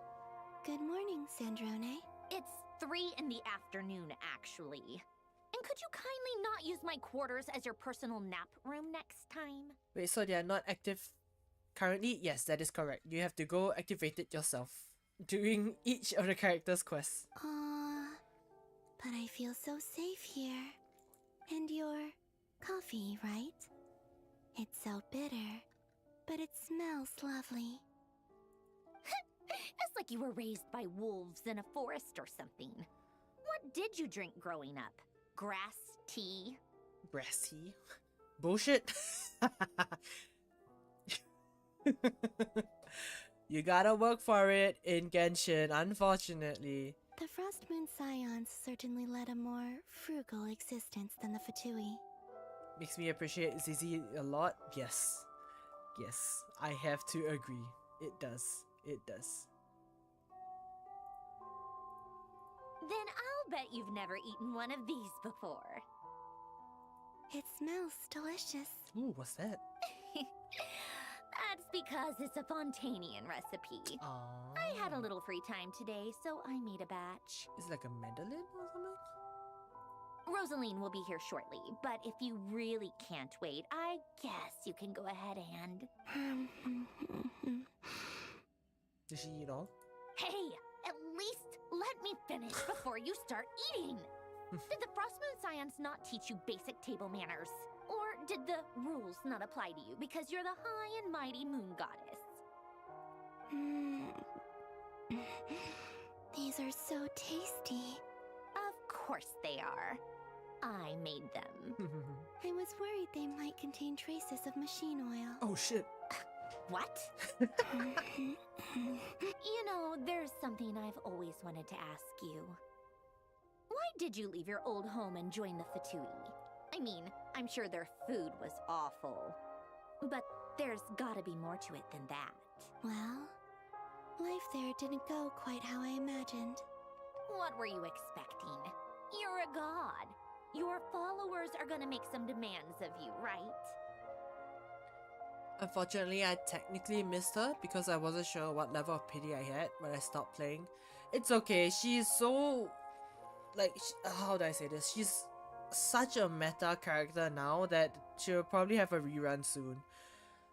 good morning, Sandrone. It's 3 in the afternoon, actually. And could you kindly not use my quarters as your personal nap room next time? Wait, so they are not active currently? Yes, that is correct. You have to go activate it yourself during each of the characters' quests. But I feel so safe here. And your coffee, right? It's so bitter, but it smells lovely. It's like you were raised by wolves in a forest or something. What did you drink growing up? Grass tea? Grass tea? Bullshit. You gotta work for it in Genshin, unfortunately. The Frost Moon Scions certainly led a more frugal existence than the Fatui. Makes me appreciate Zizi a lot. Yes, I have to agree. It does. Then I'll bet you've never eaten one of these before. It smells delicious. Ooh, what's that? That's because it's a Fontanian recipe. Aww. I had a little free time today, so I made a batch. Is it like a mandolin or something? Rosaline will be here shortly, but if you really can't wait, I guess you can go ahead and... Did she eat all? Hey, at least let me finish before you start eating! Did the Frostmoon Scions not teach you basic table manners? Or did the rules not apply to you because you're the high and mighty moon goddess? These are so tasty. Of course they are. I made them. I was worried they might contain traces of machine oil. Oh shit. What? You know, there's something I've always wanted to ask you. Why did you leave your old home and join the Fatui? I mean, I'm sure their food was awful. But there's gotta be more to it than that. Well, life there didn't go quite how I imagined. What were you expecting? You're a god. Your followers are gonna make some demands of you, right? Unfortunately, I technically missed her because I wasn't sure what level of pity I had when I stopped playing. It's okay, she's so... like, how do I say this? She's such a meta character now that she'll probably have a rerun soon.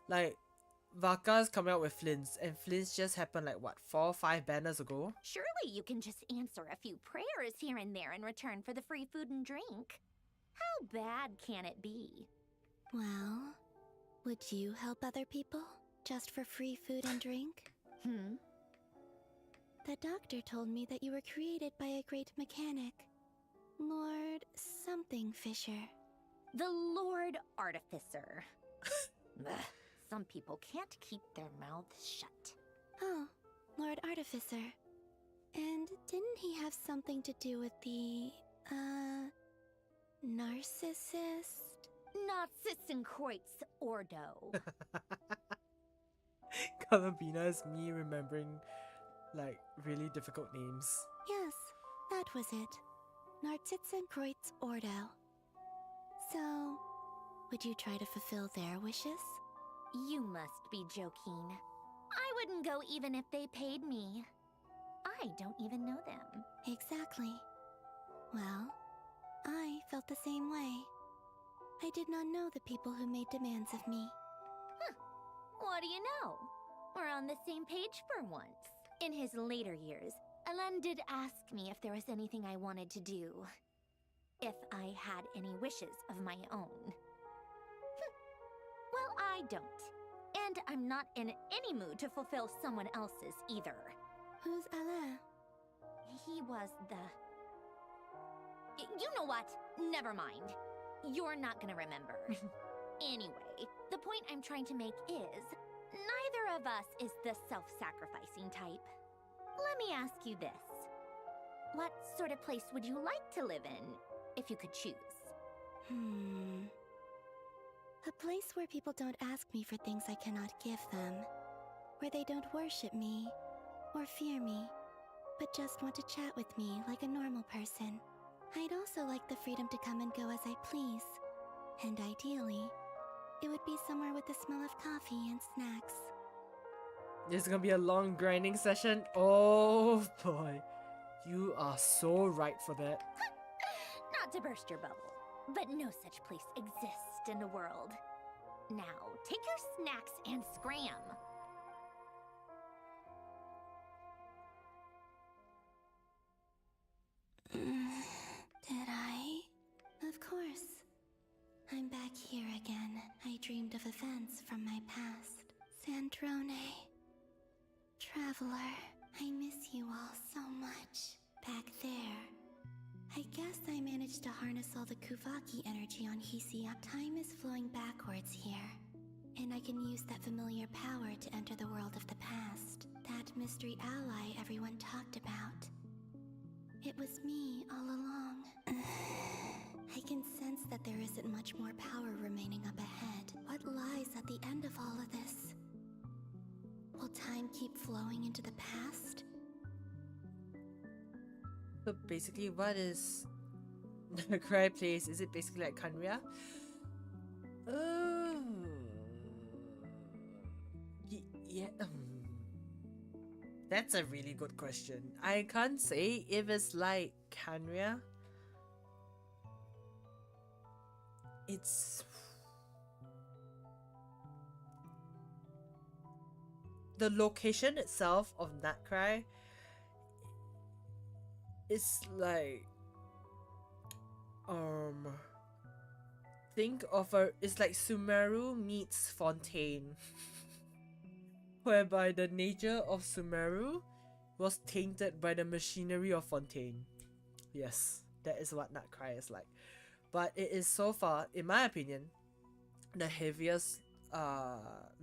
Like, Vaka's coming out with Flints, and Flints just happened like, what, 4 or 5 banners ago? Surely you can just answer a few prayers here and there in return for the free food and drink. How bad can it be? Well, would you help other people just for free food and drink? The doctor told me that you were created by a great mechanic, Lord something Fisher. The Lord Artificer. Some people can't keep their mouths shut. Oh, Lord Artificer. And didn't he have something to do with the, narcissist? Narcissenkreuz Ordo. Columbina is me remembering, like, really difficult names. Yes, that was it. Narcissenkreuz Ordo. So, would you try to fulfill their wishes? You must be joking. I wouldn't go even if they paid me. I don't even know them. Exactly. Well, I felt the same way. I did not know the people who made demands of me. Huh. What do you know? We're on the same page for once. In his later years, Alan did ask me if there was anything I wanted to do. If I had any wishes of my own. Well, I don't. And I'm not in any mood to fulfill someone else's either. Who's Alain? He was the... You know what? Never mind. You're not gonna remember. Anyway, the point I'm trying to make is, neither of us is the self-sacrificing type. Let me ask you this. What sort of place would you like to live in, if you could choose? A place where people don't ask me for things I cannot give them. Where they don't worship me, or fear me, but just want to chat with me like a normal person. I'd also like the freedom to come and go as I please. And ideally, it would be somewhere with the smell of coffee and snacks. This is gonna be a long grinding session. Oh boy. You are so right for that. Not to burst your bubble, but no such place exists in the world. Now, take your snacks and scram. Did I? Of course. I'm back here again. I dreamed of events from my past. Sandrone. Traveler, I miss you all so much. Back there. I guess I managed to harness all the Kuvaki energy on Hisia. Time is flowing backwards here. And I can use that familiar power to enter the world of the past. That mystery ally everyone talked about. It was me all along. I can sense that there isn't much more power remaining up ahead. What lies at the end of all of this? Will time keep flowing into the past? So basically, what is the Cry place? Is it basically like Kanria? Yeah. That's a really good question. I can't say if it's like Kanria. It's... the location itself of Nutcry is like... think of it's like Sumeru meets Fontaine. Whereby the nature of Sumeru was tainted by the machinery of Fontaine. Yes, that is what Nutcry is like. But it is so far, in my opinion, the heaviest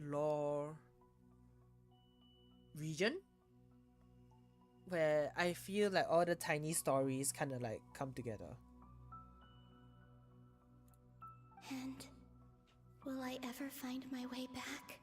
lore region, where I feel like all the tiny stories kind of like come together. And will I ever find my way back?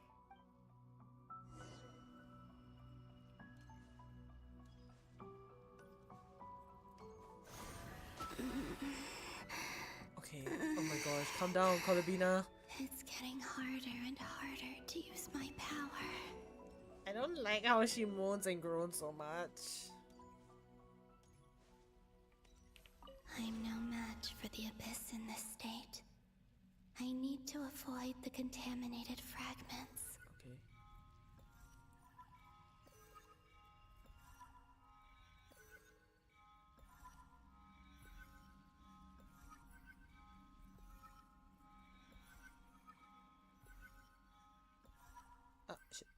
Okay, oh my gosh, calm down, Colabina. It's getting harder and harder to use my power. I don't like how she moans and groans so much. I'm no match for the Abyss in this state. I need to avoid the contaminated fragments. Okay. Oh, shit.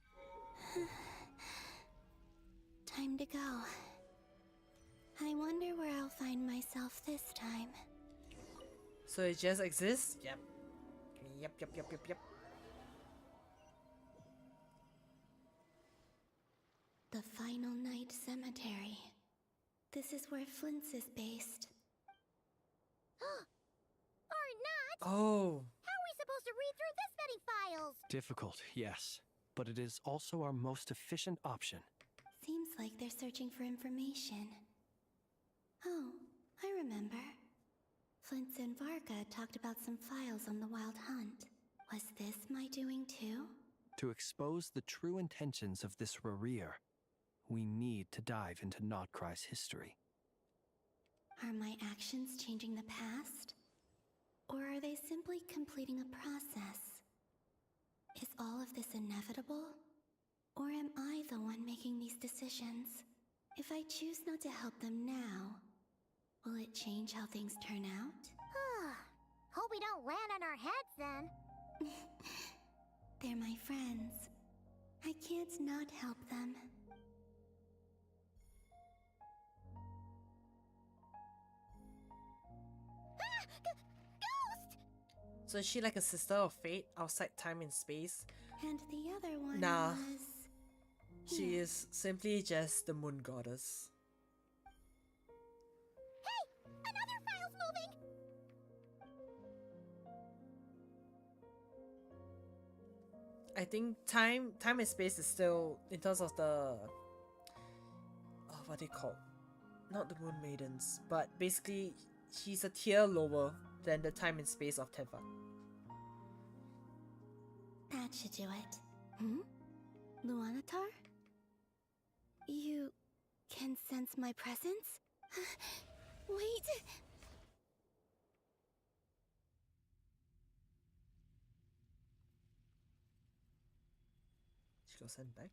Time to go. I wonder where I'll find myself this time. So it just exists? Yep. Yep. The Final Night Cemetery. This is where Flint's is based. Or not! Oh. How are we supposed to read through this many files? Difficult, yes. But it is also our most efficient option. Seems like they're searching for information. Oh, I remember. Flint's and Varga talked about some files on the Wild Hunt. Was this my doing too? To expose the true intentions of this Rereer, we need to dive into Notcry's history. Are my actions changing the past? Or are they simply completing a process? Is all of this inevitable? Or am I the one making these decisions? If I choose not to help them now, will it change how things turn out? Hope we don't land on our heads then. They're my friends. I can't not help them. Ghost! So is she like a sister of fate outside time and space? And the other one Nah. was... She is simply just the moon goddess. Hey! Another file's moving! I think time and space is still, in terms of the what they call, not the moon maidens, but basically she's a tier lower than the time and space of Teva. That should do it. Hmm? Luanatar? You can sense my presence? Wait! She got sent back.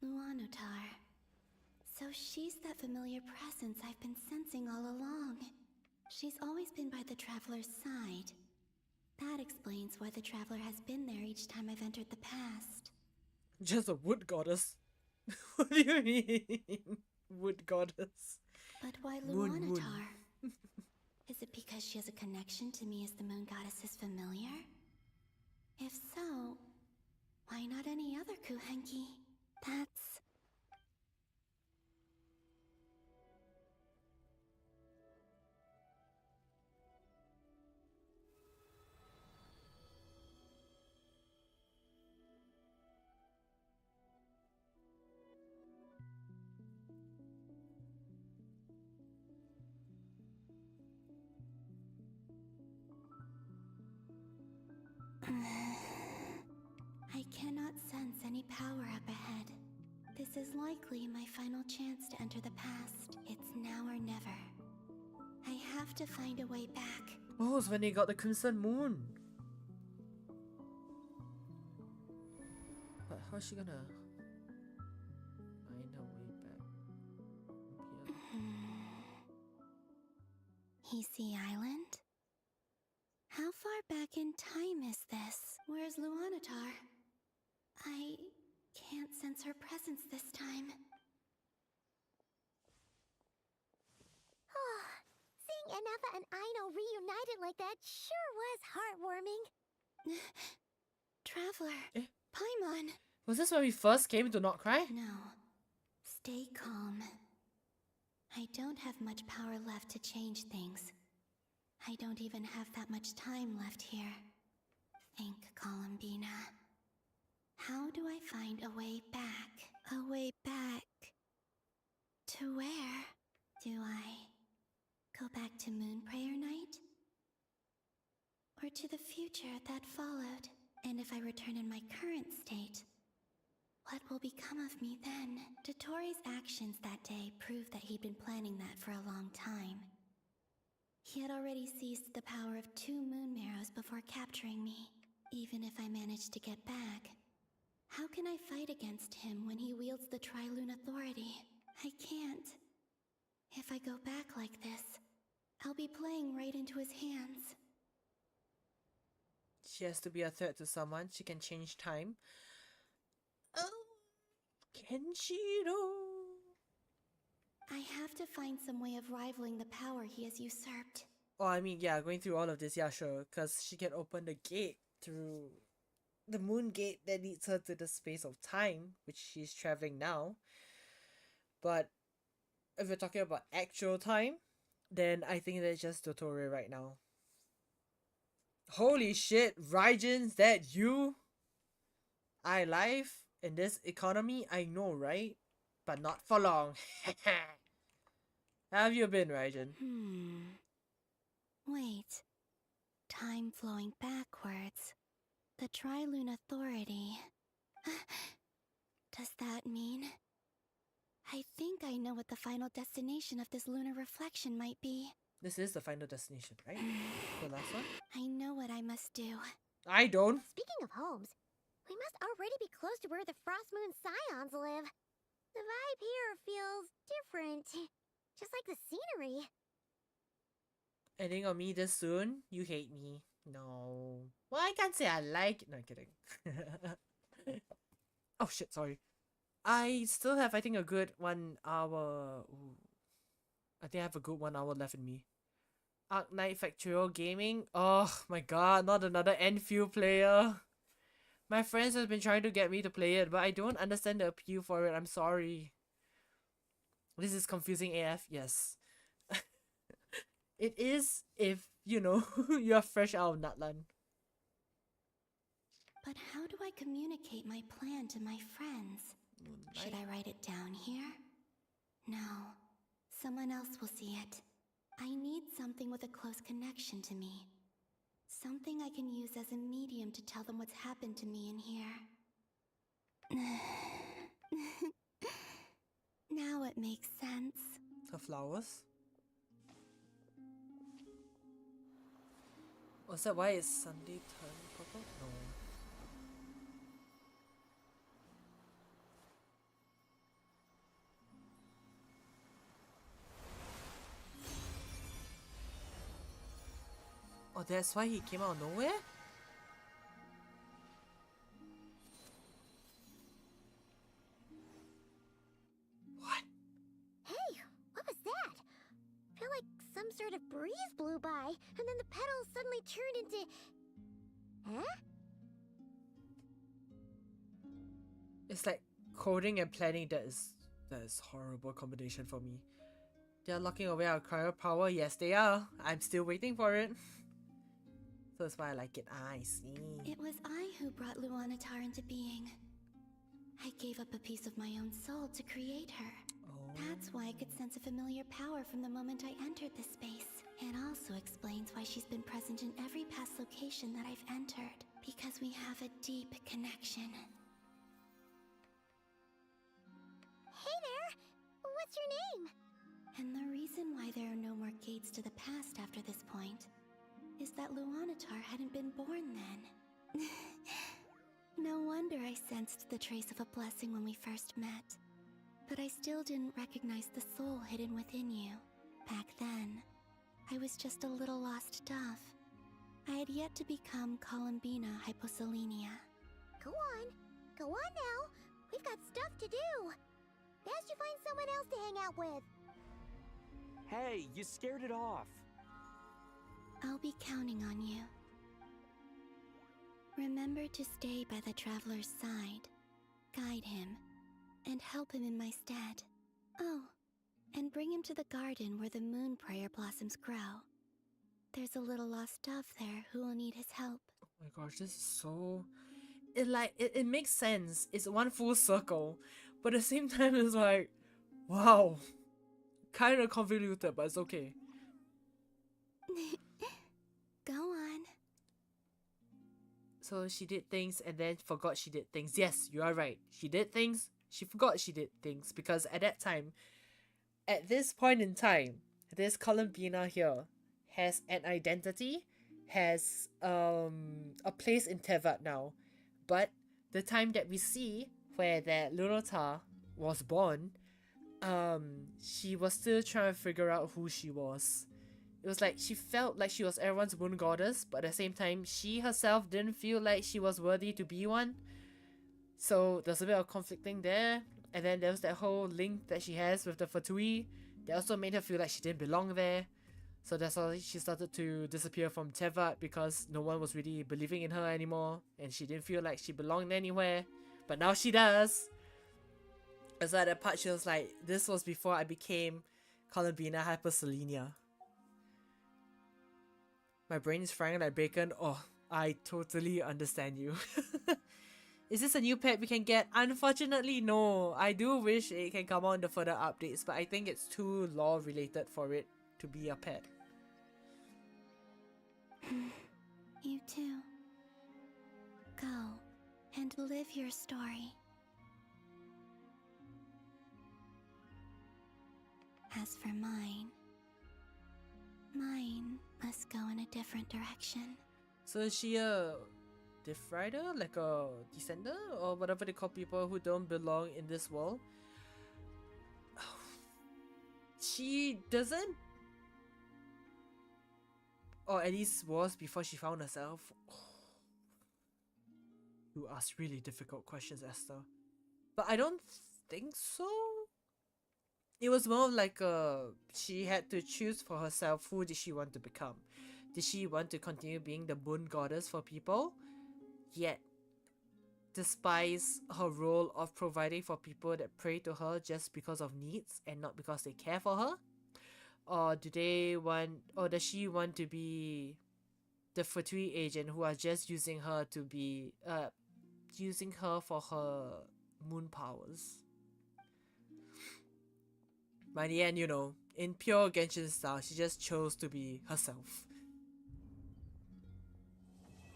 Luanatar. So she's that familiar presence I've been sensing all along. She's always been by the Traveler's side. That explains why the Traveler has been there each time I've entered the past. Just a wood goddess. What do you mean? Wood goddess. But why Moon. Luanatar? Is it because she has a connection to me as the Moon Goddess's familiar? If so, why not any other Kuhenki? That's... I cannot sense any power up ahead. This is likely my final chance to enter the past. It's now or never. I have to find a way back. Oh, it's when they got the Crimson Moon. But how's she gonna find her way back? Easy Island? How far back in time is this? Where's Luanatar? I can't sense her presence this time. Seeing Anafa and Aino reunited like that sure was heartwarming. Traveler, Paimon. Was this when we first came to Not Cry? No. Stay calm. I don't have much power left to change things. I don't even have that much time left here. Think, Columbina. How do I find a way back? A way back... to where? Do I go back to Moonprayer Night? Or to the future that followed? And if I return in my current state, what will become of me then? Dotori's actions that day proved that he'd been planning that for a long time. He had already seized the power of 2 moon marrows before capturing me. Even if I managed to get back, how can I fight against him when he wields the Tri-Lune Authority? I can't. If I go back like this, I'll be playing right into his hands. She has to be a threat to someone. She can change time. Oh, can she though? I have to find some way of rivaling the power he has usurped. Oh, I mean, yeah, going through all of this, yeah, sure. Because she can open the gate through the moon gate that leads her to the space of time, which she's traveling now. But if we're talking about actual time, then I think that's just Dottore right now. Holy shit, Raijin's that you? I live in this economy, I know, right? But not for long. How have you been, Raijin? Wait. Time flowing backwards. The Tri-Lune Authority. Does that mean... I think I know what the final destination of this lunar reflection might be. This is the final destination, right? The last one? I know what I must do. I don't. Speaking of homes, We must already be close to where the Frost Moon Scions live. The vibe here feels different. Just like the scenery. Ending on me this soon? You hate me. No. Well, I can't say I like it. No, I'm kidding. Oh shit, sorry. I still have, I think, a good 1 hour. Ooh. I think I have a good 1 hour left in me. Arc Knight Factorial Gaming? Oh my god, not another Enfield player. My friends have been trying to get me to play it, but I don't understand the appeal for it. I'm sorry. This is confusing AF, yes. It is if, you know, you're fresh out of Natlan. But how do I communicate my plan to my friends? Should I write it down here? No. Someone else will see it. I need something with a close connection to me. Something I can use as a medium to tell them what's happened to me in here. Now it makes sense. The flowers? Was that why it's Sunday turned purple? No. Oh, that's why he came out of nowhere? What? Hey, what was that? I feel like some sort of breeze blew by, and then the petals suddenly turned into... Huh? It's like coding and planning that is horrible combination for me. They are locking away our cryo power. Yes, they are. I'm still waiting for it. So that's why I like it. I see. It was I who brought Luanatar into being. I gave up a piece of my own soul to create her. Oh. That's why I could sense a familiar power from the moment I entered this space. It also explains why she's been present in every past location that I've entered. Because we have a deep connection. Hey there! What's your name? And the reason why there are no more gates to the past after this point is that Luanatar hadn't been born then. No wonder I sensed the trace of a blessing when we first met. But I still didn't recognize the soul hidden within you. Back then, I was just a little lost dove. I had yet to become Columbina Hyposelenia. Go on now. We've got stuff to do. Best you find someone else to hang out with. Hey, you scared it off. I'll be counting on you. Remember to stay by the traveler's side, guide him, and help him in my stead. Oh, and bring him to the garden where the moon prayer blossoms grow. There's a little lost dove there who will need his help. Oh my gosh, this is so... It makes sense. It's one full circle. But at the same time, it's like, wow. Kind of convoluted, but it's okay. Go on. So she did things and then forgot she did things. Yes, you are right. She did things, she forgot she did things. Because at that time, at this point in time, this Columbina here has an identity, has a place in Tevat now. But the time that we see where that Lunatar was born, she was still trying to figure out who she was. It was like she felt like she was everyone's moon goddess, but at the same time, she herself didn't feel like she was worthy to be one. So there's a bit of conflicting there. And then there was that whole link that she has with the Fatui that also made her feel like she didn't belong there. So that's why she started to disappear from Tevat because no one was really believing in her anymore. And she didn't feel like she belonged anywhere. But now she does. As at that part, she was like, this was before I became Columbina Hyperselenia. My brain is frying like bacon. Oh, I totally understand you. Is this a new pet we can get? Unfortunately, no. I do wish it can come on the further updates, but I think it's too law related for it to be a pet. You too. Go and live your story. As for mine must go in a different direction. So is she a Diff Rider, like a descender, or whatever they call people who don't belong in this world. She doesn't, or at least was before she found herself. You ask really difficult questions, Esther. But I don't think so. It was more like she had to choose for herself who did she want to become. Did she want to continue being the moon goddess for people, yet despise her role of providing for people that pray to her just because of needs and not because they care for her? Or does she want to be the Fatui agent who are just using her to be using her for her moon powers? By the end, you know, in pure Genshin style, she just chose to be herself.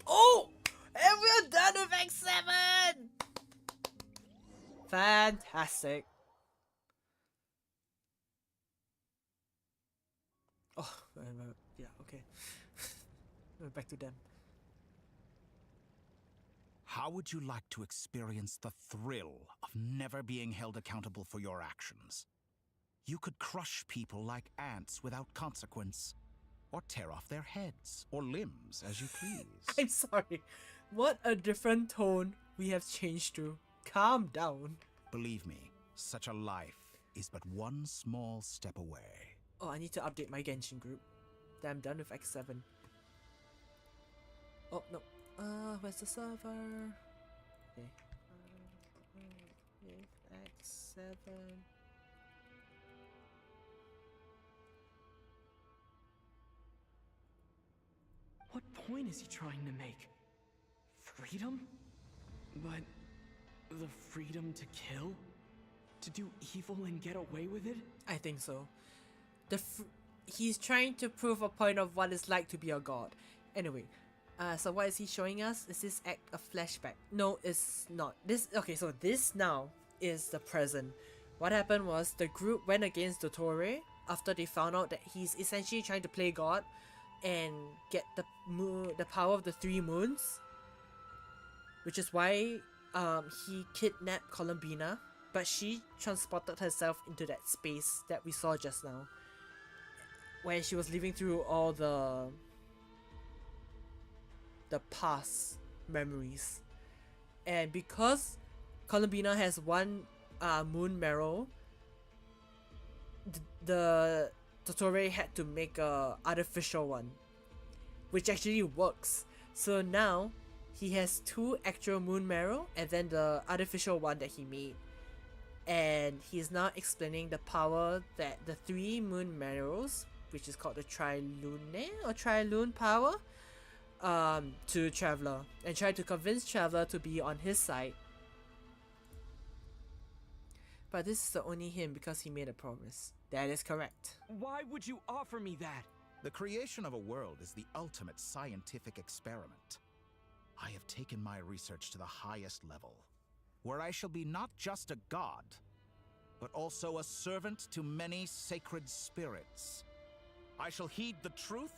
Oh! And we're done with X7! Fantastic. Oh, yeah, okay. We're back to them. How would you like to experience the thrill of never being held accountable for your actions? You could crush people like ants without consequence, or tear off their heads or limbs as you please. I'm sorry. What a different tone we have changed to. Calm down. Believe me, such a life is but one small step away. Oh, I need to update my Genshin group. Then I'm done with X7. Oh, no. Where's the server? Okay. With X7. What point is he trying to make? Freedom? But the freedom to kill? To do evil and get away with it? I think so. He's trying to prove a point of what it's like to be a god. Anyway, so what is he showing us? Is this act a flashback? No, it's not. So this now is the present. What happened was the group went against Dottore after they found out that he's essentially trying to play god and get the power of the 3 moons, which is why he kidnapped Columbina, but she transported herself into that space that we saw just now, where she was living through all the past memories. And because Columbina has 1 moon marrow, the Dottore had to make a artificial one, which actually works. So now he has 2 actual moon marrow and then the artificial one that he made. And he's now explaining the power that the 3 moon marrows, which is called the Trilune or Trilune power, to Traveler, and try to convince Traveler to be on his side. But this is the only him because he made a promise. That is correct. Why would you offer me that? The creation of a world is the ultimate scientific experiment. I have taken my research to the highest level, where I shall be not just a god, but also a servant to many sacred spirits. I shall heed the truth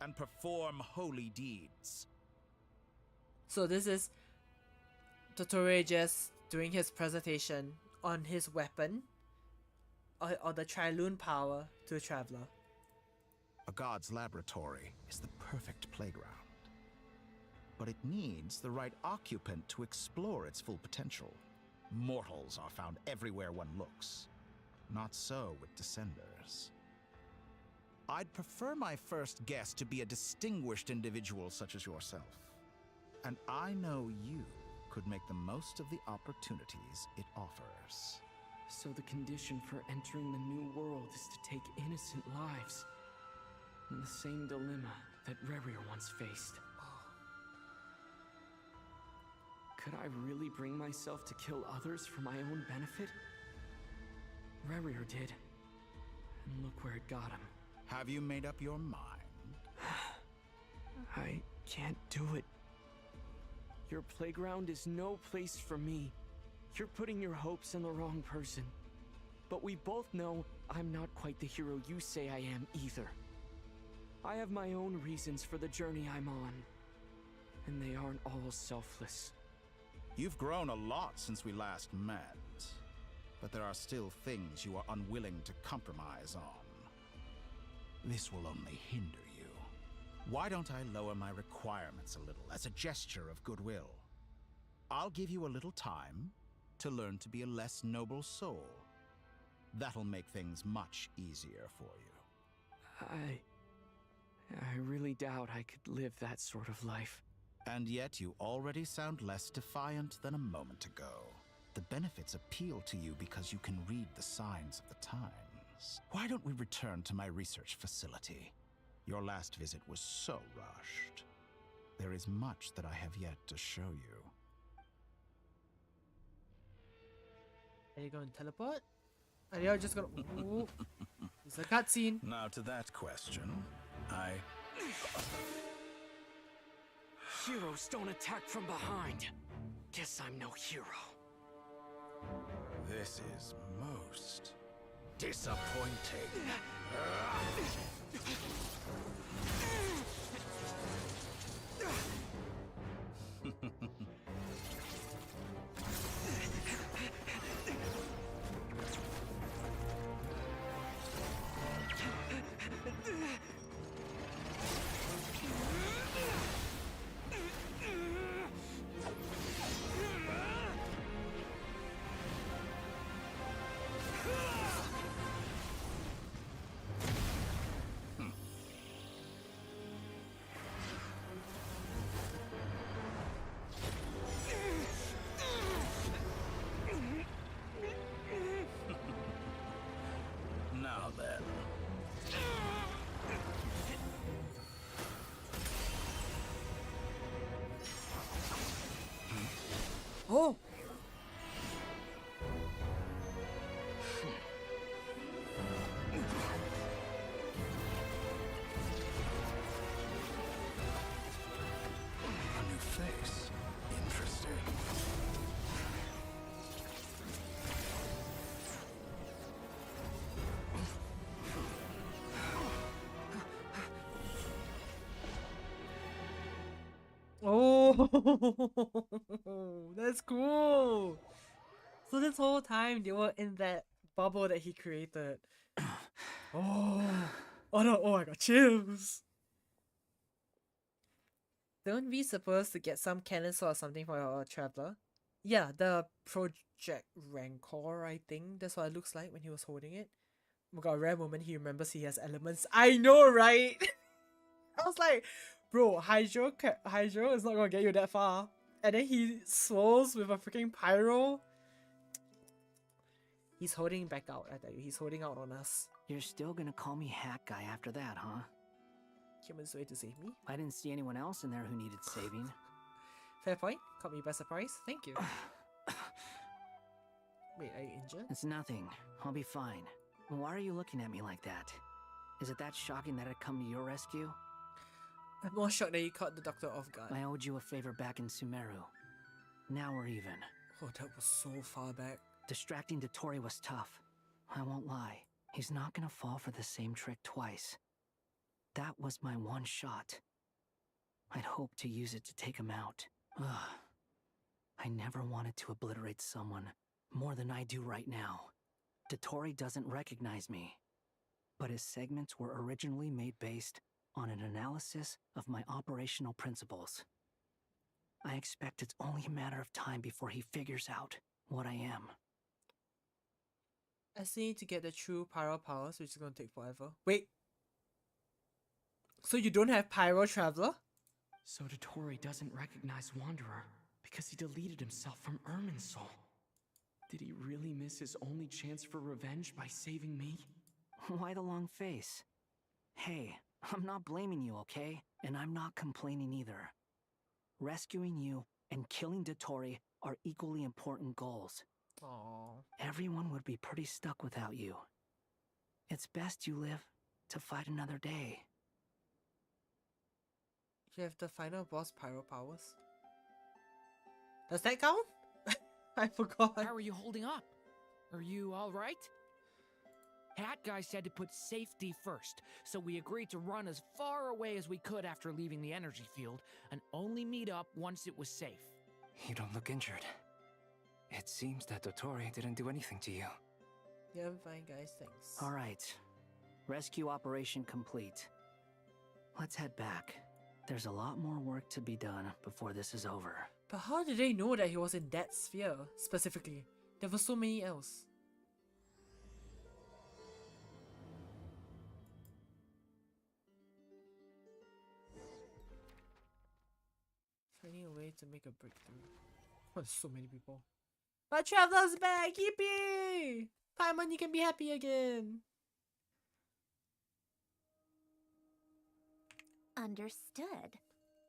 and perform holy deeds. So this is Dottore just doing his presentation on his weapon, or the Trilune power, to a Traveler. A god's laboratory is the perfect playground, but it needs the right occupant to explore its full potential. Mortals are found everywhere one looks. Not so with Descenders. I'd prefer my first guest to be a distinguished individual such as yourself. And I know you could make the most of the opportunities it offers. So the condition for entering the new world is to take innocent lives. In the same dilemma that Rerir once faced. Could I really bring myself to kill others for my own benefit? Rerir did. And look where it got him. Have you made up your mind? I can't do it. Your playground is no place for me. You're putting your hopes in the wrong person. But we both know I'm not quite the hero you say I am either. I have my own reasons for the journey I'm on. And they aren't all selfless. You've grown a lot since we last met, but there are still things you are unwilling to compromise on. This will only hinder you. Why don't I lower my requirements a little as a gesture of goodwill? I'll give you a little time to learn to be a less noble soul. That'll make things much easier for you. I really doubt I could live that sort of life. And yet you already sound less defiant than a moment ago. The benefits appeal to you because you can read the signs of the times. Why don't we return to my research facility? Your last visit was so rushed. There is much that I have yet to show you. Are you going to teleport? Are you just gonna... Ooh. It's a cutscene. Now to that question, Heroes don't attack from behind. Guess I'm no hero. This is most disappointing. Now then. Oh! A new face. Interesting. Oh, that's cool. So this whole time they were in that bubble that he created. Oh, oh no! Oh, I got chills. Don't we supposed to get some cannon sword or something for our traveler? Yeah, the Project Rancor, I think. That's what it looks like when he was holding it. Oh my god, rare moment he remembers he has elements. I know, right? I was like, bro, Hydro is not gonna get you that far. And then he swirls with a freaking pyro. He's holding back out, I tell you. He's holding out on us. You're still gonna call me Hack Guy after that, huh? Human's way to save me. I didn't see anyone else in there who needed saving. Fair point. Caught me by surprise. Thank you. Wait, are you injured? It's nothing. I'll be fine. Why are you looking at me like that? Is it that shocking that I'd come to your rescue? I'm more shocked that you caught the doctor off guard. I owed you a favor back in Sumeru. Now we're even. Oh, that was so far back. Distracting Dotori was tough. I won't lie. He's not gonna fall for the same trick twice. That was my one shot. I'd hoped to use it to take him out. Ugh. I never wanted to obliterate someone more than I do right now. Dotori doesn't recognize me, but his segments were originally made based on an analysis of my operational principles. I expect it's only a matter of time before he figures out what I am. I still need to get the true pyro powers, which is gonna take forever. Wait. So you don't have Pyro Traveler? So Dotori doesn't recognize Wanderer because he deleted himself from Irminsul. Did he really miss his only chance for revenge by saving me? Why the long face? Hey, I'm not blaming you, okay? And I'm not complaining either. Rescuing you and killing Dotori are equally important goals. Aww. Everyone would be pretty stuck without you. It's best you live to fight another day. You have the final boss Pyro powers. Does that count? I forgot. How are you holding up? Are you alright? Hat Guy said to put safety first, so we agreed to run as far away as we could after leaving the energy field, and only meet up once it was safe. You don't look injured. It seems that Dottore didn't do anything to you. Yeah, I'm fine, guys. Thanks. Alright. Rescue operation complete. Let's head back. There's a lot more work to be done before this is over. But how did they know that he was in that sphere, specifically? There were so many else. Finding a way to make a breakthrough. Oh, there's so many people. My traveler's back! Yippee! Paimon, you can be happy again! Understood.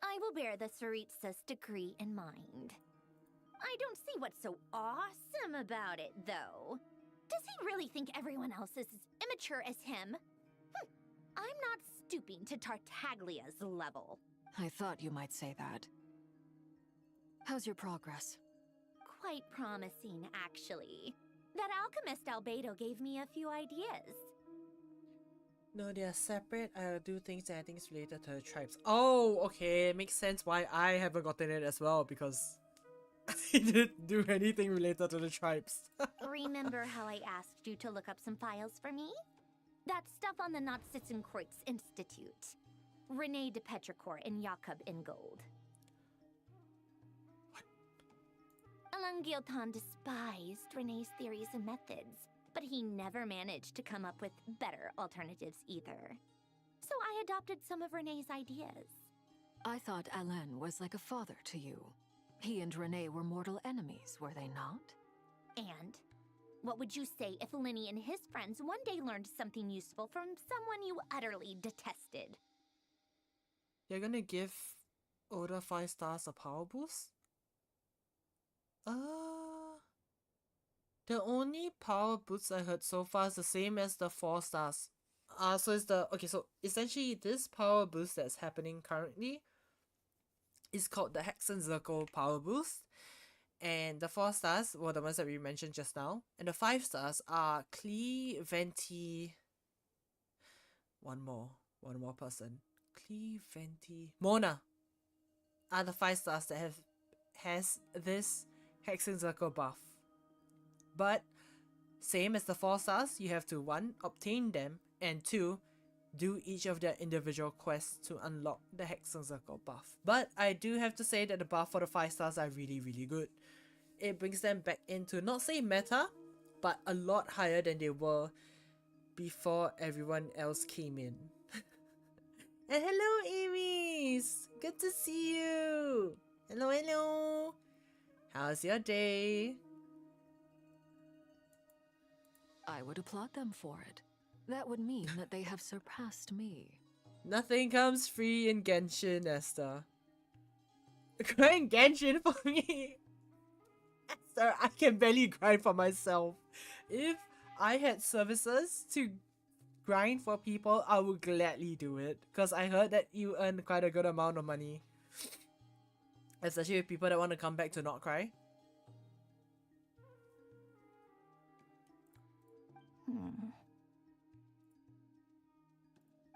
I will bear the Tsaritsa's decree in mind. I don't see what's so awesome about it, though. Does he really think everyone else is as immature as him? I'm not stooping to Tartaglia's level. I thought you might say that. How's your progress? Quite promising, actually. That alchemist Albedo gave me a few ideas. No, they are separate. I'll do things that I think is related to the tribes. Oh, okay. It makes sense why I haven't gotten it as well, because I didn't do anything related to the tribes. Remember how I asked you to look up some files for me? That stuff on the Nazi-Kreuz Institute. Rene de Petrichor and Jakob Ingold. Elangilton despised Rene's theories and methods, but he never managed to come up with better alternatives either. So I adopted some of Rene's ideas. I thought Alain was like a father to you. He and Rene were mortal enemies, were they not? And what would you say if Lenny and his friends one day learned something useful from someone you utterly detested? You're gonna give Oda 5 stars a power boost? The only power boost I heard so far is the same as the 4 stars. So it's the okay. So essentially, this power boost that's happening currently is called the Hexen Circle power boost, and the 4 stars were the ones that we mentioned just now, and the 5 stars are Klee, Venti. One more person. Klee, Venti, Mona. Are the 5 stars that has this Hexen Circle buff. But same as the 4 stars, you have to 1. Obtain them, and 2. Do each of their individual quests to unlock the Hexen Circle buff. But I do have to say that the buff for the 5 stars are really, really good. It brings them back into, not say meta, but a lot higher than they were before everyone else came in. And hello, Amy's! Good to see you! Hello, hello! How's your day? I would applaud them for it. That would mean that they have surpassed me. Nothing comes free in Genshin, Esther. Grind Genshin for me! Esther, I can barely grind for myself. If I had services to grind for people, I would gladly do it. Because I heard that you earn quite a good amount of money. Especially with people that want to come back to not cry.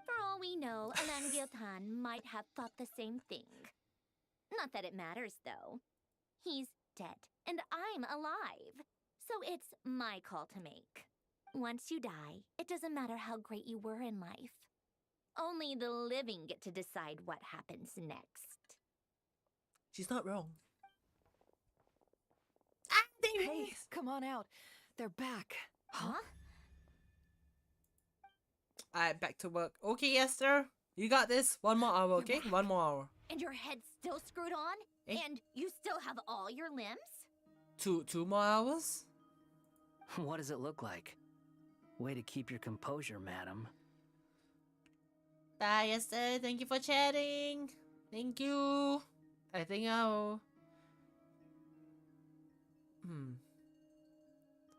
For all we know, Elangilton might have thought the same thing. Not that it matters, though. He's dead, and I'm alive. So it's my call to make. Once you die, it doesn't matter how great you were in life. Only the living get to decide what happens next. She's not wrong. Hey, come on out. They're back. Huh? Alright, back to work. Okay, Esther. You got this. 1 more hour, okay? 1 more hour. And your head's still screwed on? Eh? And you still have all your limbs? 2 more hours? What does it look like? Way to keep your composure, madam. Bye, Esther. Thank you for chatting. Thank you. I think I'll...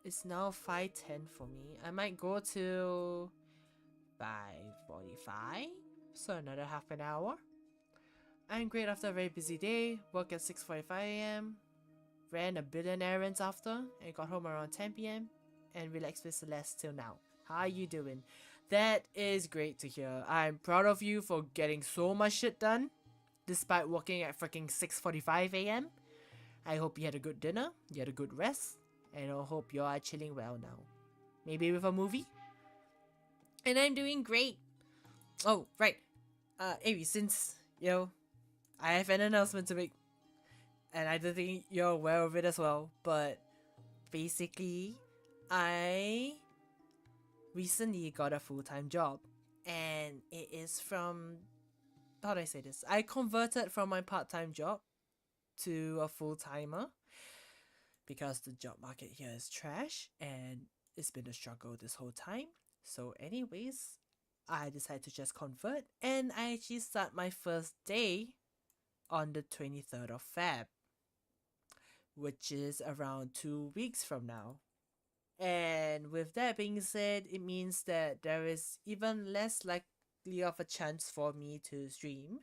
It's now 5:10 for me. I might go till 5:45. So another half an hour. I'm great after a very busy day. Work at 6:45 AM. Ran a billion errands after and got home around 10 PM. And relaxed with Celeste till now. How you doing? That is great to hear. I'm proud of you for getting so much shit done, despite working at freaking 6:45 a.m. I hope you had a good dinner, you had a good rest, and I hope you are chilling well now. Maybe with a movie? And I'm doing great. Oh, right. Avi, since, I have an announcement to make, and I don't think you're aware of it as well, but basically, I recently got a full-time job, and it is from, how do I say this? I converted from my part-time job to a full-timer because the job market here is trash, and it's been a struggle this whole time. So anyways, I decided to just convert, and I actually start my first day on the 23rd of Feb, which is around 2 weeks from now. And with that being said, it means that there is even less likely of a chance for me to stream.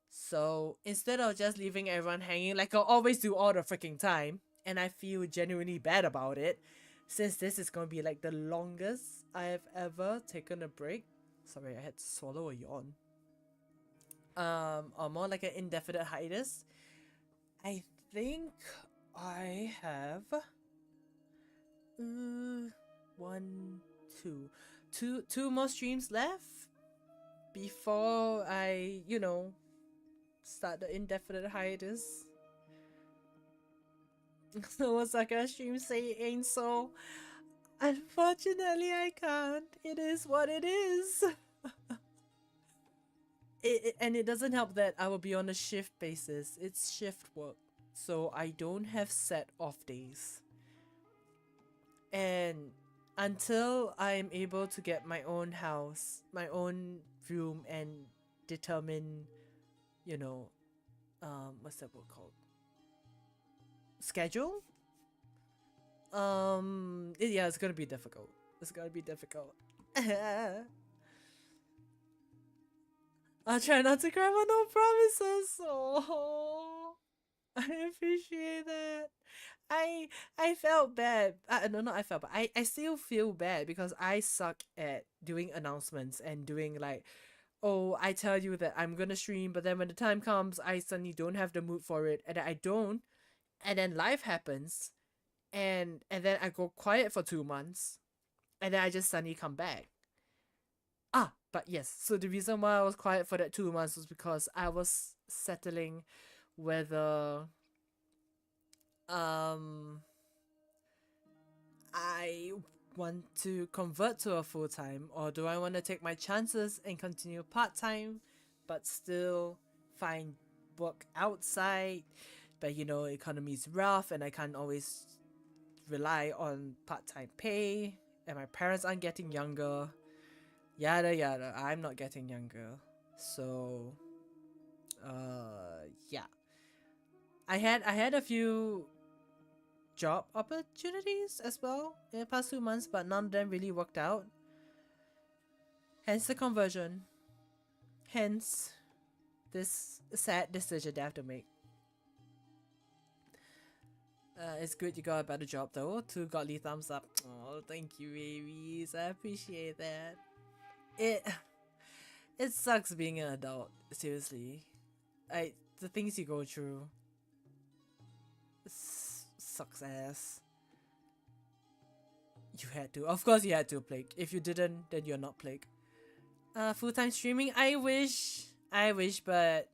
So instead of just leaving everyone hanging like I always do all the freaking time, and I feel genuinely bad about it, since this is gonna be like the longest I have ever taken a break. Sorry, I had to swallow a yawn. Or more like an indefinite hiatus. I think I have two more streams left before I, start the indefinite hiatus. So what's like a stream say it ain't so? Unfortunately, I can't. It is what it is. And it doesn't help that I will be on a shift basis. It's shift work, so I don't have set off days. And until I'm able to get my own house, my own room, and determine, what's that word called? Schedule? It's gonna be difficult. It's gonna be difficult. I'll try not to cry, but no promises. Oh, I appreciate that. I felt bad. No, not I felt bad. I still feel bad because I suck at doing announcements and doing like, oh, I tell you that I'm gonna stream, but then when the time comes, I suddenly don't have the mood for it, and I don't, and then life happens, and then I go quiet for 2 months, and then I just suddenly come back. But yes, so the reason why I was quiet for that 2 months was because I was settling whether I want to convert to a full-time, or do I want to take my chances and continue part-time but still find work outside. But economy is rough and I can't always rely on part-time pay, and my parents aren't getting younger, yada yada. I'm not getting younger, so yeah. I had a few job opportunities as well in the past 2 months, but none of them really worked out. Hence the conversion. Hence this sad decision they have to make. It's good you got a better job though. 2 godly thumbs up. Oh, thank you, babies. I appreciate that. It sucks being an adult. Seriously, the things you go through sucks ass. You had to. Of course you had to, Plague. If you didn't, then you're not Plague. Full-time streaming? I wish, but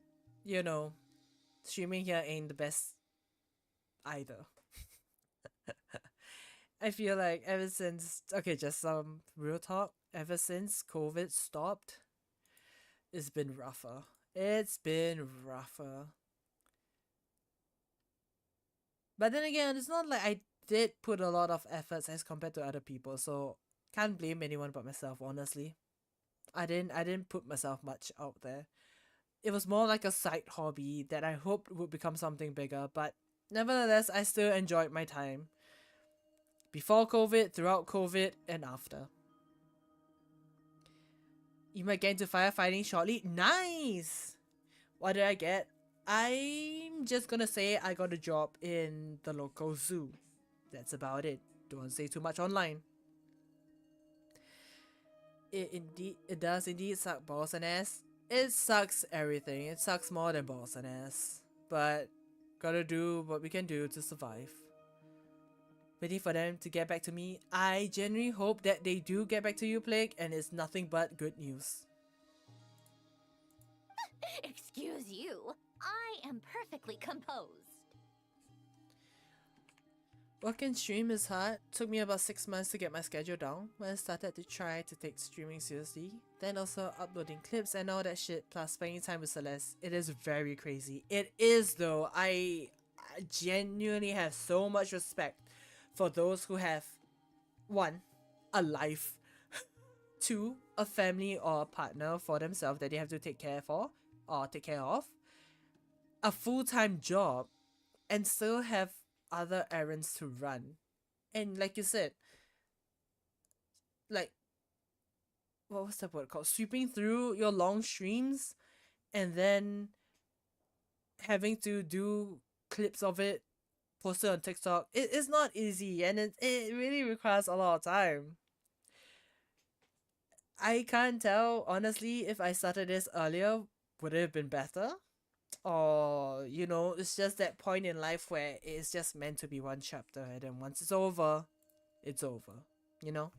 streaming here ain't the best either. I feel like ever since, just some real talk, ever since COVID stopped, it's been rougher. It's been rougher. But then again, it's not like I did put a lot of efforts as compared to other people, so can't blame anyone but myself, honestly. I didn't put myself much out there. It was more like a side hobby that I hoped would become something bigger, but nevertheless, I still enjoyed my time. Before COVID, throughout COVID, and after. You might get into firefighting shortly. Nice! What did I get? I'm just gonna say I got a job in the local zoo. That's about it. Don't say too much online. It does indeed suck balls and ass. It sucks everything. It sucks more than balls and ass. But gotta do what we can do to survive. Waiting for them to get back to me. I genuinely hope that they do get back to you, Plague, and it's nothing but good news. Excuse you. I am perfectly composed. Working stream is hard. Took me about 6 months to get my schedule down when I started to try to take streaming seriously. Then also uploading clips and all that shit, plus spending time with Celeste. It is very crazy. It is though. I genuinely have so much respect for those who have 1. A life, 2. A family or a partner for themselves that they have to take care of, a full-time job, and still have other errands to run. And like you said, like, what was that word called? Sweeping through your long streams and then having to do clips of it posted on TikTok. It's not easy, and it really requires a lot of time. I can't tell, honestly, if I started this earlier, would it have been better? Or, you know, it's just that point in life where it's just meant to be one chapter, and then once it's over, you know?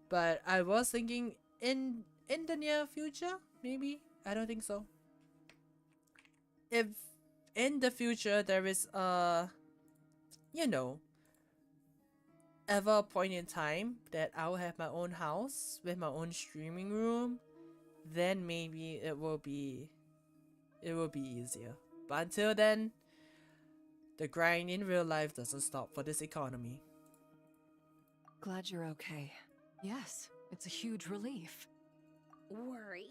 But I was thinking in the near future, maybe? I don't think so. If in the future there is you know, ever a point in time that I will have my own house with my own streaming room, then maybe it will be easier. But until then, the grind in real life doesn't stop for this economy. Glad you're okay. Yes, it's a huge relief. Worry?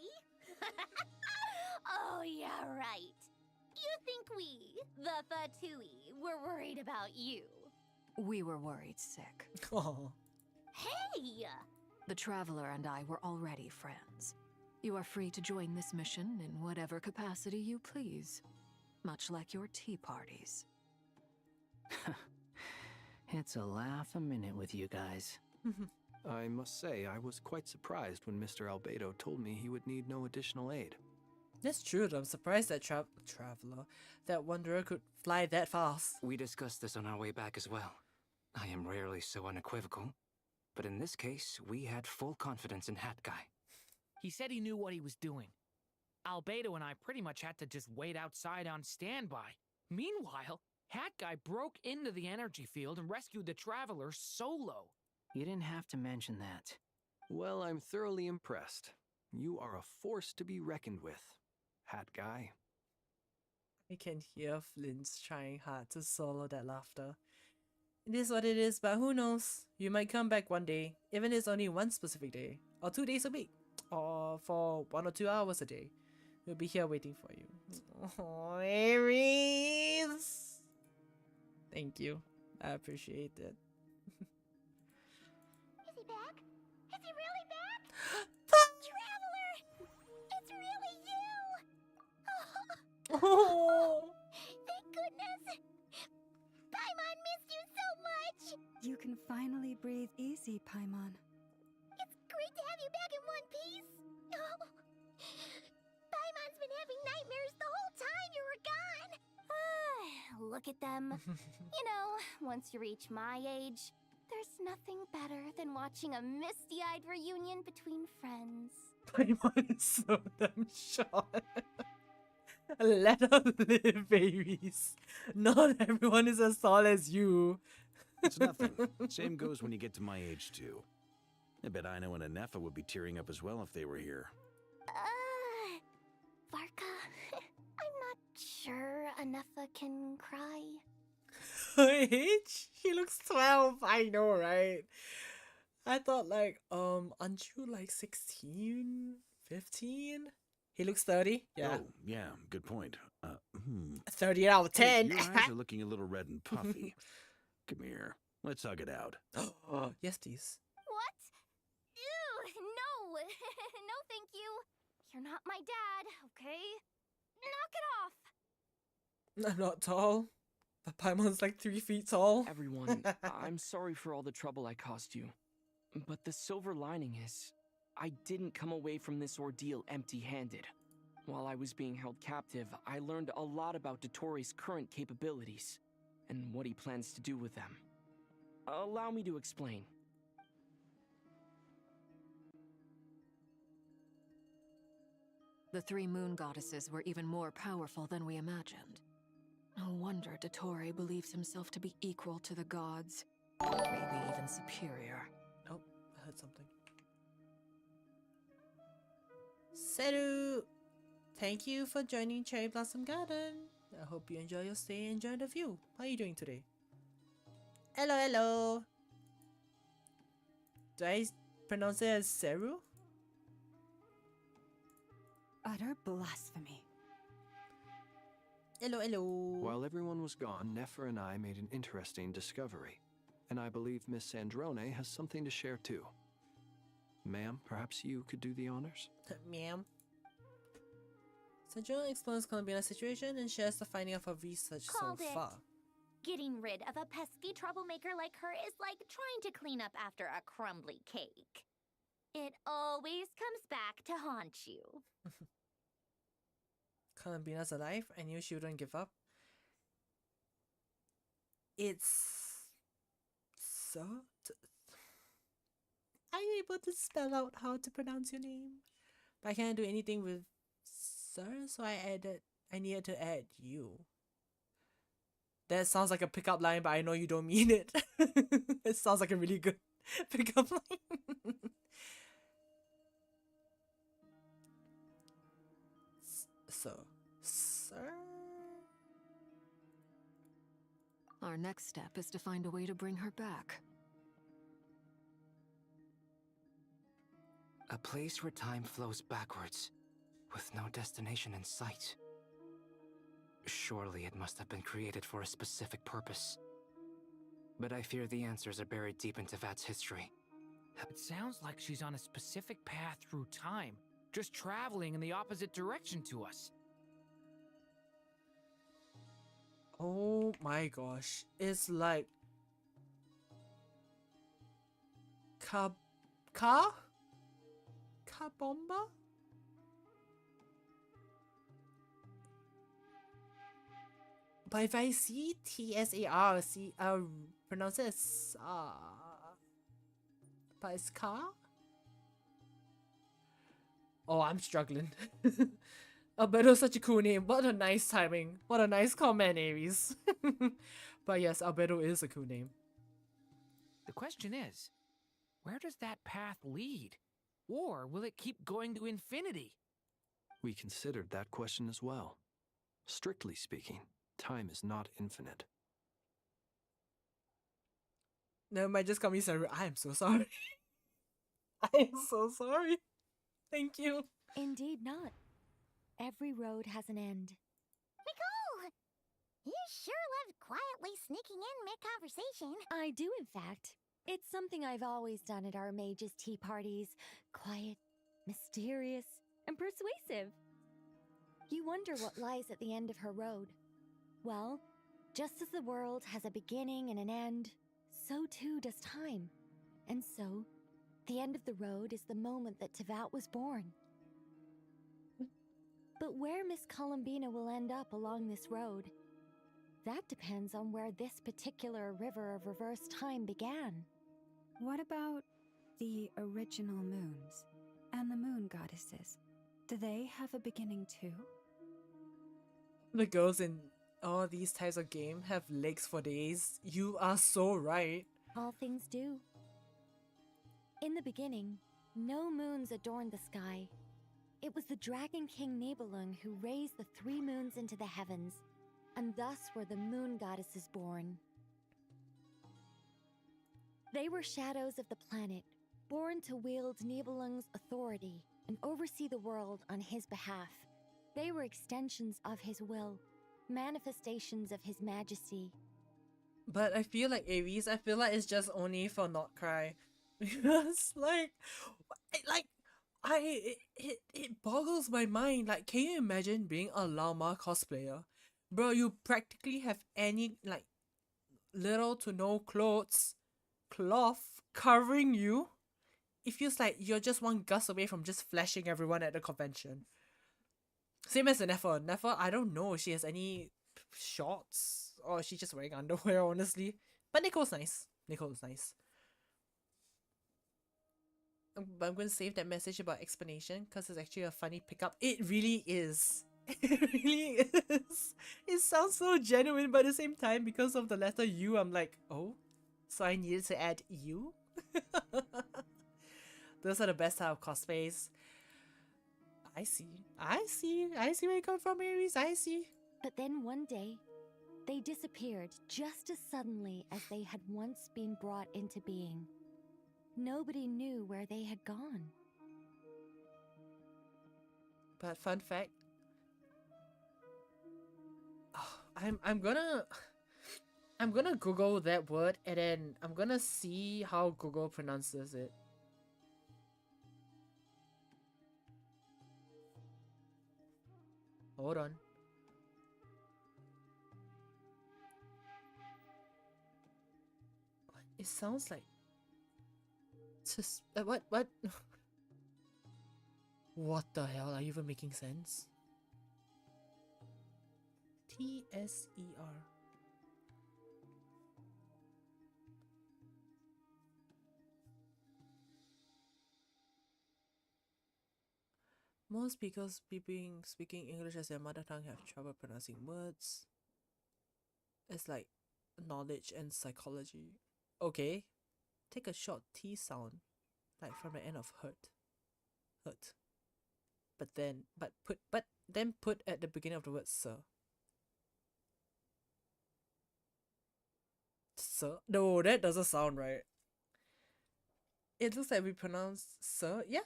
Oh, yeah, right. You think we, the Fatui, were worried about you? We were worried sick. Oh. Hey! The Traveler and I were already friends. You are free to join this mission in whatever capacity you please. Much like your tea parties. It's a laugh a minute with you guys. I must say, I was quite surprised when Mr. Albedo told me he would need no additional aid. That's true, I'm surprised that Traveler, that wanderer could fly that fast. We discussed this on our way back as well. I am rarely so unequivocal, but in this case, we had full confidence in Hat Guy. He said he knew what he was doing. Albedo and I pretty much had to just wait outside on standby. Meanwhile, Hat Guy broke into the energy field and rescued the Traveler solo. You didn't have to mention that. Well, I'm thoroughly impressed. You are a force to be reckoned with, Hat Guy. I can hear Flynn's trying hard to swallow that laughter. It is what it is, but who knows? You might come back one day, even if it's only one specific day, or 2 days a week, or for 1 or 2 hours a day. We'll be here waiting for you. Oh, Aries! Thank you. I appreciate it. Is he back? Is he really back? Traveler! It's really you! Oh! Thank goodness! Paimon missed you so much! You can finally breathe easy, Paimon. It's great to have you back in one piece! Oh. Paimon's been having nightmares the whole time you were gone! Look at them. You know, once you reach my age, there's nothing better than watching a misty-eyed reunion between friends. Paimon is so damn short. Let her live, babies. Not everyone is as tall as you. It's nothing. Same goes when you get to my age, too. I bet Aino and Anefa would be tearing up as well if they were here. Varka, I'm not sure Anefa can cry. Her age? She looks 12. I know, right? I thought like, aren't you like 16? 15? He looks 30. Yeah. Oh, yeah, good point. 30 out of 10. Hey, your eyes are looking a little red and puffy. Come here. Let's hug it out. Yes, please. What? Ew, no. No, thank you. You're not my dad, okay? Knock it off. I'm not tall. But Paimon's like 3 feet tall. Everyone, I'm sorry for all the trouble I caused you. But the silver lining is, I didn't come away from this ordeal empty-handed. While I was being held captive, I learned a lot about Dotori's current capabilities, and what he plans to do with them. Allow me to explain. The three moon goddesses were even more powerful than we imagined. No wonder Dotori believes himself to be equal to the gods. Maybe even superior. Oh, I heard something. Seru! Thank you for joining Cherry Blossom Garden. I hope you enjoy your stay and enjoy the view. How are you doing today? Hello, hello! Do I pronounce it as Seru? Utter blasphemy. Hello, hello. While everyone was gone, Nefer and I made an interesting discovery. And I believe Miss Sandrone has something to share too. Ma'am, perhaps you could do the honors? Ma'am. Sandrone explains Columbina's situation and shares the finding of her research Called so it. far. Getting rid of a pesky troublemaker like her is like trying to clean up after a crumbly cake. It always comes back to haunt you. Columbina's alive. I knew she wouldn't give up. It's so. Are you able to spell out how to pronounce your name? But I can't do anything with sir, so I needed to add you. That sounds like a pickup line, but I know you don't mean it. It sounds like a really good pickup line. So, sir? Our next step is to find a way to bring her back. A place where time flows backwards, with no destination in sight. Surely it must have been created for a specific purpose. But I fear the answers are buried deep into VII's history. It sounds like she's on a specific path through time, just traveling in the opposite direction to us. Oh my gosh. It's like Kabomba? But if I see Tsar, I'll pronounce it as but it's Ka? Oh, I'm struggling. Albedo's such a cool name. What a nice timing. What a nice comment, Aries. But yes, Albedo is a cool name. The question is, where does that path lead? Or will it keep going to infinity? We considered that question as well. Strictly speaking, time is not infinite. Never mind, just call me Saru. I am so sorry. I am so sorry. Thank you. Indeed not. Every road has an end. Nicole! You sure love quietly sneaking in mid-conversation. I do, in fact. It's something I've always done at our mages' tea parties. Quiet, mysterious, and persuasive. You wonder what lies at the end of her road. Well, just as the world has a beginning and an end, so too does time. And so, the end of the road is the moment that Tevat was born. But where Miss Columbina will end up along this road, that depends on where this particular river of reverse time began. What about the original moons and the moon goddesses? Do they have a beginning too? The girls in all these types of game have legs for days. You are so right. All things do. In the beginning, no moons adorned the sky. It was the Dragon King Nibelung who raised the 3 moons into the heavens, and thus were the moon goddesses born. They were shadows of the planet, born to wield Nibelung's authority and oversee the world on his behalf. They were extensions of his will, manifestations of his majesty. But I feel like Aries, I feel like it's just only for not cry. Because it boggles my mind. Like, can you imagine being a llama cosplayer? Bro, you practically have any, like, little to no cloth covering you. it feels like you're just one gust away from just flashing everyone at the convention. Same as the Nefer. Nefer, I don't know if she has any shorts or she's just wearing underwear, honestly. But Nicole's nice. Nicole's nice. But I'm going to save that message about explanation because it's actually a funny pickup. It really is. It really is. It sounds so genuine, but at the same time, because of the letter U, I'm like, oh, so I needed to add U? Those are the best type of cosplays. I see. I see where you come from, Aries. I see. But then one day, they disappeared just as suddenly as they had once been brought into being. Nobody knew where they had gone. But fun fact, I'm gonna Google that word and then I'm gonna see how Google pronounces it. Hold on. It sounds like what? What the hell? Are you even making sense? TSER. Most people speaking English as their mother tongue have trouble pronouncing words. It's like knowledge and psychology. Okay. Take a short T sound, like from the end of hurt. But then put at the beginning of the word sir. Sir? No, that doesn't sound right. It looks like we pronounce sir. Yeah.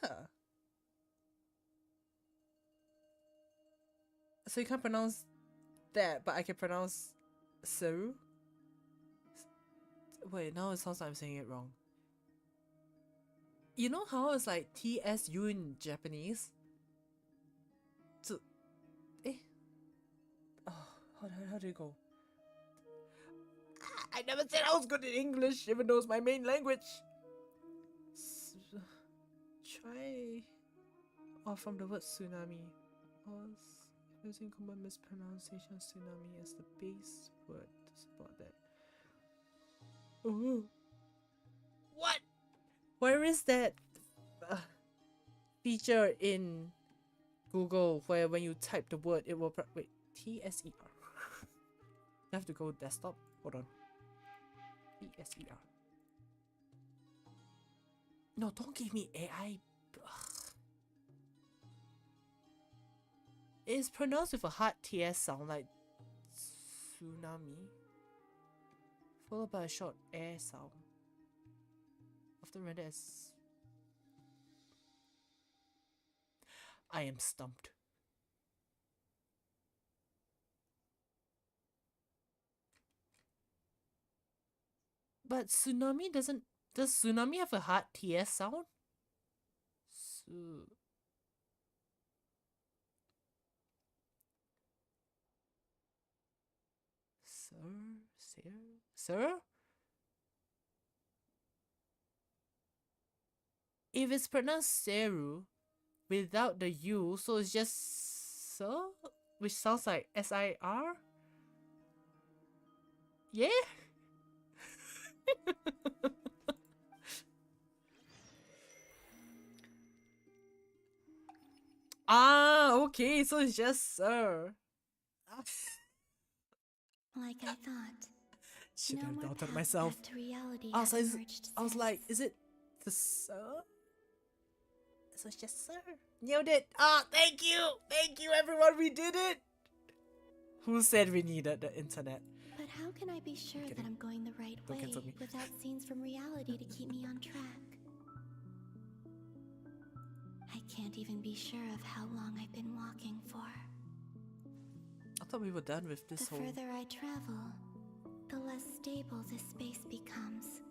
So you can't pronounce that, but I can pronounce sir. Wait, now it sounds like I'm saying it wrong. You know how it's like TSU in Japanese? So, oh, how do you go? I never said I was good in English, even though it's my main language. Try from the word tsunami. Using common mispronunciation tsunami as the base word to support that. Oh. What? Where is that feature in Google where when you type the word it will wait, TSER. I have to go desktop. Hold on. TSER. No, don't give me AI. It's pronounced with a hard TS sound like tsunami, followed by a short air sound. Often read as I am stumped. But tsunami doesn't. Does tsunami have a hard TS sound? Sir? If it's pronounced Seru without the U, so it's just sir, which sounds like SIR? Yeah? Okay, so it's just sir. Like I thought. Should No have more doubted path myself. back to reality I was has emerged like, since. is it the sir? So it's just sir. Nailed it. Thank you everyone, we did it. Who said we needed the internet? But how can I be sure that I'm going the right Don't way cancel me. without scenes from reality to keep me on track? I can't even be sure of how long I've been walking for. I thought we were done with this The whole... further I travel, the less stable this space becomes.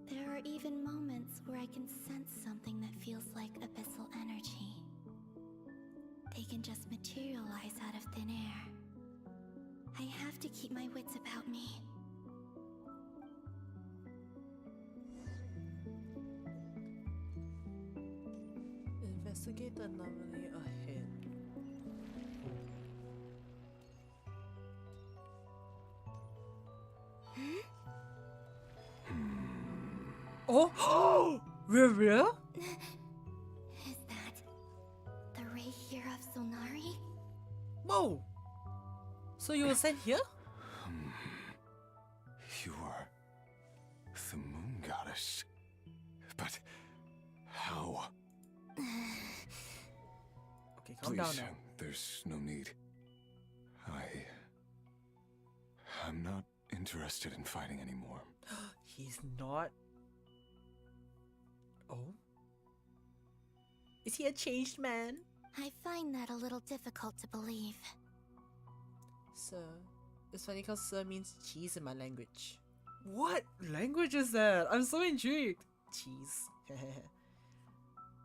There are even moments where I can sense something that feels like abyssal energy. They can just materialize out of thin air. I have to keep my wits about me. Investigate the anomaly ahead. Oh! Rivia? Is that the ray here of Solnari? Whoa! So you were sent here? You are the moon goddess. But how? Okay, calm down Please, now. there's no need. I'm not interested in fighting anymore. He's not. Oh? Is he a changed man? I find that a little difficult to believe. Sir. It's funny because sir means cheese in my language. What language is that? I'm so intrigued. Cheese.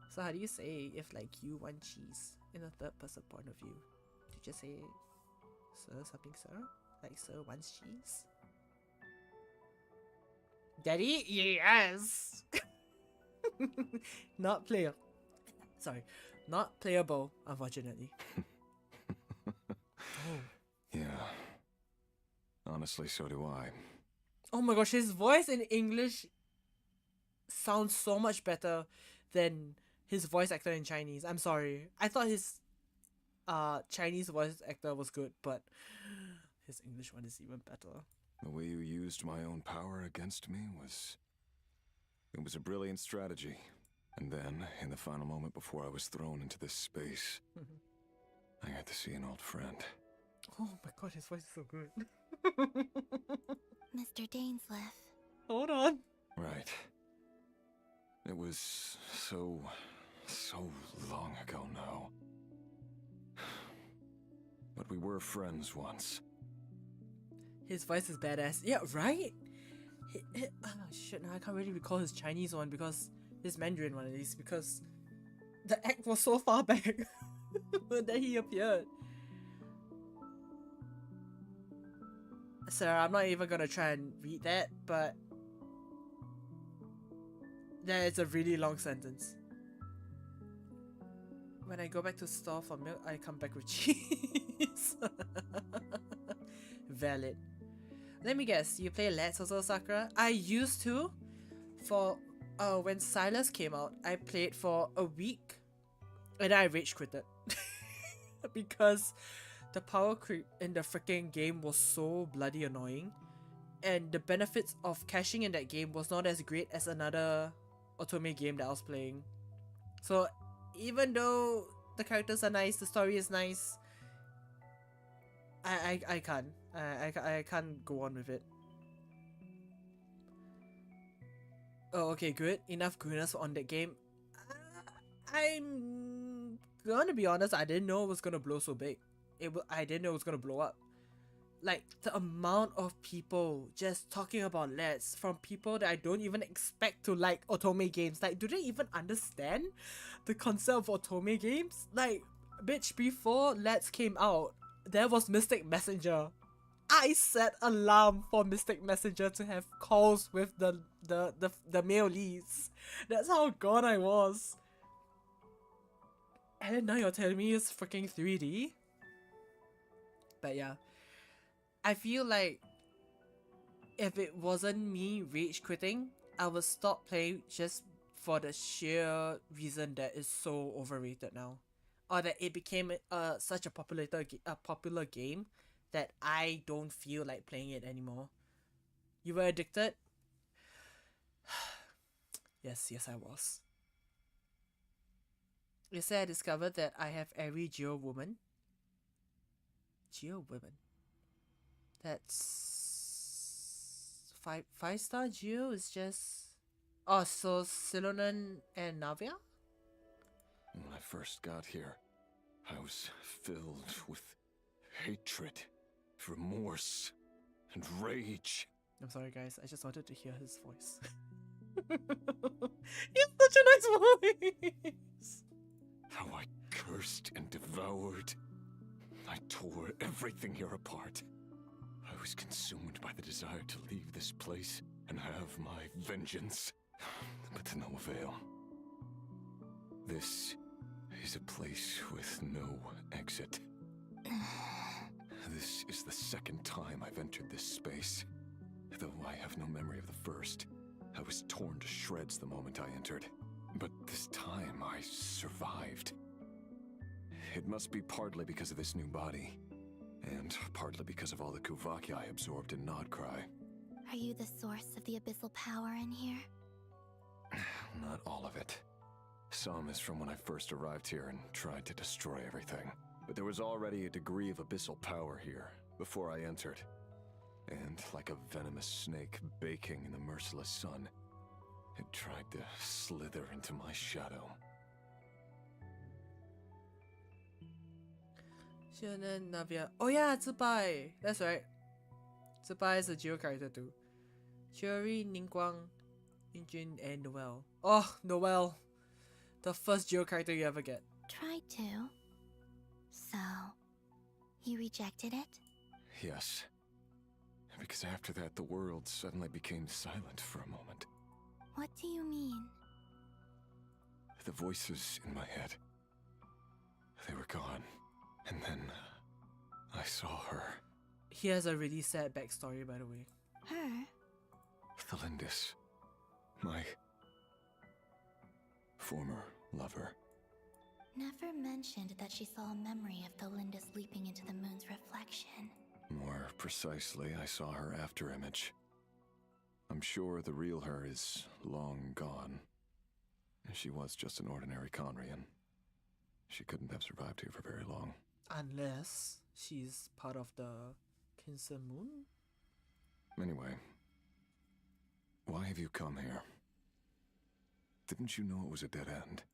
So how do you say if like you want cheese in a third person point of view? Do you just say sir something sir? Like sir wants cheese? Daddy? Yes! Not player. Sorry. Not playable, unfortunately. Oh. Yeah. Honestly, so do I. Oh my gosh, his voice in English sounds so much better than his voice actor in Chinese. I'm sorry. I thought his Chinese voice actor was good, but his English one is even better. The way you used my own power against me was... It was a brilliant strategy. And then, in the final moment before I was thrown into this space, I got to see an old friend. Oh my god, his voice is so good. Mr. Dainsleif. Hold on. Right. It was so long ago now. But we were friends once. His voice is badass. Yeah, right? Oh shit, now I can't really recall his Chinese one because his Mandarin one at least, because the act was so far back that he appeared. Sir, I'm not even gonna try and read that, but that is a really long sentence. When I go back to store for milk, I come back with cheese. Valid. Let me guess, you play Let's also, Sakura? I used to. For when Silas came out, I played for a week and I rage quitted. Because the power creep in the freaking game was so bloody annoying, and the benefits of cashing in that game was not as great as another Otome game that I was playing. So even though the characters are nice, the story is nice, I can't go on with it. Oh, okay, good. Enough goodness on that game. I'm gonna be honest, I didn't know it was gonna blow so big. I didn't know it was gonna blow up. Like, the amount of people just talking about Let's from people that I don't even expect to like Otome games. Like, do they even understand the concept of Otome games? Like, bitch, before Let's came out, there was Mystic Messenger. I set alarm for Mystic Messenger to have calls with the male leads. That's how gone I was. And then now you're telling me it's freaking 3D? But yeah. I feel like if it wasn't me rage quitting, I would stop playing just for the sheer reason that it's so overrated now. Or that it became such a popular game that I don't feel like playing it anymore. You were addicted? Yes, I was. You say I discovered that I have every Geo woman. Geo women. That's 5-star Geo is just... Oh, so Silonan and Navia? When I first got here, I was filled with hatred, remorse, and rage. I'm sorry guys, I just wanted to hear his voice. He has such a nice voice! How I cursed and devoured. I tore everything here apart. I was consumed by the desire to leave this place and have my vengeance, but to no avail. This is a place with no exit. This is the second time I've entered this space. Though I have no memory of the first. I was torn to shreds the moment I entered. But this time I survived. It must be partly because of this new body. And partly because of all the Kuvaki I absorbed in Nodcry. Are you the source of the abyssal power in here? Not all of it. Some is from when I first arrived here and tried to destroy everything. But there was already a degree of abyssal power here, before I entered. And like a venomous snake baking in the merciless sun, it tried to slither into my shadow. Navia. Oh yeah, Zibai. That's right. Zibai is a Geo character too. Chiori, Ningguang, Yunjin, and Noelle. Oh, Noelle. The first Geo character you ever get. Tried to. So, you rejected it? Yes. Because after that, the world suddenly became silent for a moment. What do you mean? The voices in my head, they were gone. And then, I saw her. He has a really sad backstory, by the way. Her? Thelindis. My former lover. Never mentioned that she saw a memory of Thelindis leaping into the moon's reflection. More precisely, I saw her afterimage. I'm sure the real her is long gone. She was just an ordinary Conrian. She couldn't have survived here for very long. Unless she's part of the Cancer Moon? Anyway, why have you come here? Didn't you know it was a dead end?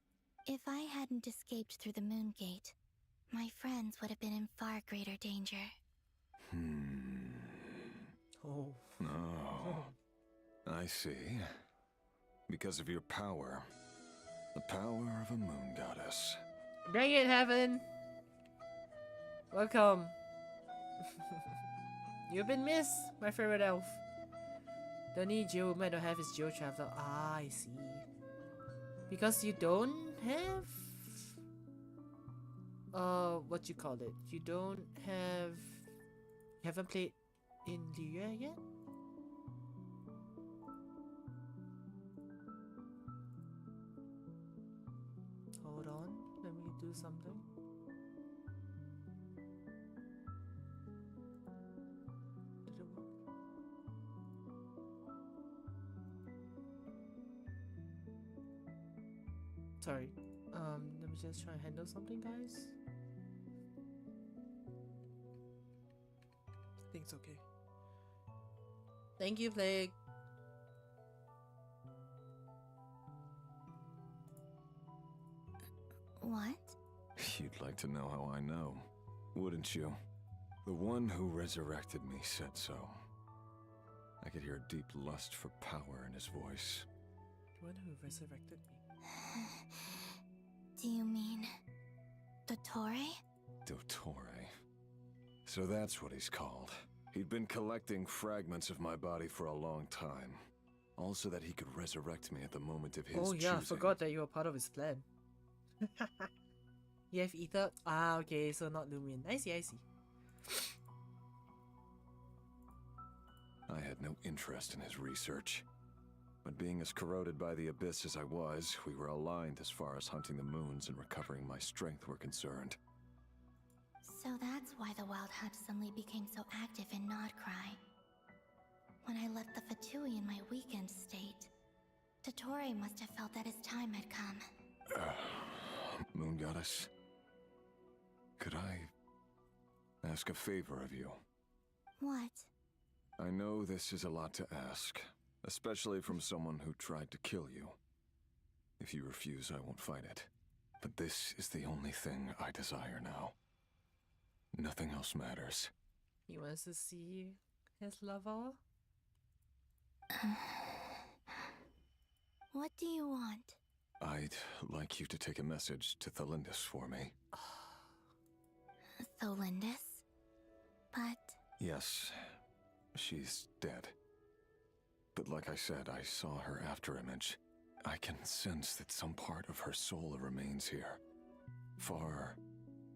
If I hadn't escaped through the moon gate, my friends would have been in far greater danger. Oh. No. I see. Because of your power. The power of a moon goddess. Bring it, Heaven! Welcome. You've been missed, my favorite elf. The only Geo might not have is Geo Traveler. Ah, I see. Because you don't have... what you call it? You don't have... You haven't played in Liyue yet? Hold on, let me do something. Did it work? Sorry. Let me just try and handle something, guys. I think it's okay. Thank you, Plague. What? You'd like to know how I know, wouldn't you? The one who resurrected me said so. I could hear deep lust for power in his voice. The one who resurrected me. Do you mean... Dottore? Dottore. So that's what he's called. He'd been collecting fragments of my body for a long time. Also that he could resurrect me at the moment of his Oh yeah, I choosing. forgot that you were part of his plan. You have ether? Ah, okay, so not Lumion. I see, I see. I had no interest in his research. But being as corroded by the abyss as I was, we were aligned as far as hunting the moons and recovering my strength were concerned. So that's why the Wild Hunt suddenly became so active in Nodcry. When I left the Fatui in my weakened state, Dottore must have felt that his time had come. Moon Goddess, could I ask a favor of you? What? I know this is a lot to ask, especially from someone who tried to kill you. If you refuse, I won't fight it. But this is the only thing I desire now. Nothing else matters. He wants to see his lover? What do you want? I'd like you to take a message to Thelindis for me. Thelindis? But... Yes, she's dead. But like I said, I saw her afterimage. I can sense that some part of her soul remains here. far,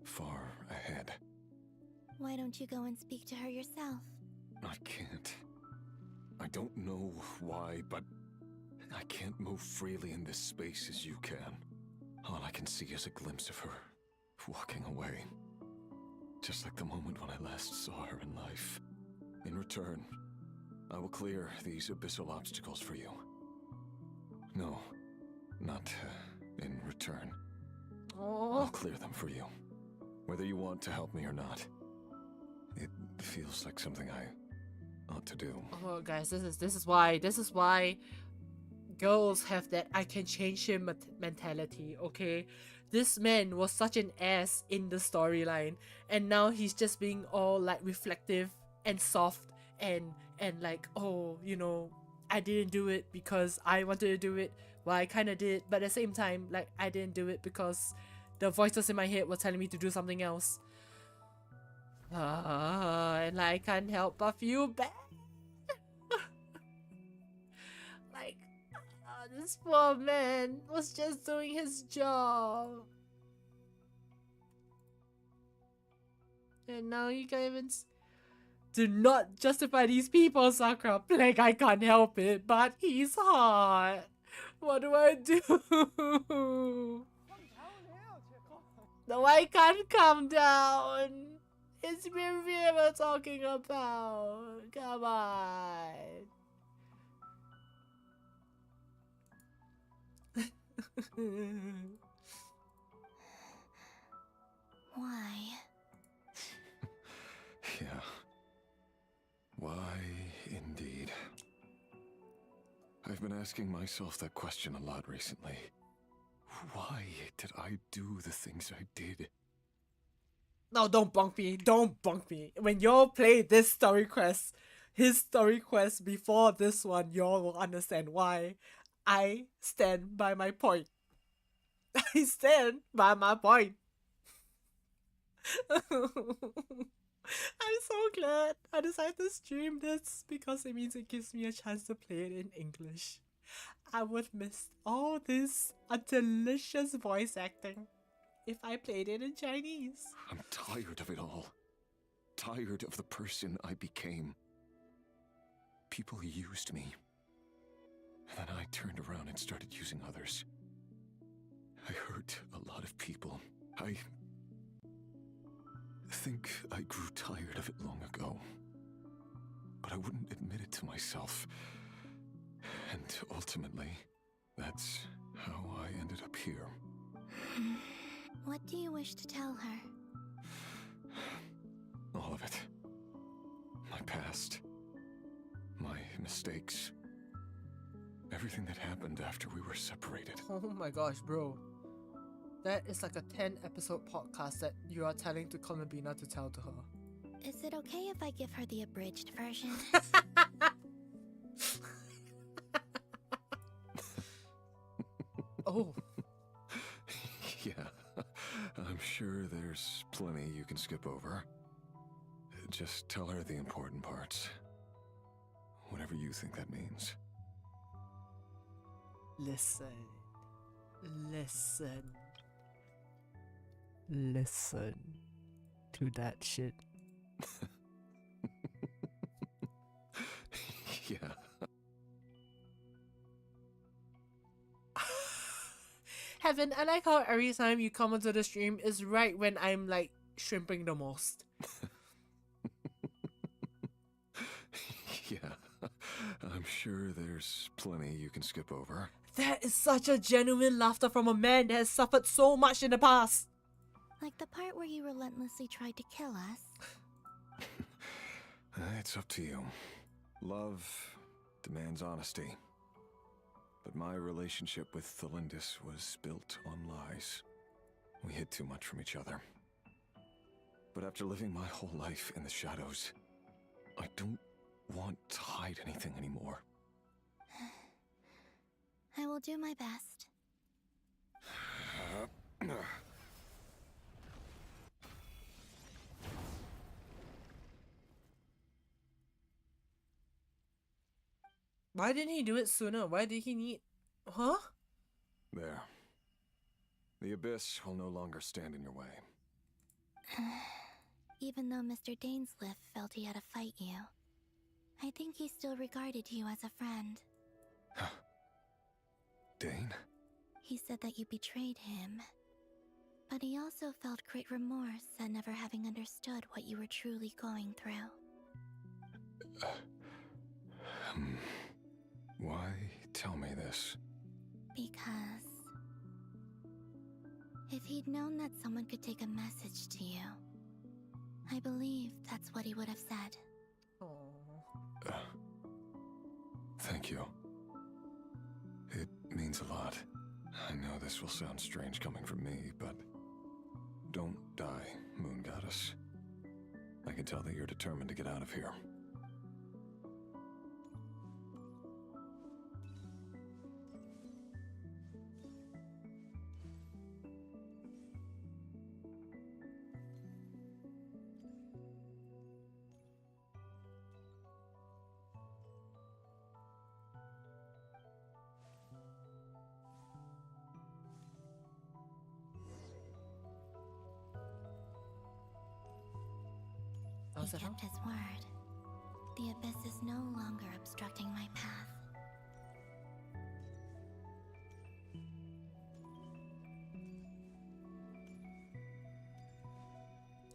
far ahead. Why don't you go and speak to her yourself? I can't. I don't know why, but I can't move freely in this space as you can. All I can see is a glimpse of her walking away. Just like the moment when I last saw her in life. In return, I will clear these abyssal obstacles for you. No, not in return. Oh. I'll clear them for you. Whether you want to help me or not. It feels like something I ought to do. Oh, guys, this is why girls have that I can change him mentality. Okay, this man was such an ass in the storyline, and now he's just being all like reflective and soft and like, oh, you know, I didn't do it because I wanted to do it. Well, I kind of did, but at the same time, like, I didn't do it because the voices in my head were telling me to do something else. And I can't help but feel bad. Like, this poor man was just doing his job. And now you can't even... Do not justify these people, Sakura. Like, I can't help it, but he's hot. What do I do? No, I can't calm down. It's Riri we're talking about. Come on. Why? Yeah. Why, indeed. I've been asking myself that question a lot recently. Why did I do the things I did? No, don't bunk me. Don't bunk me. When y'all play this story quest, his story quest before this one, y'all will understand why I stand by my point. I stand by my point. I'm so glad I decided to stream this because it means it gives me a chance to play it in English. I would miss all this delicious voice acting if I played it in Chinese. I'm tired of it all. Tired of the person I became. People used me. And then I turned around and started using others. I hurt a lot of people. I think I grew tired of it long ago. But I wouldn't admit it to myself. And ultimately, that's how I ended up here. What do you wish to tell her? All of it. My past. My mistakes. Everything that happened after we were separated. Oh my gosh, bro. That is like a 10-episode podcast that you are telling to Columbina to tell to her. Is it okay if I give her the abridged version? Oh. Yeah. I'm sure there's plenty you can skip over. Just tell her the important parts. Whatever you think that means. Listen. Listen. Listen to that shit. Yeah. Heaven, I like how every time you come onto the stream is right when I'm like shrimping the most. Yeah. I'm sure there's plenty you can skip over. That is such a genuine laughter from a man that has suffered so much in the past. Like the part where you relentlessly tried to kill us. It's up to you. Love demands honesty. But my relationship with Thelindis was built on lies. We hid too much from each other. But after living my whole life in the shadows, I don't want to hide anything anymore. I will do my best. Why didn't he do it sooner? Why did he need... Huh? There. The Abyss will no longer stand in your way. Even though Mr. Dainsleif felt he had to fight you, I think he still regarded you as a friend. Dane? He said that you betrayed him, but he also felt great remorse at never having understood what you were truly going through. Why tell me this? Because if he'd known that someone could take a message to you, I believe that's what he would have said. Thank you. It means a lot. I know this will sound strange coming from me, but don't die, Moon Goddess. I can tell that you're determined to get out of here. He kept his word. The Abyss is no longer obstructing my path.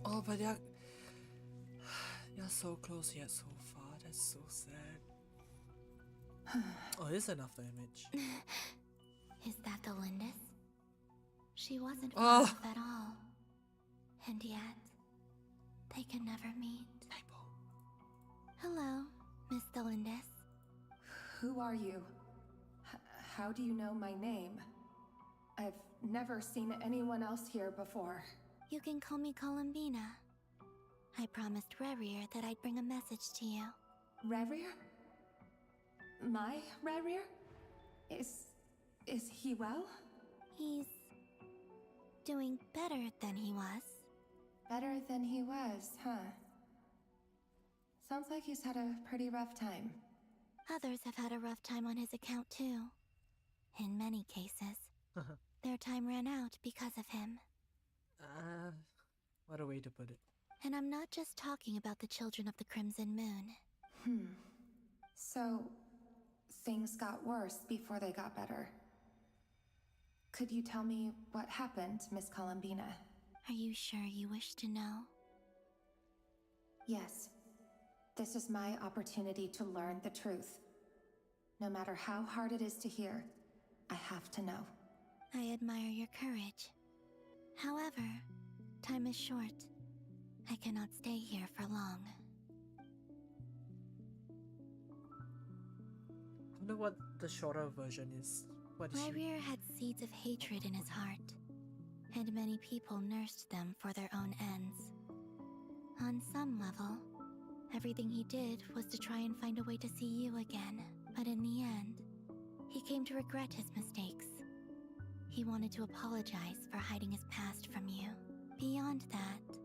Oh, but you're so close yet so far. That's so sad. Oh, here's another image. Is that the Lindis? She wasn't Oh. far off at all. And yet, they can never meet. Hello, Miss Lindis. Who are you? How do you know my name? I've never seen anyone else here before. You can call me Columbina. I promised Rerir that I'd bring a message to you. Rerir? My Rerir? Is he well? He's doing better than he was. Better than he was, huh? Sounds like he's had a pretty rough time. Others have had a rough time on his account too. In many cases, their time ran out because of him. What a way to put it. And I'm not just talking about the children of the Crimson Moon. So, things got worse before they got better. Could you tell me what happened, Miss Columbina? Are you sure you wish to know? Yes. This is my opportunity to learn the truth. No matter how hard it is to hear, I have to know. I admire your courage. However, time is short. I cannot stay here for long. I wonder what the shorter version is. What is she? Rerir had seeds of hatred in his heart, and many people nursed them for their own ends. On some level, everything he did was to try and find a way to see you again, but in the end, he came to regret his mistakes. He wanted to apologize for hiding his past from you. Beyond that,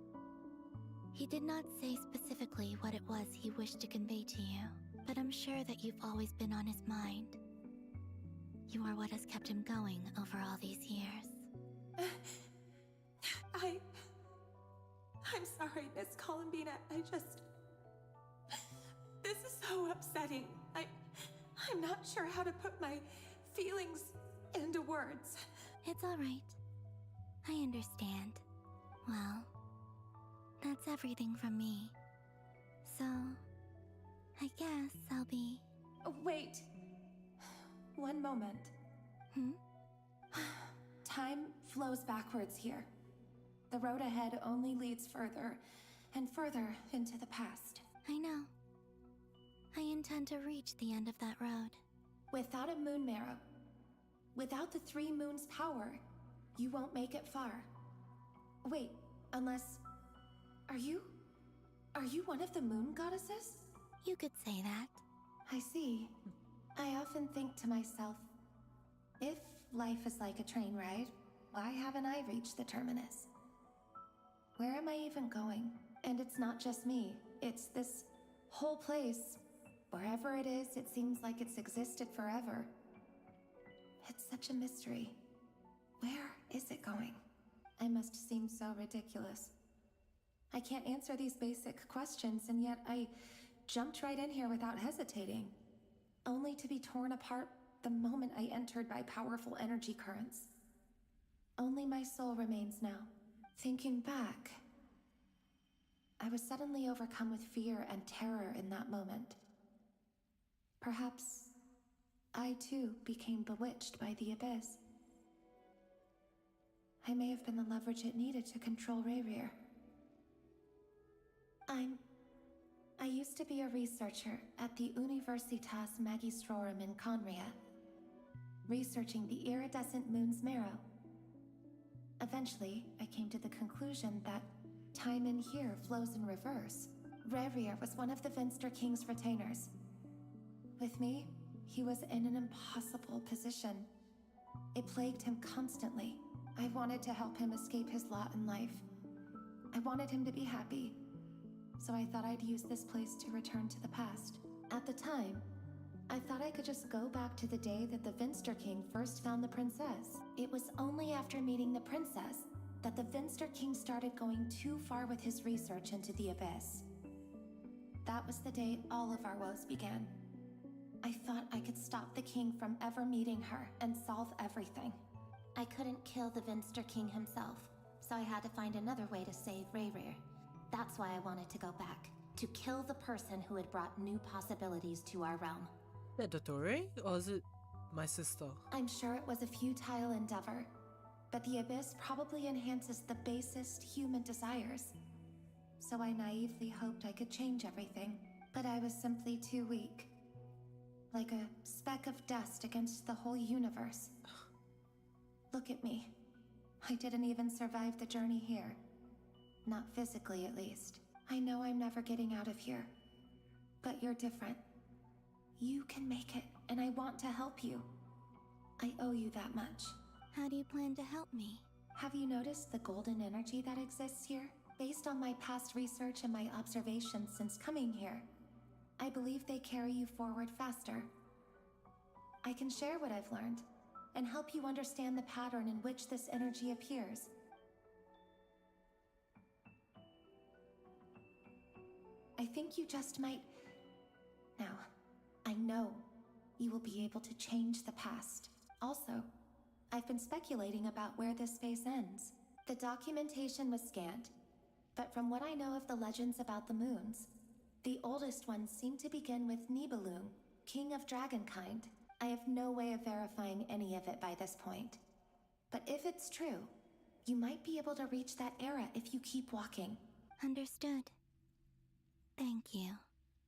he did not say specifically what it was he wished to convey to you, but I'm sure that you've always been on his mind. You are what has kept him going over all these years. I'm sorry, Miss Columbina. This is so upsetting. I'm not sure how to put my feelings into words. It's all right. I understand. Well, that's everything from me. So, I guess I'll be... Wait. One moment. Time flows backwards here. The road ahead only leads further and further into the past. I know. I intend to reach the end of that road. Without a moon marrow, without the 3 moons' power, you won't make it far. Wait, unless... Are you one of the moon goddesses? You could say that. I see. I often think to myself, if life is like a train ride, why haven't I reached the terminus? Where am I even going? And it's not just me, it's this whole place. Wherever it is, it seems like it's existed forever. It's such a mystery. Where is it going? I must seem so ridiculous. I can't answer these basic questions, and yet I jumped right in here without hesitating, only to be torn apart the moment I entered by powerful energy currents. Only my soul remains now. Thinking back, I was suddenly overcome with fear and terror in that moment. Perhaps I too became bewitched by the abyss. I may have been the leverage it needed to control Rayrir. I used to be a researcher at the Universitas Magistrorum in Conria, researching the iridescent moon's marrow. Eventually, I came to the conclusion that time in here flows in reverse. Rayrir was one of the Vinster King's retainers. With me, he was in an impossible position. It plagued him constantly. I wanted to help him escape his lot in life. I wanted him to be happy, so I thought I'd use this place to return to the past. At the time, I thought I could just go back to the day that the Vinster King first found the princess. It was only after meeting the princess that the Vinster King started going too far with his research into the abyss. That was the day all of our woes began. I thought I could stop the king from ever meeting her and solve everything. I couldn't kill the Vinster King himself, so I had to find another way to save Rayrir. That's why I wanted to go back, to kill the person who had brought new possibilities to our realm. Is that Dottore, or is it my sister? I'm sure it was a futile endeavor, but the abyss probably enhances the basest human desires. So I naively hoped I could change everything, but I was simply too weak. Like a speck of dust against the whole universe. Look at me. I didn't even survive the journey here. Not physically, at least. I know I'm never getting out of here. But you're different. You can make it, and I want to help you. I owe you that much. How do you plan to help me? Have you noticed the golden energy that exists here? Based on my past research and my observations since coming here, I believe they carry you forward faster. I can share what I've learned and help you understand the pattern in which this energy appears. I think you just might... Now, I know you will be able to change the past. Also, I've been speculating about where this space ends. The documentation was scanned, but from what I know of the legends about the moons, the oldest ones seem to begin with Nibelung, king of dragonkind. I have no way of verifying any of it by this point. But if it's true, you might be able to reach that era if you keep walking. Understood. Thank you,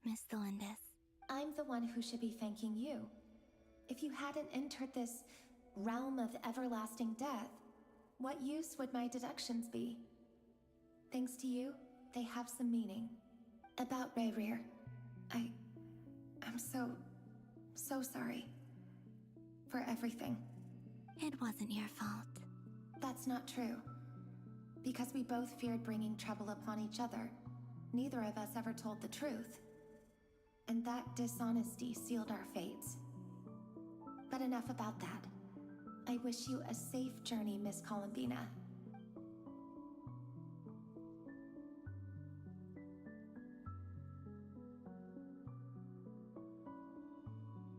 Miss Thelindis. I'm the one who should be thanking you. If you hadn't entered this realm of everlasting death, what use would my deductions be? Thanks to you, they have some meaning. About Rayrir, I'm so sorry. For everything. It wasn't your fault. That's not true. Because we both feared bringing trouble upon each other, neither of us ever told the truth. And that dishonesty sealed our fates. But enough about that. I wish you a safe journey, Miss Columbina.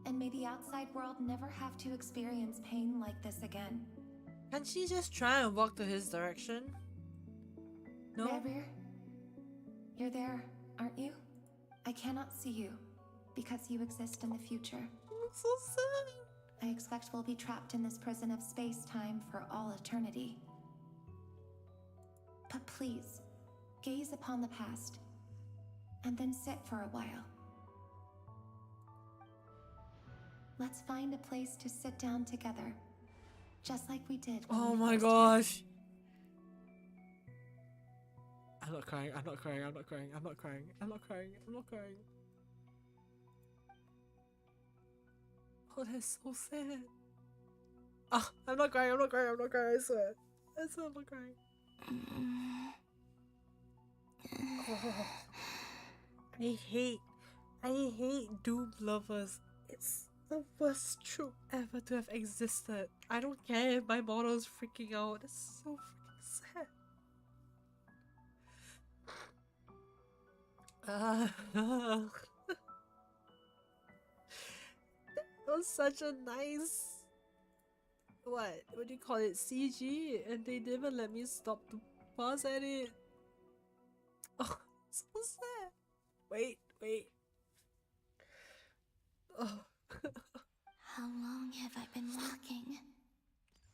And may the outside world never have to experience pain like this again. Can she just try and walk to his direction? No? Rayrir, you're there, aren't you? I cannot see you, because you exist in the future. I'm so sad. I expect we'll be trapped in this prison of space-time for all eternity. But please, gaze upon the past, and then sit for a while. Let's find a place to sit down together, just like we did when Oh we my first gosh. I'm not crying, I'm not crying, I'm not crying, I'm not crying, I'm not crying, I'm not crying. Oh, that's so sad. Ah, I'm not crying, I'm not crying, I'm not crying, I swear. I swear I'm not crying. Oh, I hate Doom lovers. It's The worst troop ever to have existed. I don't care if my model is freaking out. It's so freaking sad. That was such a nice, what do you call it, CG, and they never let me stop to pause at it. Oh, so sad. Wait. Oh. How long have I been walking?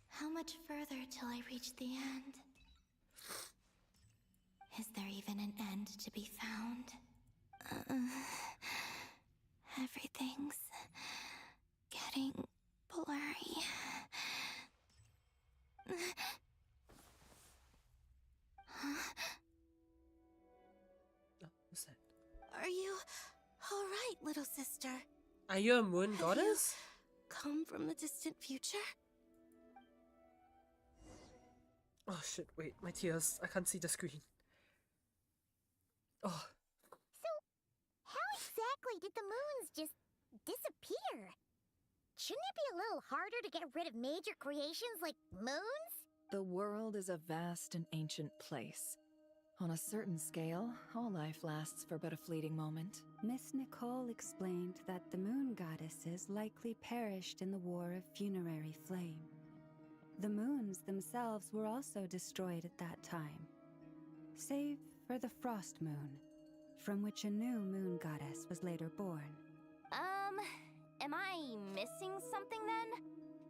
How much further till I reach the end? Is there even an end to be found? Everything's getting blurry. What's that? Are you alright, little sister? Are you a moon goddess? Come from the distant future? Oh shit, wait, my tears. I can't see the screen. Oh. So, how exactly did the moons just disappear? Shouldn't it be a little harder to get rid of major creations like moons? The world is a vast and ancient place. On a certain scale, all life lasts for but a fleeting moment. Miss Nicole explained that the moon goddesses likely perished in the War of Funerary Flame. The moons themselves were also destroyed at that time, save for the Frost Moon, from which a new moon goddess was later born. Am I missing something then?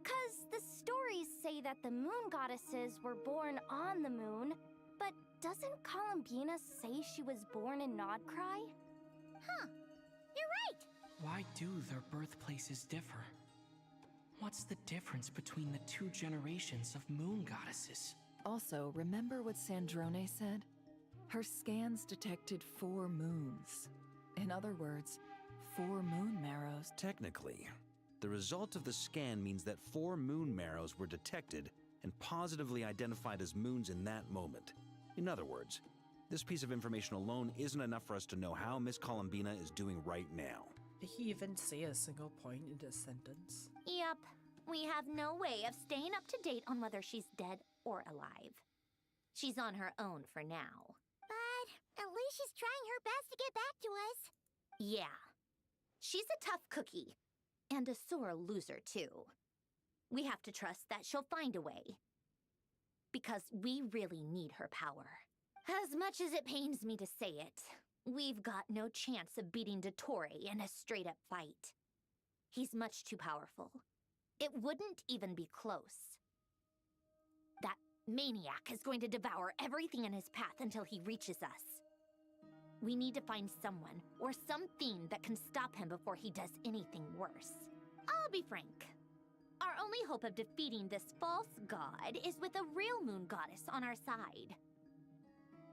'Cause the stories say that the moon goddesses were born on the moon, but doesn't Columbina say she was born in Nodcry? Huh, you're right! Why do their birthplaces differ? What's the difference between the two generations of moon goddesses? Also, remember what Sandrone said? Her scans detected 4 moons. In other words, 4 moon marrows. Technically, the result of the scan means that 4 moon marrows were detected and positively identified as moons in that moment. In other words, this piece of information alone isn't enough for us to know how Miss Columbina is doing right now. Did he even say a single point in this sentence? Yep. We have no way of staying up to date on whether she's dead or alive. She's on her own for now. But at least she's trying her best to get back to us. Yeah. She's a tough cookie. And a sore loser, too. We have to trust that she'll find a way. Because we really need her power. As much as it pains me to say it, we've got no chance of beating Dottore in a straight-up fight. He's much too powerful. It wouldn't even be close. That maniac is going to devour everything in his path until he reaches us. We need to find someone or something that can stop him before he does anything worse. I'll be frank. Our only hope of defeating this false god is with a real moon goddess on our side.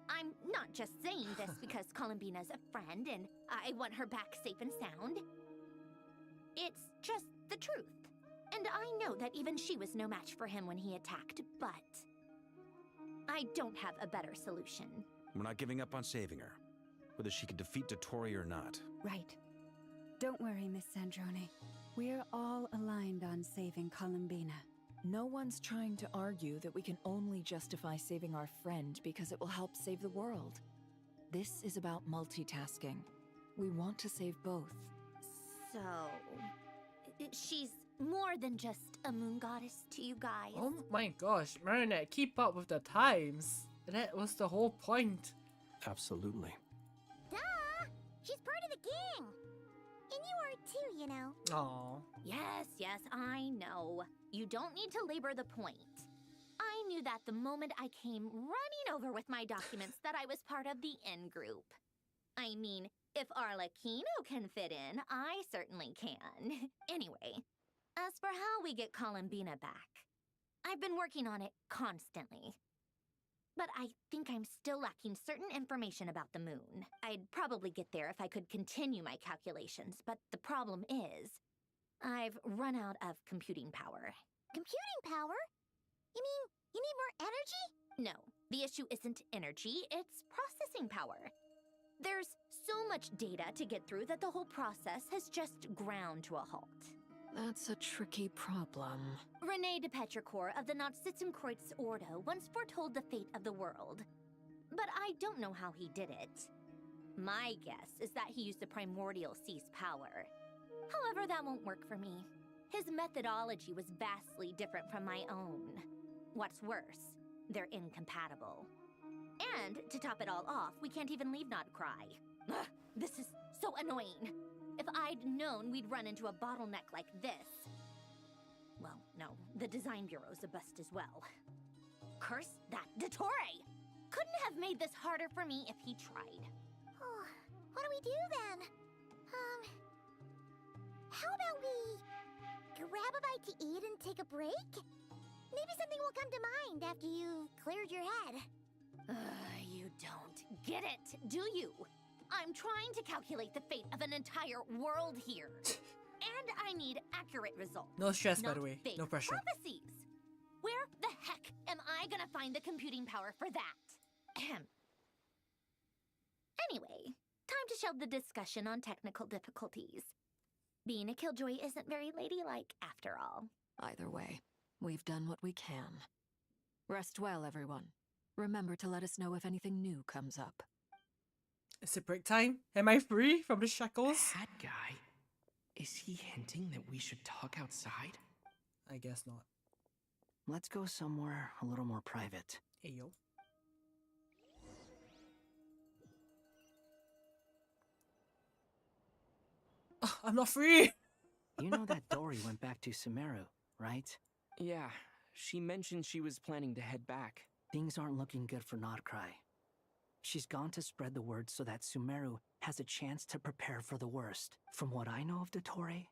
I'm not just saying this because Columbina's a friend and I want her back safe and sound. It's just the truth. And I know that even she was no match for him when he attacked, but I don't have a better solution. We're not giving up on saving her, whether she can defeat Dottore or not. Right. Don't worry, Miss Sandrone. We're all aligned on saving Columbina. No one's trying to argue that we can only justify saving our friend because it will help save the world. This is about multitasking. We want to save both. So, she's more than just a moon goddess to you guys. Oh my gosh, Marinette, keep up with the times. That was the whole point. Absolutely. Duh! She's part of the gang! And you are too, you know. Aww. Yes, I know. You don't need to labor the point. I knew that the moment I came running over with my documents that I was part of the in-group. I mean, if Arlecchino can fit in, I certainly can. Anyway, as for how we get Columbina back, I've been working on it constantly. But I think I'm still lacking certain information about the moon. I'd probably get there if I could continue my calculations, but the problem is, I've run out of computing power. Computing power? You mean you need more energy? No, the issue isn't energy, it's processing power. There's so much data to get through that the whole process has just ground to a halt. That's a tricky problem. Rene de Petrichor of the Nautitzenkreuz Ordo once foretold the fate of the world. But I don't know how he did it. My guess is that he used the primordial sea's power. However, that won't work for me. His methodology was vastly different from my own. What's worse, they're incompatible. And, to top it all off, we can't even leave Nodcry. Ugh, this is so annoying. If I'd known we'd run into a bottleneck like this... Well, no, the design bureau's a bust as well. Curse that Dottore! Couldn't have made this harder for me if he tried. Oh, what do we do then? How about we grab a bite to eat and take a break? Maybe something will come to mind after you've cleared your head. You don't get it, do you? I'm trying to calculate the fate of an entire world here. And I need accurate results. No stress, by not the way. fake No pressure. prophecies. Where the heck am I gonna find the computing power for that? Ahem. Anyway, time to shelve the discussion on technical difficulties. Being a killjoy isn't very ladylike after all. Either way, we've done what we can. Rest well, everyone. Remember to let us know if anything new comes up. Is it break time? Am I free from the shackles? That guy? Is he hinting that we should talk outside? I guess not. Let's go somewhere a little more private. Hey, yo. Oh, I'm not free! You know that Dori went back to Sumeru, right? Yeah, she mentioned she was planning to head back. Things aren't looking good for Nodcry. She's gone to spread the word so that Sumeru has a chance to prepare for the worst. From what I know of Dottore,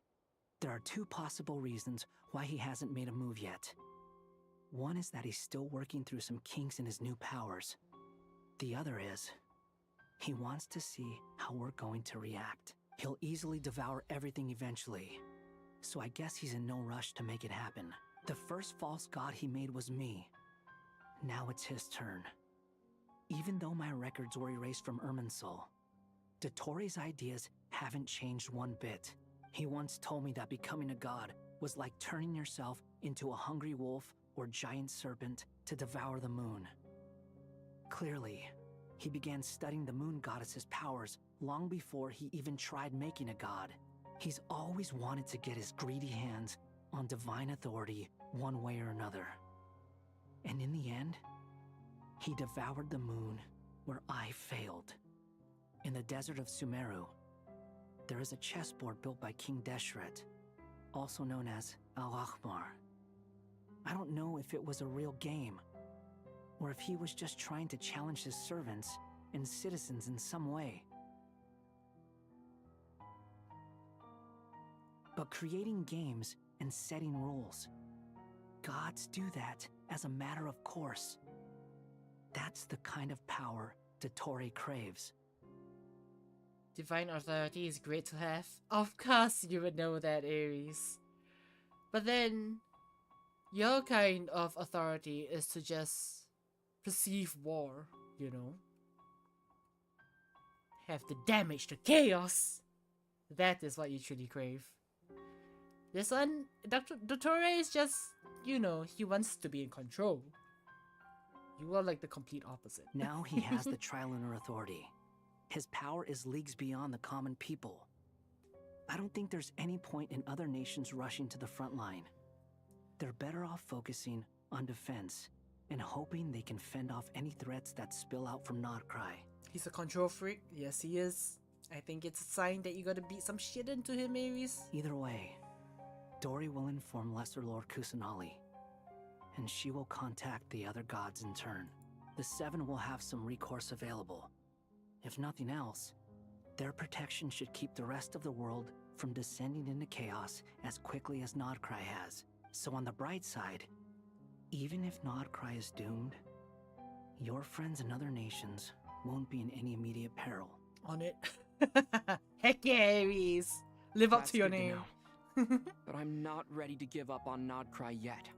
there are two possible reasons why he hasn't made a move yet. One is that he's still working through some kinks in his new powers. The other is, he wants to see how we're going to react. He'll easily devour everything eventually, so I guess he's in no rush to make it happen. The first false god he made was me. Now it's his turn. Even though my records were erased from Irminsul, Dottore's ideas haven't changed one bit. He once told me that becoming a god was like turning yourself into a hungry wolf or giant serpent to devour the moon. Clearly, he began studying the moon goddess's powers long before he even tried making a god. He's always wanted to get his greedy hands on divine authority one way or another. And in the end, he devoured the moon where I failed. In the desert of Sumeru, there is a chessboard built by King Deshret, also known as Al-Ahmar. I don't know if it was a real game, or if he was just trying to challenge his servants and citizens in some way. But creating games and setting rules, gods do that as a matter of course. That's the kind of power Dottore craves. Divine authority is great to have. Of course you would know that, Ares. But then, your kind of authority is to just perceive war, you know? Have the damage, the chaos! That is what you truly crave. This one, Dottore is just, you know, he wants to be in control. You are like the complete opposite. Now he has the Trilunar Authority. His power is leagues beyond the common people. I don't think there's any point in other nations rushing to the front line. They're better off focusing on defense and hoping they can fend off any threats that spill out from Nodcry. He's a control freak. Yes, he is. I think it's a sign that you gotta beat some shit into him, Ares. Either way, Dori will inform Lesser Lord Kusanali, and she will contact the other gods in turn. The Seven will have some recourse available. If nothing else, their protection should keep the rest of the world from descending into chaos as quickly as Nodcry has. So on the bright side, even if Nodcry is doomed, your friends in other nations won't be in any immediate peril. On it. Heck yeah, Ares. Live up That's to your good to name. know. But I'm not ready to give up on Nodcry yet.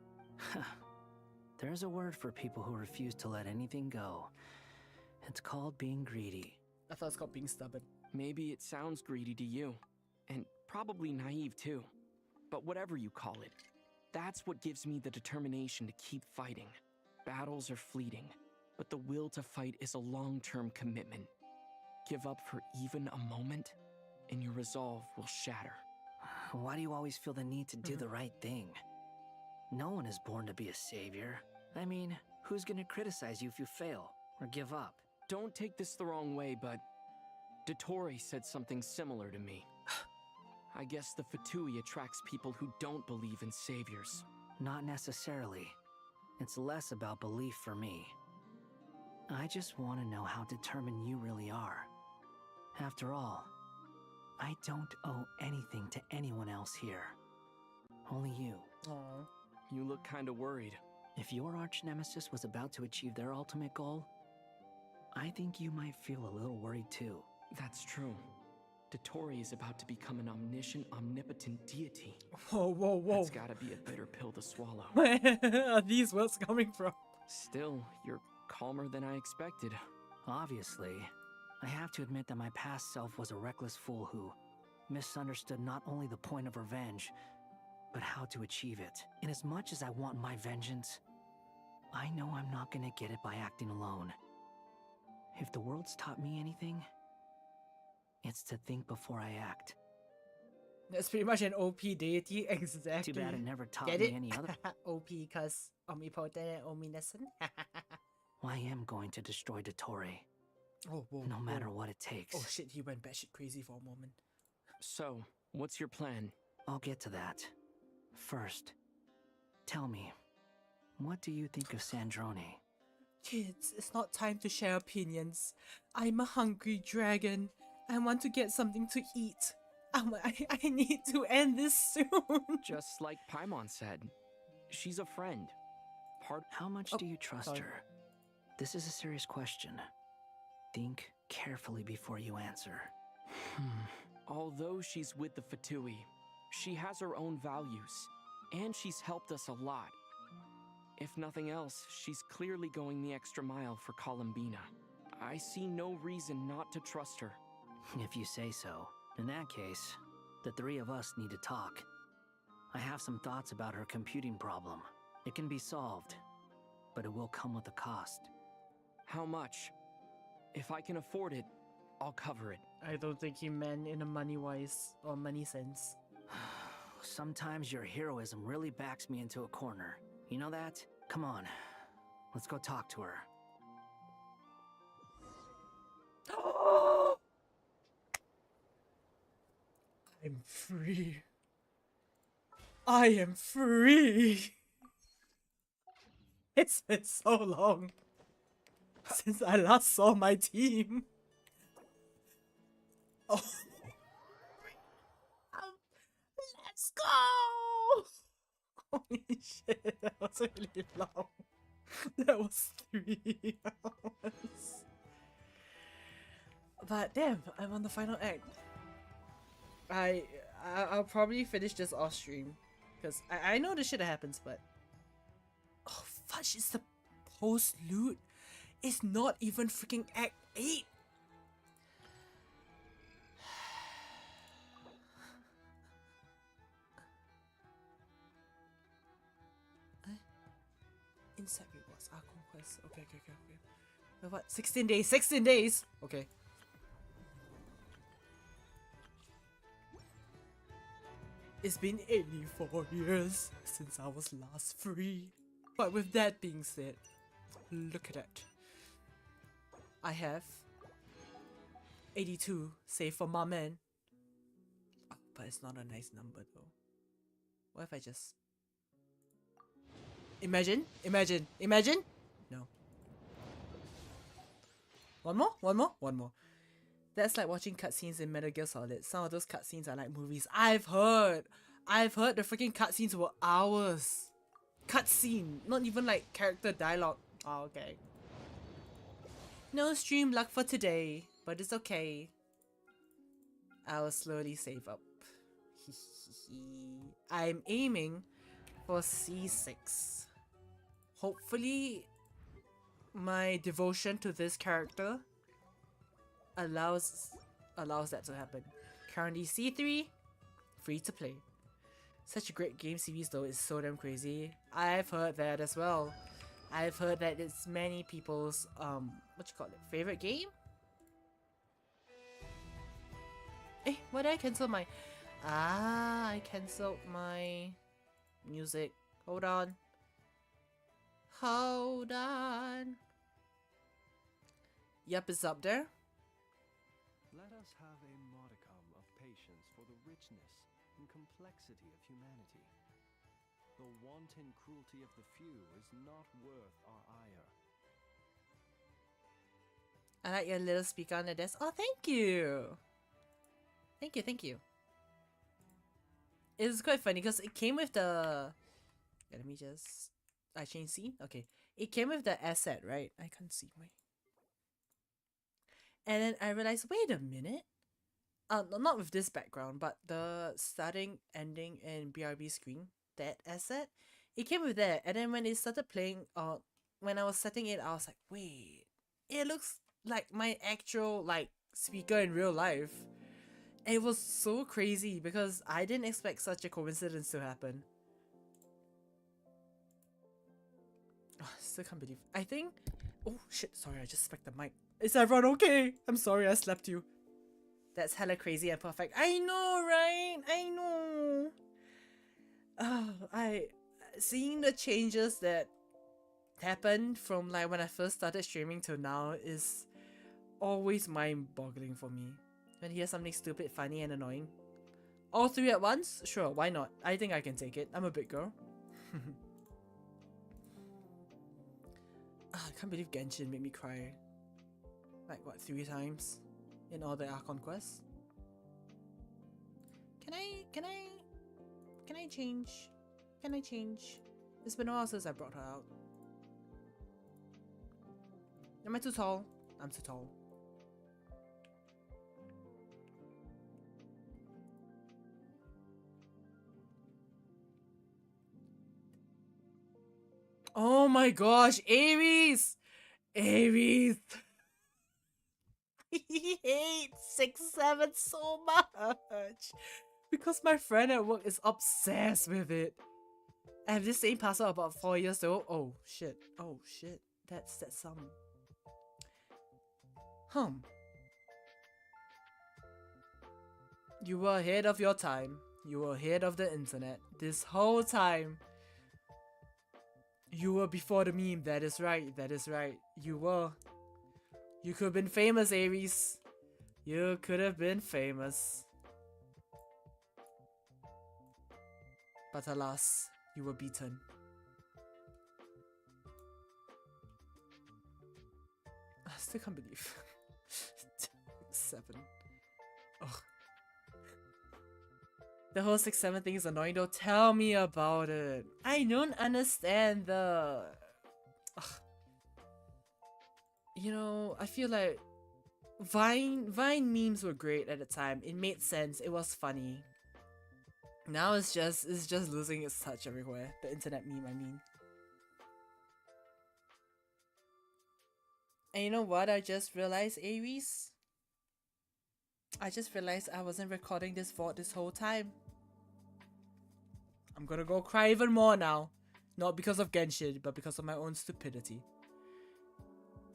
There's a word for people who refuse to let anything go. It's called being greedy. I thought it's called being stubborn. Maybe it sounds greedy to you. And probably naive too. But whatever you call it, that's what gives me the determination to keep fighting. Battles are fleeting, but the will to fight is a long-term commitment. Give up for even a moment, and your resolve will shatter. Why do you always feel the need to do the right thing? No one is born to be a savior. I mean, who's gonna criticize you if you fail or give up? Don't take this the wrong way, but Dottore said something similar to me. I guess the Fatui attracts people who don't believe in saviors. Not necessarily. It's less about belief for me. I just want to know how determined you really are. After all, I don't owe anything to anyone else here. Only you. Aww. You look kinda worried. If your arch-nemesis was about to achieve their ultimate goal, I think you might feel a little worried too. That's true. Dottore is about to become an omniscient, omnipotent deity. Whoa, whoa, whoa. That's gotta be a bitter pill to swallow. Where are these words coming from? Still, you're calmer than I expected. Obviously, I have to admit that my past self was a reckless fool who misunderstood not only the point of revenge, but how to achieve it. And as much as I want my vengeance, I know I'm not gonna get it by acting alone. If the world's taught me anything, it's to think before I act. That's pretty much an OP deity, exactly. Too bad it never taught Get me it? any other. OP cause omnipotent and omniscient. I am going to destroy Dottore. Oh, whoa, no matter whoa. what it takes. Oh shit, he went batshit crazy for a moment. So, what's your plan? I'll get to that. First, tell me, what do you think of Sandrone? Kids, it's not time to share opinions. I'm a hungry dragon. I want to get something to eat. I need to end this soon. Just like Paimon said, she's a friend. How much do you trust her? This is a serious question. Think carefully before you answer. Although she's with the Fatui, she has her own values, and she's helped us a lot. If nothing else, she's clearly going the extra mile for Columbina. I see no reason not to trust her. If you say so. In that case, the three of us need to talk. I have some thoughts about her computing problem. It can be solved, but it will come with a cost. How much? If I can afford it, I'll cover it. I don't think he meant in a money-wise or money sense. Sometimes your heroism really backs me into a corner. You know that? Come on, let's go talk to her. I'm free. I am free. It's been so long since I last saw my team. Oh. Let's go! Holy shit, that was really long. That was 3 hours. But damn, I'm on the final act. I'll probably finish this off stream because I know the shit that happens, but oh fudge, it's the post loot. It's not even freaking Act 8. Inside rewards, Archon quest. Okay. What? 16 days. 16 days. Okay. It's been 84 years since I was last free. But with that being said, look at that. I have 82 saved for my man. Oh, but it's not a nice number though. What if I just... Imagine? No. One more. That's like watching cutscenes in Metal Gear Solid. Some of those cutscenes are like movies. I've heard the freaking cutscenes were hours. Cutscene, not even like character dialogue. Oh, okay. No stream luck for today, but it's okay. I'll slowly save up. I'm aiming for C6. Hopefully, my devotion to this character allows that to happen. Currently C3, free to play. Such a great game series though, it's so damn crazy. I've heard that as well. I've heard that it's many people's what you call it, favorite game? Eh, why did I cancel my I cancelled my music. Hold on. Hold on. Yep, it's up there. Let us have a modicum of patience for the richness and complexity of humanity. The wanton cruelty of the few is not worth our ire. I like your little speaker on the desk. Oh, thank you. Thank you, thank you. It was quite funny because it came with the... Let me just... I changed scene? Okay. It came with the asset, right? I can't see my... And then I realized, wait a minute. Not with this background, but the starting, ending, and BRB screen, that asset, it came with that. And then when it started playing, when I was setting it, I was like, wait, it looks like my actual, like, speaker in real life. And it was so crazy because I didn't expect such a coincidence to happen. Oh, I still can't believe. I think... Oh shit, sorry, I just smacked the mic. Is everyone okay? I'm sorry, I slapped you. That's hella crazy and perfect. I know, right? I know. Seeing the changes that happened from like when I first started streaming to now is always mind-boggling for me. When you hear something stupid, funny, and annoying. All three at once? Sure, why not? I think I can take it. I'm a big girl. I can't believe Genshin made me cry. Like, what, 3 times? In all the Archon quests? Can I change? Can I change? It's been a while since I brought her out. Am I too tall? I'm too tall. Oh my gosh, Aries! Aries! He hates 6-7 so much because my friend at work is obsessed with it. I have this same password about 4 years ago. Oh shit. Oh shit. That's some. You were ahead of your time. You were ahead of the internet. This whole time. You were before the meme. That is right. That is right. You were. You could have been famous, Aries. You could have been famous. But alas, you were beaten. I still can't believe. 7. Ugh. The whole 6-7 thing is annoying though. Tell me about it. I don't understand the... Ugh. You know, I feel like Vine memes were great at the time. It made sense. It was funny. Now it's just losing its touch everywhere. The internet meme, I mean. And you know what I just realized, Aries? I just realized I wasn't recording this VOD this whole time. I'm gonna go cry even more now. Not because of Genshin, but because of my own stupidity.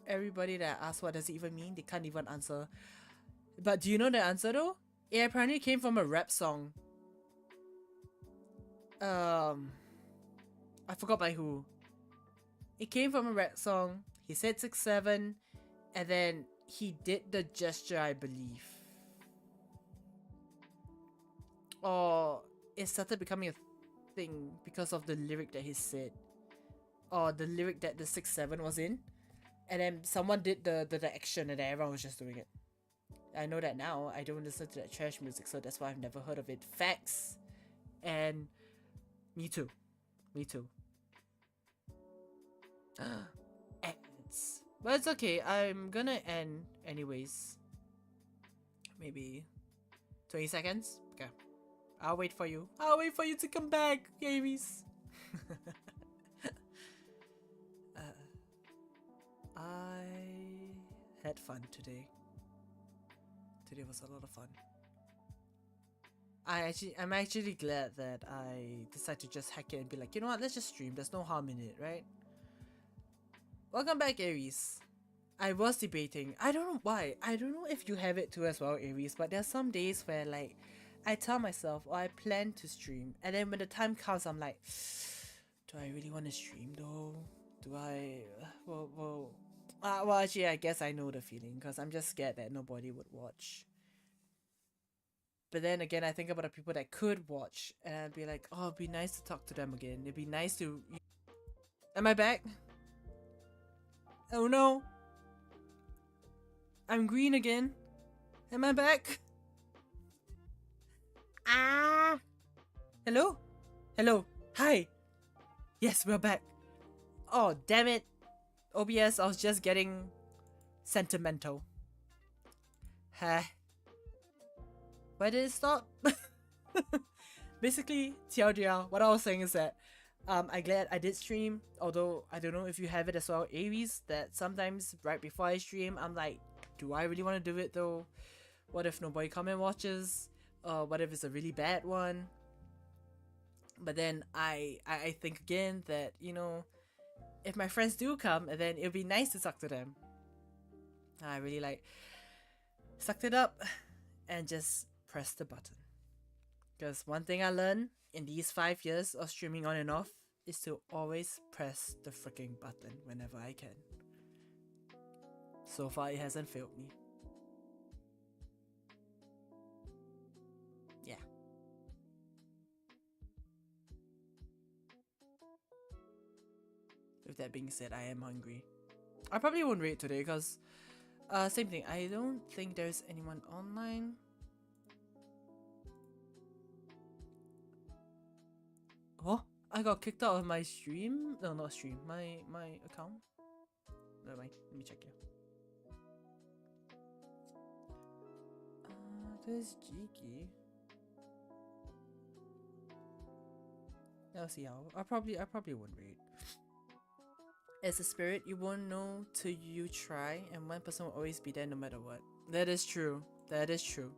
Everybody that asks what does it even mean, they can't even answer. But do you know the answer though? It apparently came from a rap song. I forgot by who. It came from a rap song. He said 6-7, and then he did the gesture, I believe. Or it started becoming a thing because of the lyric that he said. Or the lyric that the 6-7 was in. And then someone did the action and then everyone was just doing it. I know that now. I don't listen to that trash music, so that's why I've never heard of it. Facts. And me too. Me too. Ads. But it's okay. I'm gonna end anyways. Maybe 20 seconds? Okay. I'll wait for you. I'll wait for you to come back, Aries. I had fun today. Today was a lot of fun. I'm actually glad that I decided to just hack it and be like, you know what, let's just stream. There's no harm in it, right? Welcome back, Aries. I was debating. I don't know why. I don't know if you have it too as well, Aries, but there's some days where like I tell myself or I plan to stream, and then when the time comes, I'm like, do I really want to stream though? Do I? Well, actually, I guess I know the feeling because I'm just scared that nobody would watch. But then again, I think about the people that could watch, and I'd be like, oh, it'd be nice to talk to them again. It'd be nice to. Am I back? Oh no! I'm green again. Am I back? Ah! Hello? Hello? Hi! Yes, we're back. Oh, damn it. OBS, I was just getting sentimental. Huh. Where did it stop? Basically, TLDR, what I was saying is that I'm glad I did stream, although I don't know if you have it as well, Aries, that sometimes right before I stream, I'm like, do I really want to do it though? What if nobody come and watches? What if it's a really bad one? But then I think again that, you know, if my friends do come, then it'll be nice to talk to them. I really like sucked it up and just pressed the button. Because one thing I learned in these 5 years of streaming on and off is to always press the freaking button whenever I can. So far, it hasn't failed me. Yeah. With that being said, I am hungry. I probably won't raid today because, same thing, I don't think there's anyone online. Oh, I got kicked out of my stream? No, not stream, my account. Never mind, let me check here. There's Jiki. I'll see how. I probably won't read. As a spirit, you won't know till you try, and one person will always be there no matter what. That is true. That is true.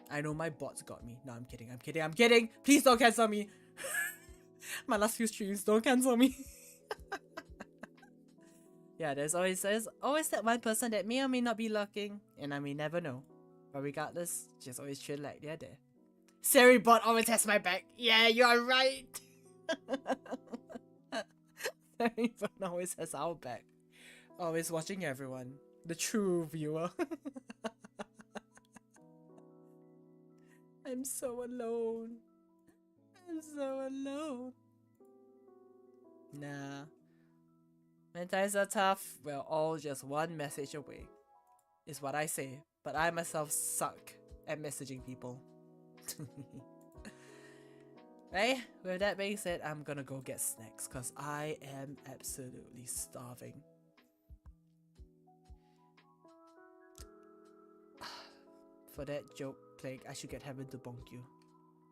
I know my bots got me. No, I'm kidding. I'm kidding. I'm kidding. Please don't cancel me. My last few streams, don't cancel me. Yeah, there's always that one person that may or may not be lurking, and I may never know. But regardless, just always chill like they're there. Sari bot always has my back. Yeah, you are right. Sari bot always has our back. Always watching everyone. The true viewer. I'm so alone. I'm so alone. Nah. When times are tough, we're all just one message away. Is what I say. But I myself suck at messaging people. Right? With that being said, I'm gonna go get snacks because I am absolutely starving. For that joke, Plague, I should get Heaven to bonk you.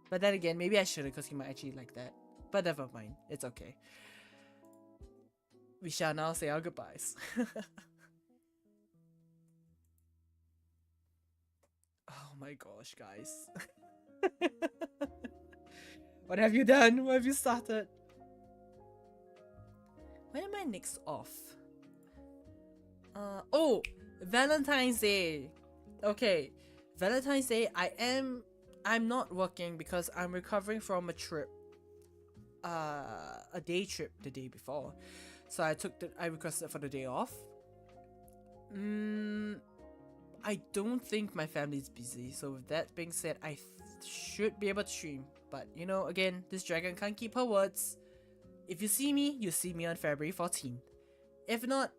But then again, maybe I shouldn't because he might actually like that. But never mind, it's okay. We shall now say our goodbyes. Oh my gosh, guys. What have you done? What have you started? When am I next off? Oh, Valentine's Day. Okay, Valentine's Day, I'm not working because I'm recovering from a trip. A day trip the day before. So I requested for the day off. I don't think my family's busy, so with that being said, I should be able to stream. But you know, again, this dragon can't keep her words. If you see me, you see me on February 14th. If not,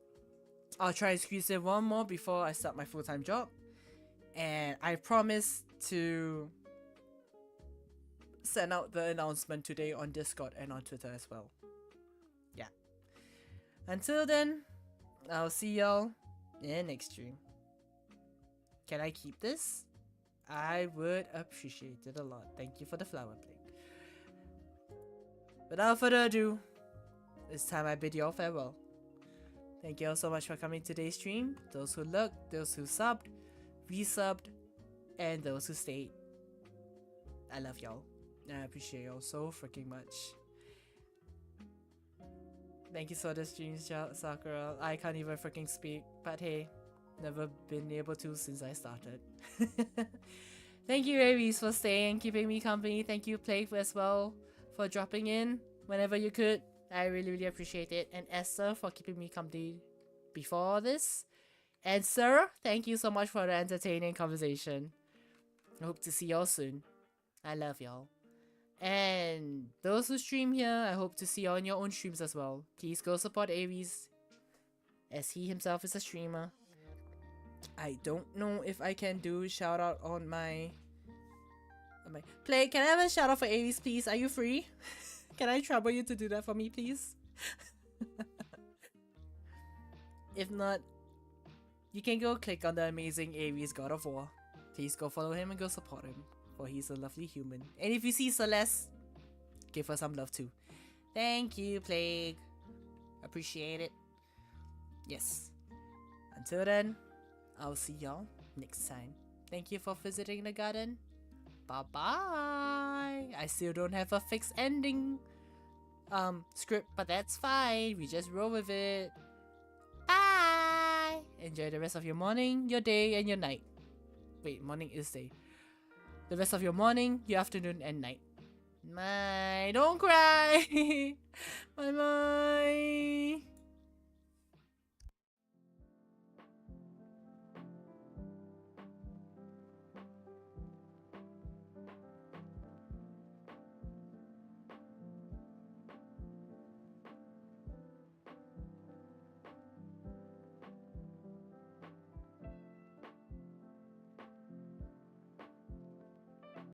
I'll try and squeeze in one more before I start my full-time job. And I promise to send out the announcement today on Discord and on Twitter as well. Yeah. Until then, I'll see y'all in next stream. Can I keep this? I would appreciate it a lot. Thank you for the flower plate. Without further ado, it's time I bid you all farewell. Thank you all so much for coming to today's stream. Those who lurked, those who subbed, resubbed, and those who stayed. I love y'all. I appreciate y'all so freaking much. Thank you for the stream, Sakura. I can't even freaking speak, but hey, never been able to since I started. Thank you, Aries, for staying and keeping me company. Thank you, Plague, as well, for dropping in whenever you could. I really, really appreciate it. And Esther for keeping me company before this. And Sir, thank you so much for the entertaining conversation. I hope to see y'all soon. I love y'all. And those who stream here, I hope to see you on your own streams as well. Please go support Aries, as he himself is a streamer. I don't know if I can do shout out on my play. Can I have a shout out for Aries, please? Are you free? Can I trouble you to do that for me, please? If not, you can go click on the amazing Aries God of War. Please go follow him and go support him, for he's a lovely human. And if you see Celeste, give her some love too. Thank you, Plague. Appreciate it. Yes. Until then, I'll see y'all next time. Thank you for visiting the garden. Bye-bye. I still don't have a fixed ending script, but that's fine. We just roll with it. Bye. Enjoy the rest of your morning, your day, and your night. Wait, morning is day. The rest of your morning, your afternoon, and night. Bye. Don't cry. Bye-bye.